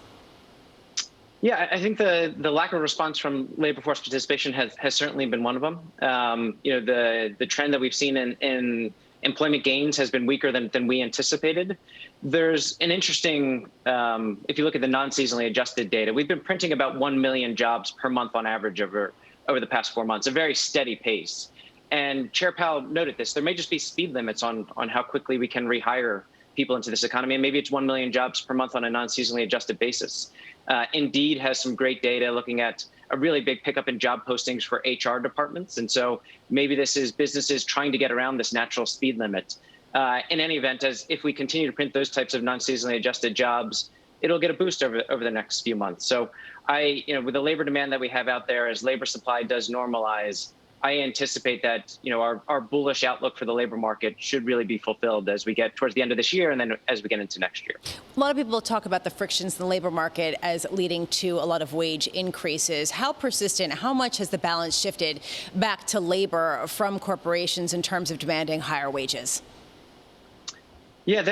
Yeah, I think the lack of response from labor force participation has certainly been one of them. The trend that we've seen in employment gains has been weaker than we anticipated. There's an interesting, if you look at the non-seasonally adjusted data, we've been printing about 1 million jobs per month on average over the past 4 months, a very steady pace. And Chair Powell noted this. There may just be speed limits on how quickly we can rehire people into this economy. And maybe it's 1 million jobs per month on a non-seasonally adjusted basis. Indeed has some great data looking at a really big pickup in job postings for HR departments. And so maybe this is businesses trying to get around this natural speed limit. In any event, as if we continue to print those types of non-seasonally adjusted jobs, it'll get a boost over the next few months. So with the labor demand that we have out there, as labor supply does normalize, I anticipate that our bullish outlook for the labor market should really be fulfilled as we get towards the end of this year and then as we get into next year. A lot of people talk about the frictions in the labor market as leading to a lot of wage increases. How persistent, how much has the balance shifted back to labor from corporations in terms of demanding higher wages? Yeah,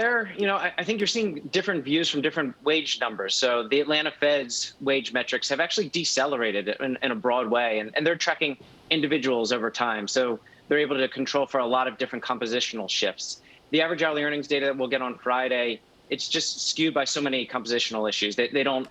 I think you're seeing different views from different wage numbers. So the Atlanta Fed's wage metrics have actually decelerated in a broad way, and they're tracking individuals over time. So they're able to control for a lot of different compositional shifts. The average hourly earnings data that we'll get on Friday, it's just skewed by so many compositional issues. They don't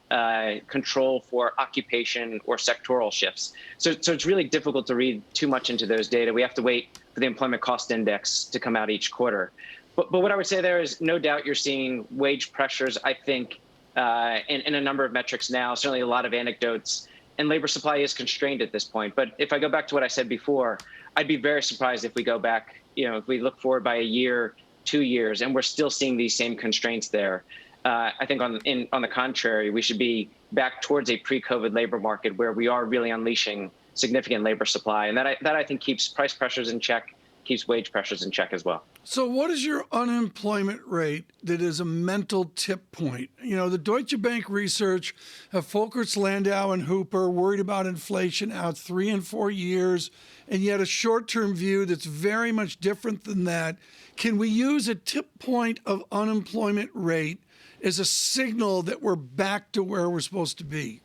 control for occupation or sectoral shifts. So it's really difficult to read too much into those data. We have to wait for the employment cost index to come out each quarter. But what I would say there is no doubt you're seeing wage pressures, I think, in a number of metrics now, certainly a lot of anecdotes, and labor supply is constrained at this point. But if I go back to what I said before, I'd be very surprised if we go back, if we look forward by a year, 2 years, and we're still seeing these same constraints there. I think on the contrary, we should be back towards a pre-COVID labor market where we are really unleashing significant labor supply. And that I think keeps price pressures in check, keeps wage pressures in check as well. So what is your unemployment rate that is a mental tip point? The Deutsche Bank research of Folkers, Landau, and Hooper worried about inflation out 3 and 4 years, and yet a short-term view that's very much different than that. Can we use a tip point of unemployment rate as a signal that we're back to where we're supposed to be?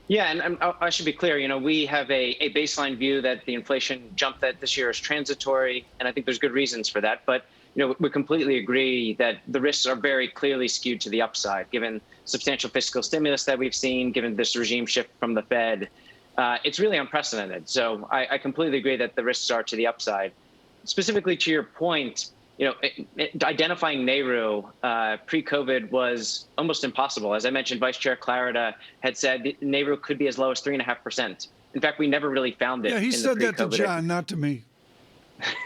Yeah, and I should be clear, we have a baseline view that the inflation jump that this year is transitory, and I think there's good reasons for that. But we completely agree that the risks are very clearly skewed to the upside, given substantial fiscal stimulus that we've seen, given this regime shift from the Fed. It's really unprecedented. So I completely agree that the risks are to the upside. Specifically to your point, identifying NAIRU pre-COVID was almost impossible. As I mentioned, Vice Chair Clarida had said NAIRU could be as low as 3.5%. In fact, we never really found it. Yeah, he said that to John, not to me.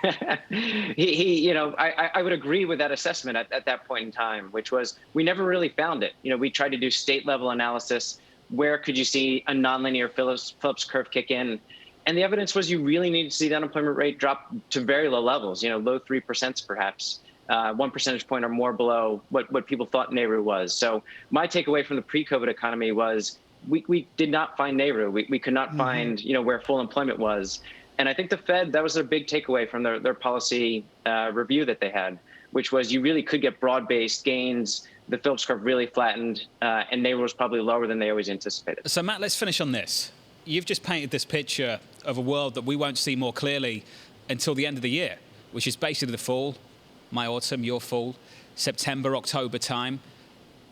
I would agree with that assessment at that point in time, which was we never really found it. We tried to do state level analysis. Where could you see a nonlinear Phillips curve kick in? And the evidence was you really needed to see the unemployment rate drop to very low levels, low 3% perhaps, 1 percentage point or more below what people thought NAIRU was. So my takeaway from the pre-COVID economy was we did not find NAIRU. We could not find where full employment was. And I think the Fed, that was a big takeaway from their policy review that they had, which was you really could get broad-based gains. The Phillips curve really flattened, and NAIRU was probably lower than they always anticipated. So, Matt, let's finish on this. You've just painted this picture of a world that we won't see more clearly until the end of the year, which is basically the fall, my autumn, your fall, September, October time.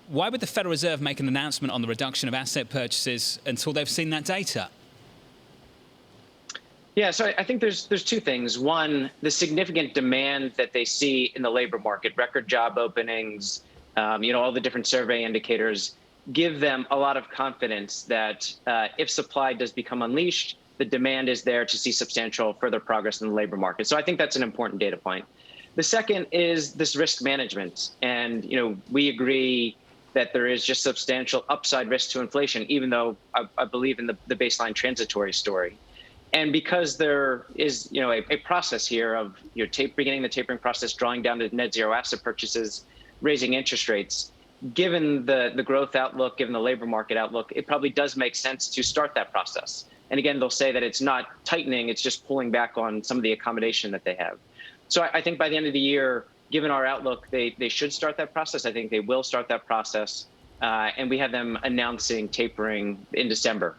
Why would the Federal Reserve make an announcement on the reduction of asset purchases until they've seen that data? Yeah, so I think there's two things. One, the significant demand that they see in the labor market, record job openings, all the different survey indicators give them a lot of confidence that if supply does become unleashed, the demand is there to see substantial further progress in the labor market. So I think that's an important data point. The second is this risk management. And, we agree that there is just substantial upside risk to inflation, even though I believe in the baseline transitory story. And because there is, a process here of beginning the tapering process, drawing down to net zero asset purchases, raising interest rates, given the growth outlook, given the labor market outlook, it probably does make sense to start that process. And again, they'll say that it's not tightening, it's just pulling back on some of the accommodation that they have. So I think by the end of the year, given our outlook, they should start that process. I think they will start that process. And we have them announcing tapering in December.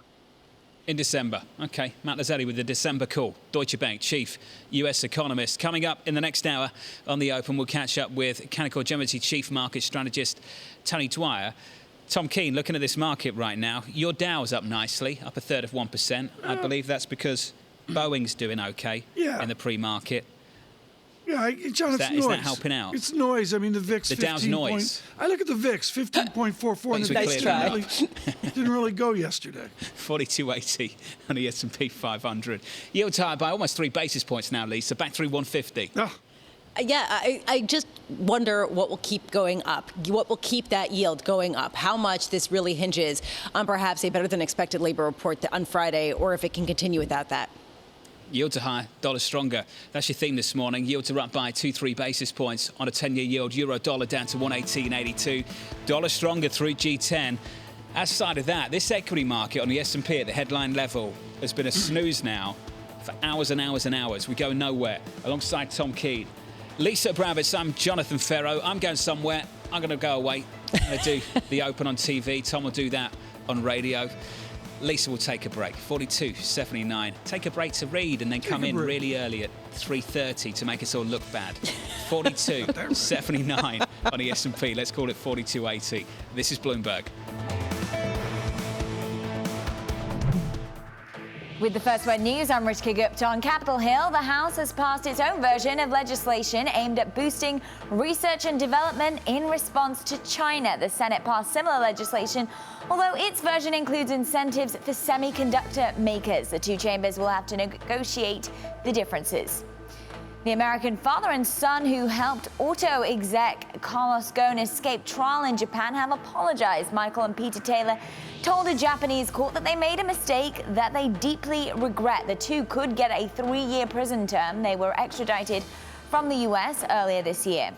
In December. OK. Matt Lazzetti with the December call. Deutsche Bank chief US economist. Coming up in the next hour on The Open, we'll catch up with Canaccord Genuity chief market strategist Tony Dwyer. Tom Keene, looking at this market right now, your Dow's up nicely, up 1/3 of 1%. I believe that's because Boeing's doing OK in the pre-market. Yeah, John, it's noise. Is that helping out? It's noise. I mean, the VIX. The Dow's noise. I look at the VIX, 15.44, and the VIX didn't really go yesterday. 42.80 on the S&P 500. Yield higher by almost 3 basis points now, Lisa. Back through 150. Oh. Yeah, I just wonder what will keep going up, what will keep that yield going up, how much this really hinges on perhaps a better than expected labor report on Friday, or if it can continue without that. Yields are high, dollar stronger. That's your theme this morning. Yields are up by 2-3 basis points on a 10-year yield. Euro dollar down to 118.82. Dollar stronger through G10. Outside of that, this equity market on the S&P at the headline level has been a snooze now for hours and hours and hours. We go nowhere. Alongside Tom Keene, Lisa Abramowicz, I'm Jonathan Ferro. I'm going somewhere. I'm going to go away. I'm going to do The Open on TV. Tom will do that on radio. Lisa will take a break. 42.79. Take a break to read and then come in really early at 3:30 to make us all look bad. 42.79 on the S&P. Let's call it 42.80. This is Bloomberg. With the First Word News, I'm Ritika Gupta. On Capitol Hill, the House has passed its own version of legislation aimed at boosting research and development in response to China. The Senate passed similar legislation, although its version includes incentives for semiconductor makers. The two chambers will have to negotiate the differences. The American father and son who helped auto exec Carlos Ghosn escape trial in Japan have apologized. Michael and Peter Taylor told a Japanese court that they made a mistake that they deeply regret. The two could get a 3-year prison term. They were extradited from the U.S. earlier this year.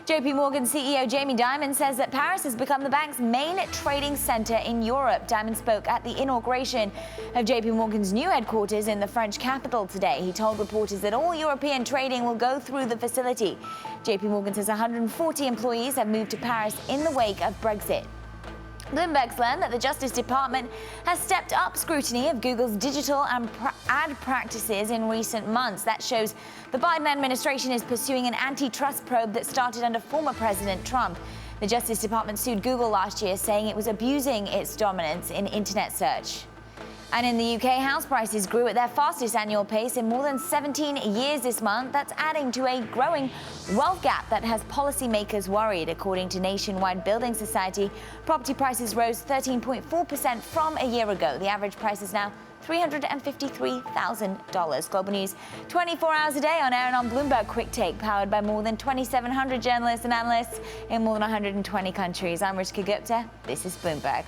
JP Morgan CEO Jamie Dimon says that Paris has become the bank's main trading center in Europe. Dimon spoke at the inauguration of JP Morgan's new headquarters in the French capital today. He told reporters that all European trading will go through the facility. JP Morgan says 140 employees have moved to Paris in the wake of Brexit. Bloomberg's learned that the Justice Department has stepped up scrutiny of Google's digital and ad practices in recent months. That shows the Biden administration is pursuing an antitrust probe that started under former President Trump. The Justice Department sued Google last year, saying it was abusing its dominance in internet search. And in the UK, house prices grew at their fastest annual pace in more than 17 years this month. That's adding to a growing wealth gap that has policymakers worried. According to Nationwide Building Society, property prices rose 13.4% from a year ago. The average price is now $353,000. Global news 24 hours a day on air and on Bloomberg Quick Take, powered by more than 2,700 journalists and analysts in more than 120 countries. I'm Rishika Gupta. This is Bloomberg.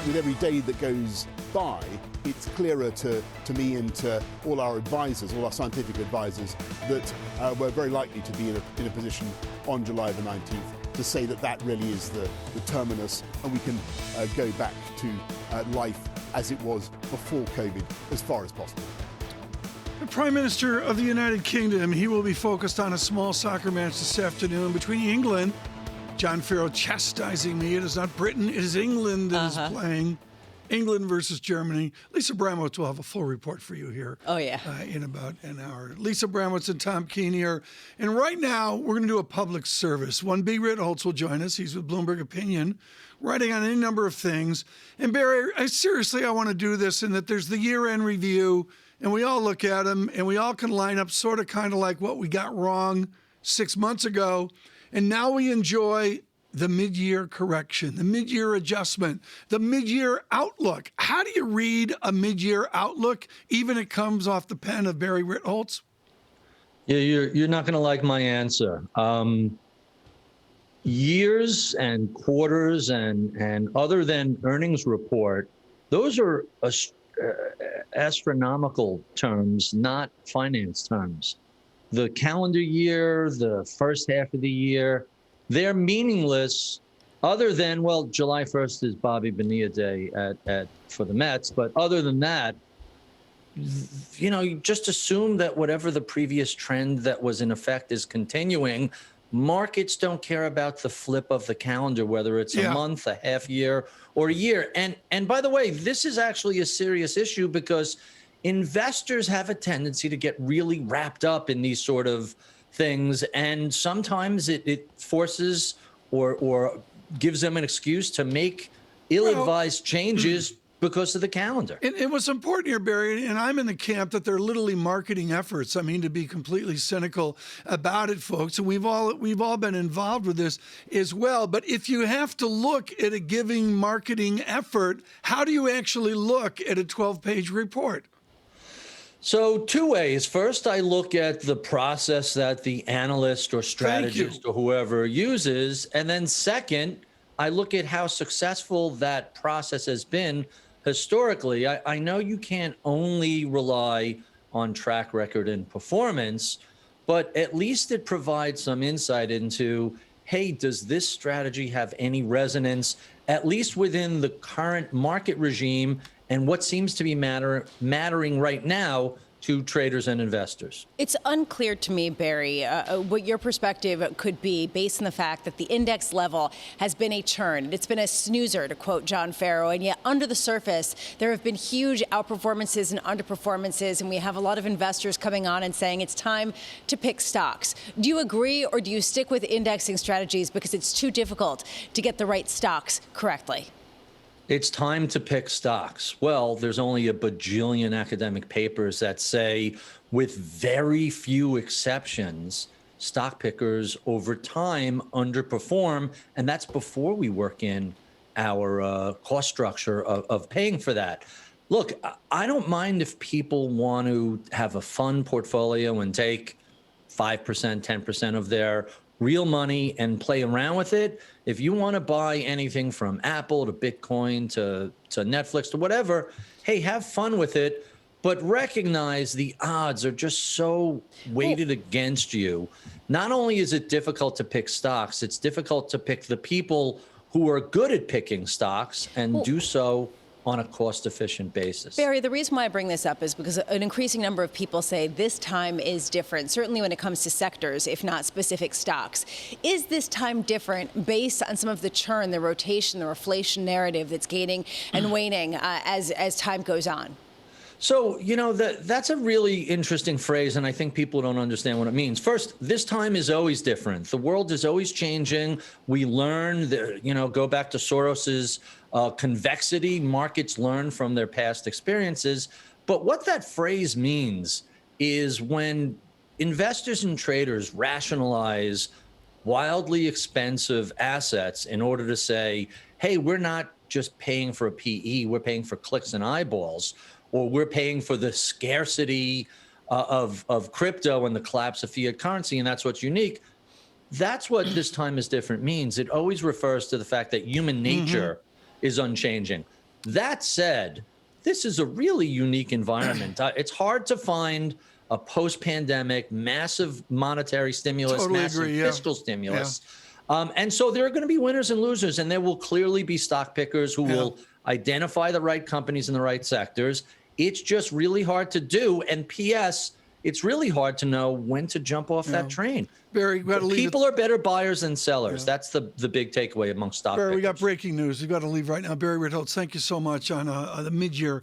With every day that goes by, it's clearer to me and to all our advisors, all our scientific advisors, that we're very likely to be in a position on July the 19th to say that that really is the terminus, and we can go back to life as it was before COVID as far as possible. The Prime Minister of the United Kingdom, he will be focused on a small soccer match this afternoon between England. John Farrow chastising me. It is not Britain, it is England that is playing. England versus Germany. Lisa Abramowicz will have a full report for you here. Oh, yeah. In about an hour. Lisa Abramowicz and Tom Keene here. And right now, we're going to do a public service. One B. Ritholtz will join us. He's with Bloomberg Opinion, writing on any number of things. And Barry, I want to do this in that there's the year-end review, and we all look at them, and we all can line up sort of kind of like what we got wrong 6 months ago. And now we enjoy the mid-year correction, the mid-year adjustment, the mid-year outlook. How do you read a mid-year outlook, even it comes off the pen of Barry Ritholtz? Yeah, you're not going to like my answer. Years and quarters and other than earnings report, those are astronomical terms, not finance terms. The calendar year, the first half of the year, they're meaningless other than, well, July 1st is Bobby Bonilla Day for the Mets. But other than that, you just assume that whatever the previous trend that was in effect is continuing. Markets don't care about the flip of the calendar, whether it's a month, a half year, or a year. And by the way, this is actually a serious issue because investors have a tendency to get really wrapped up in these sort of things, and sometimes it forces or gives them an excuse to make ill-advised changes because of the calendar. And what's important here, Barry, and I'm in the camp that they're literally marketing efforts. I mean, to be completely cynical about it, folks, and we've all been involved with this as well. But if you have to look at a given marketing effort, how do you actually look at a 12-page report? So two ways. First, I look at the process that the analyst or strategist or whoever uses. And then second, I look at how successful that process has been historically. I know you can't only rely on track record and performance, but at least it provides some insight into, hey, does this strategy have any resonance, at least within the current market regime and what seems to be mattering right now to traders and investors? It's unclear to me, Barry, what your perspective could be based on the fact that the index level has been a churn. It's been a snoozer, to quote John Farrow, and yet under the surface, there have been huge outperformances and underperformances, and we have a lot of investors coming on and saying it's time to pick stocks. Do you agree, or do you stick with indexing strategies because it's too difficult to get the right stocks correctly? It's time to pick stocks. Well, there's only a bajillion academic papers that say, with very few exceptions, stock pickers over time underperform, and that's before we work in our cost structure of paying for that. Look, I don't mind if people want to have a fun portfolio and take 5%, 10% of their real money and play around with it. If you want to buy anything from Apple to Bitcoin to Netflix to whatever, hey, have fun with it. but recognize the odds are just so weighted against you. Not only is it difficult to pick stocks, it's difficult to pick the people who are good at picking stocks and do so on a cost-efficient basis. Barry, the reason why I bring this up is because an increasing number of people say this time is different, certainly when it comes to sectors, if not specific stocks. Is this time different based on some of the churn, the rotation, the reflation narrative that's gaining and waning as time goes on? So, that's a really interesting phrase, and I think people don't understand what it means. First, this time is always different. The world is always changing. We learn, go back to Soros's convexity. Markets learn from their past experiences. But what that phrase means is when investors and traders rationalize wildly expensive assets in order to say, hey, we're not just paying for a PE, we're paying for clicks and eyeballs, or we're paying for the scarcity of crypto and the collapse of fiat currency, and that's what's unique. That's what this time is different means. It always refers to the fact that human nature is unchanging. That said, this is a really unique environment. It's hard to find a post-pandemic massive monetary stimulus, fiscal stimulus. And so there are going to be winners and losers, and there will clearly be stock pickers who will identify the right companies in the right sectors. It's just really hard to do. And P.S., it's really hard to know when to jump off that train. Barry, people are better buyers than sellers. That's the big takeaway among stock pickers. Barry, we got breaking news. We've got to leave right now. Barry Ritholtz, thank you so much on the mid-year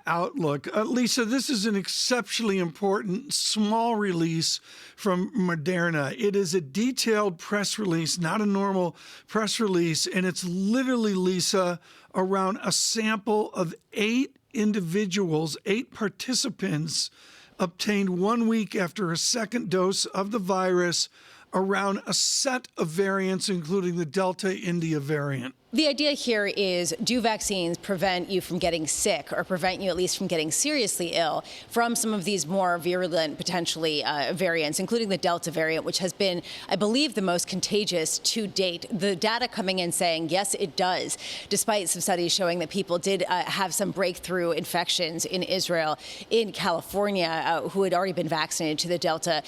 outlook. Lisa, this is an exceptionally important small release from Moderna. It is a detailed press release, not a normal press release, and it's literally, Lisa, around a sample of 8 individuals, 8 participants obtained 1 week after a second dose of the virus around a set of variants, including the Delta India variant. The idea here is, do vaccines prevent you from getting sick or prevent you at least from getting seriously ill from some of these more virulent, potentially, variants, including the Delta variant, which has been, I believe, the most contagious to date. The data coming in saying, yes, it does, despite some studies showing that people did have some breakthrough infections in Israel, in California, who had already been vaccinated to the Delta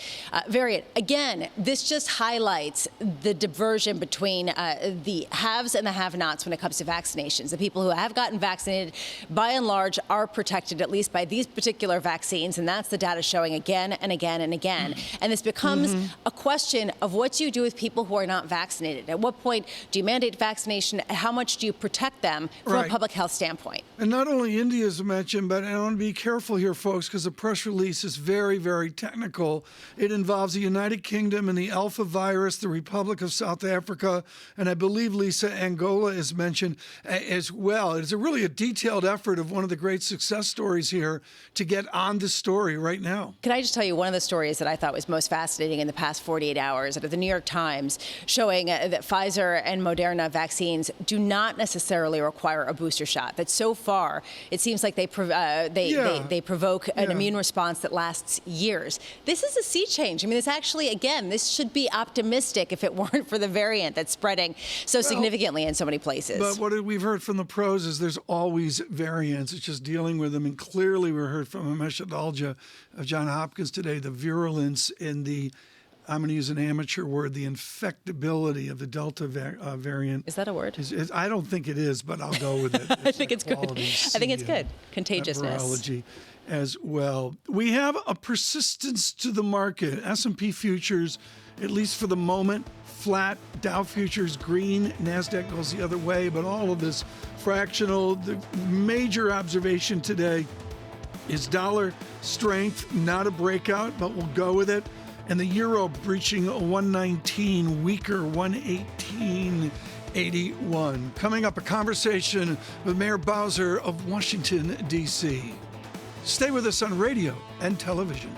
variant. Again, this just highlights the diversion between the haves and the have-nots when it comes to vaccinations. The people who have gotten vaccinated, by and large, are protected at least by these particular vaccines, and that's the data showing again and again and again. And this becomes a question of what do you do with people who are not vaccinated? At what point do you mandate vaccination? How much do you protect them from a public health standpoint? And not only India is mentioned, but I want to be careful here, folks, because the press release is very, very technical. It involves the United Kingdom and the Alpha virus, the Republic of South Africa, and I believe, Lisa, Angola is mentioned as well. It's really a detailed effort of one of the great success stories here to get on the story right now. Can I just tell you one of the stories that I thought was most fascinating in the past 48 hours out of the New York Times, showing that Pfizer and Moderna vaccines do not necessarily require a booster shot. That so far, it seems like they provoke an immune response that lasts years. This is a sea change. I mean, this actually, again, this should be optimistic if it weren't for the variant that's spreading so significantly in so many places. But what we've heard from the pros is there's always variants. It's just dealing with them. And clearly we heard from Amesh Adalja of Johns Hopkins today, the virulence and the, I'm going to use an amateur word, the infectability of the Delta variant. Is that a word? I don't think it is, but I'll go with it. I think it's good. I think it's good. Contagiousness. Virology as well. We have a persistence to the market. S&P futures, at least for the moment, flat. Dow futures green. NASDAQ goes the other way, but all of this fractional. The major observation today is dollar strength, not a breakout, but we'll go with it. And the euro breaching 119, weaker 118.81. Coming up, a conversation with Mayor Bowser of Washington, D.C. Stay with us on radio and television.